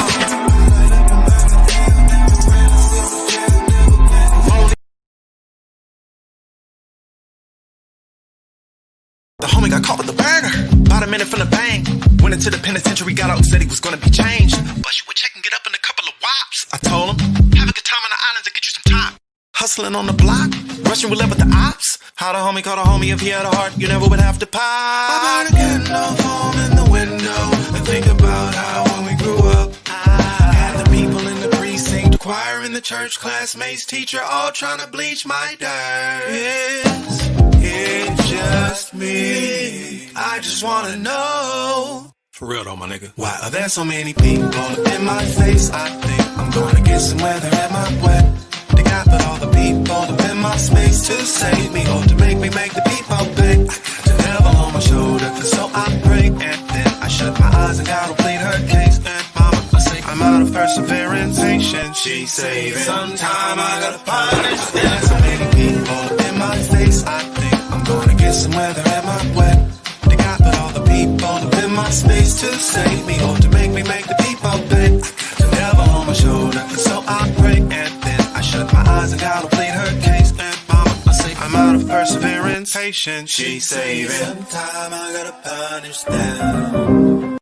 The homie got caught with the burner. About a minute from the bang. Went into the penitentiary, got out, said he was gonna be changed. But you would check and get up in a couple of wops. I told him, have a good time on the islands and get you some time. Hustling on the block, rushing with with the ops. How the homie called a homie if he had a heart, you never would have to pop. About to get no home in the window and think about how when we grew up, I had the people in the precinct, choir in the church, classmates, teacher, all trying to bleach my dirt. It's just me. I just wanna know. For real though, my nigga. Why are there so many people in my face? I think I'm gonna get some weather at my wet. They got but all the people in my space to save me or to make me make the people pay. I got the devil on my shoulder, so I pray. And then I shut my eyes and God will plead her case. And mama, I say I'm out of perseverance, patience. She saving. Sometime I gotta punish them. There's so many people in my face. I think I'm gonna get some weather at my wet. They in my space to save me or to make me make the people think. I got the devil on my shoulder, and so I pray, and then I shut my eyes and gotta plead her case. And mama, I say I'm out of perseverance, patience. She's saving. Sometime I gotta punish them.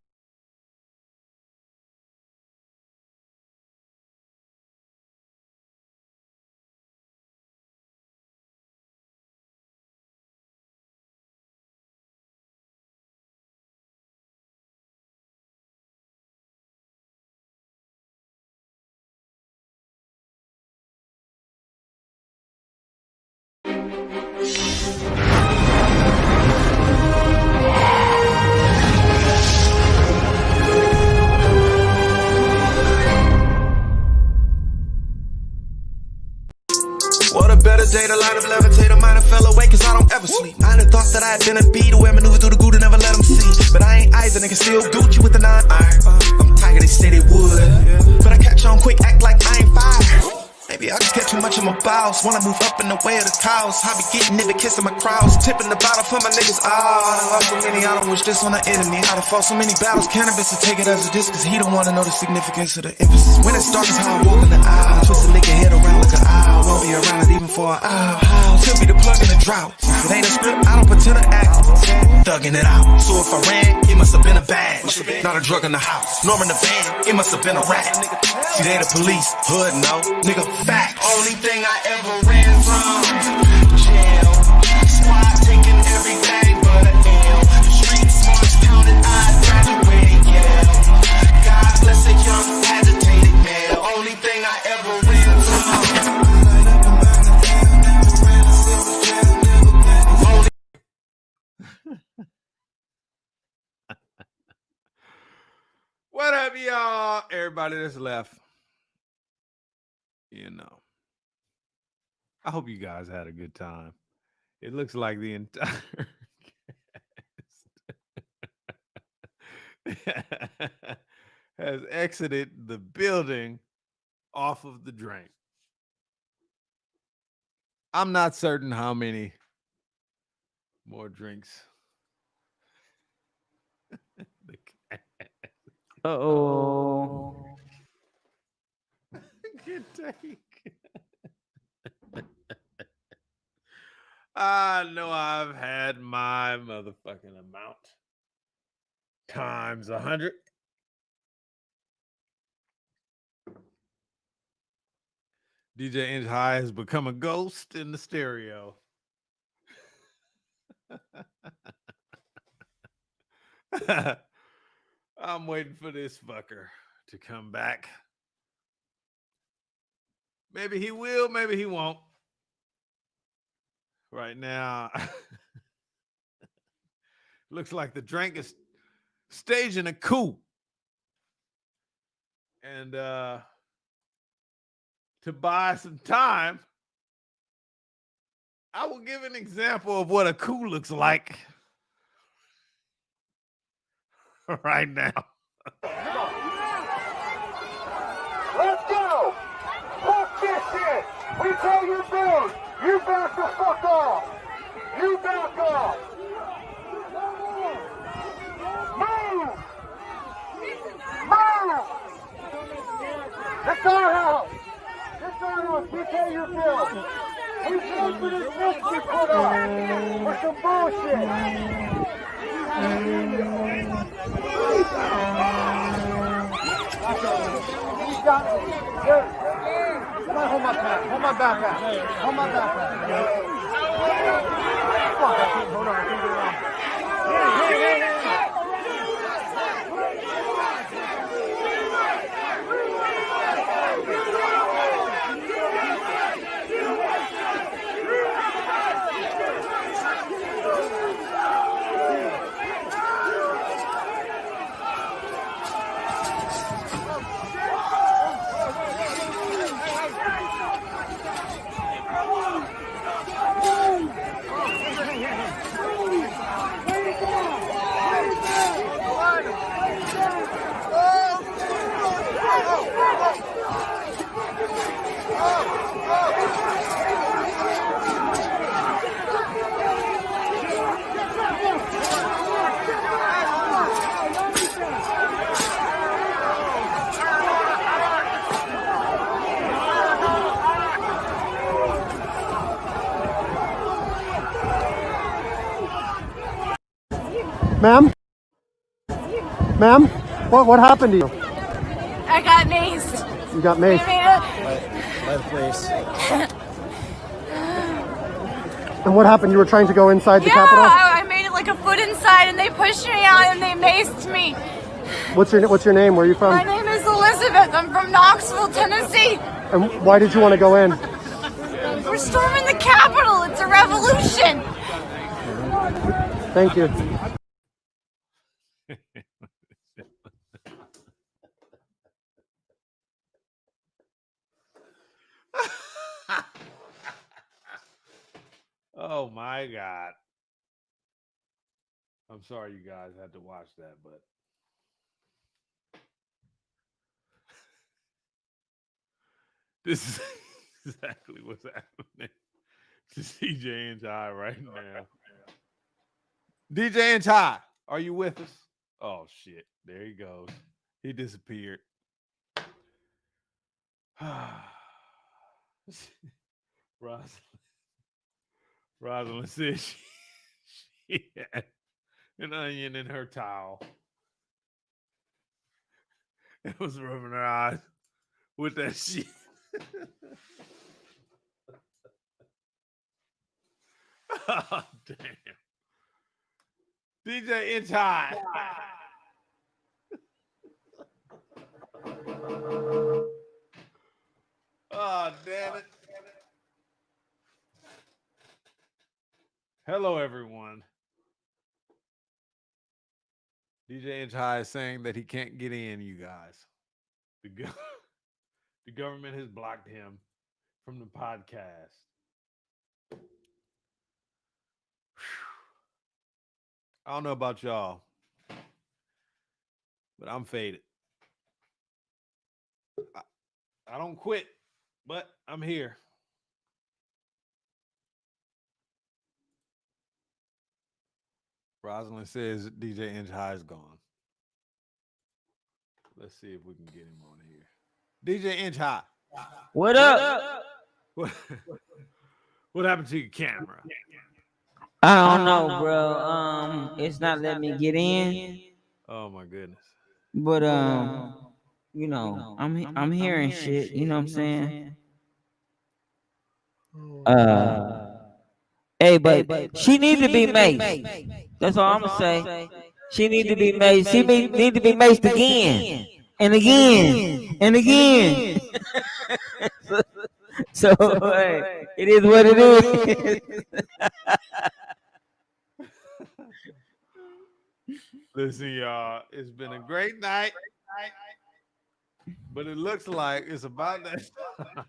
What a better day to light up, levitate, I might have fell away cause I don't ever sleep. I had thought that I had been a bee to wear maneuver through the goo to never let them see. But I ain't either, nigga still Gucci with the 9 iron. I'm tired, they say they would, but I catch on quick, act like I ain't fire. Maybe I just get too much of my bowels. Wanna move up in the way of the cows. I be getting it, kissing my crowds. Tipping the bottle for my niggas. I done lost so many, I don't wish this on the enemy. I done fought so many battles. Cannabis to take it as a disc, cause he don't wanna know the significance of the emphasis. When it starts, how I walk in the aisle. Twist a nigga head around like an owl. Won't be around it even for an hour. Still be the plug in the drought. If it ain't a script, I don't pretend to act. Thugging it out. So if I ran, it must have been a badge. Not a drug in the house. Nor in the van, it must have been a rat. See, they the police. Hood, no. Nigga, fact. Only thing I ever ran from. Jail. Squad taking everything but a L. The street smarts counted, I graduated, yeah. God bless a young, agitated male. Only thing I ever ran from. What up, y'all? Everybody that's left. You know. I hope you guys had a good time. It looks like the entire cast has exited the building off of the drain. I'm not certain how many more drinks. Uh-oh. Can take. I know I've had my motherfucking amount times 100. DJ Inch High has become a ghost in the stereo. I'm waiting for this fucker to come back. Maybe he will, maybe he won't. Right now, looks like the drink is staging a coup. And to buy some time, I will give an example of what a coup looks like right now. Let's go! Fuck this shit! We pay your bills! You back the fuck off! You back off! Move! Move! That's our house! That's our house! We pay your bills! We pay for this mess you put up! For some bullshit! You got it! Good! Come on, hold my back. Hold my backpack. Hold my backpack. Fuck, I can't hold on. I can't get around. Ma'am? Ma'am? What happened to you? I got maced. You got maced. Please. And what happened? You were trying to go inside the Yeah, Capitol? I made it like a foot inside and they pushed me out and they maced me. What's your name? Where are you from? My name is Elizabeth. I'm from Knoxville, Tennessee. And why did you want to go in? We're storming the Capitol. It's a revolution. Thank you. Oh my God. I'm sorry you guys had to watch that, but this is exactly what's happening to DJ and Ty right now. DJ and Ty, are you with us? Oh shit, there he goes. He disappeared. Rosalind said she had an onion in her towel. It was rubbing her eyes with that shit. Oh, damn. DJ and Ty. Oh, damn it. Hello, everyone. DJ and Ty is saying that he can't get in, you guys. The government has blocked him from the podcast. I don't know about y'all, but I'm faded. I don't quit, but I'm here. Rosalind says DJ Inch High is gone. Let's see if we can get him on here. DJ Inch High. What up? What happened to your camera? I don't know, bro. It's not letting me get in. Oh my goodness. But you know, I'm hearing shit. You know what I'm saying? Hey, but she needs to be maced. That's all I'm gonna say. She needs to be maced. She need to be maced again and again and again. So hey, it is what it is. Listen, y'all, it's been a great night, but it looks like it's about that time.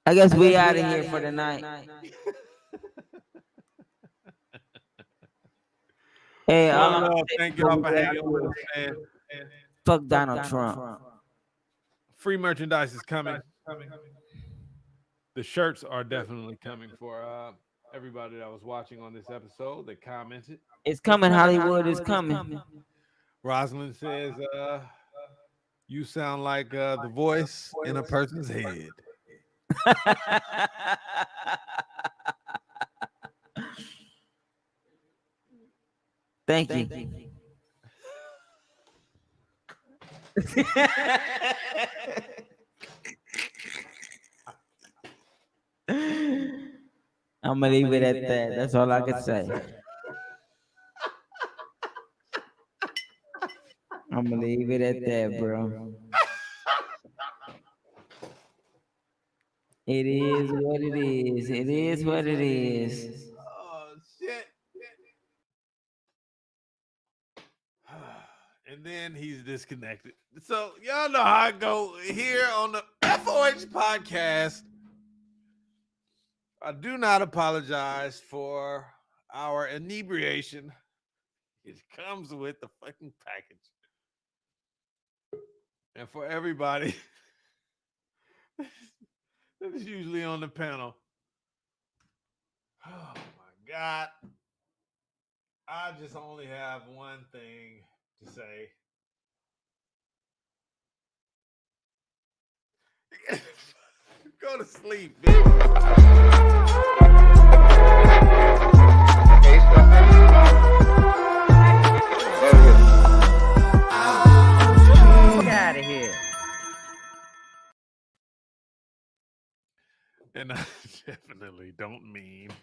I guess we out of here for the night. Hey, thank y'all for hanging with us, man. Fuck Donald Trump. Free merchandise is coming. The shirts are definitely coming for everybody that was watching on this episode that commented. It's coming. Hollywood is coming. Rosalind says, you sound like the voice in a person's head. Thank you. I'm gonna leave it at that. That's all I can say. I'm gonna leave it at that, bro. It is what it is. It is what it is. Oh shit. And then he's disconnected. So y'all know how I go here on the FOH podcast. I do not apologize for our inebriation. It comes with the fucking package. And for everybody that is usually on the panel, oh my God. I just only have one thing to say. Go to sleep, bitch. Definitely don't meme.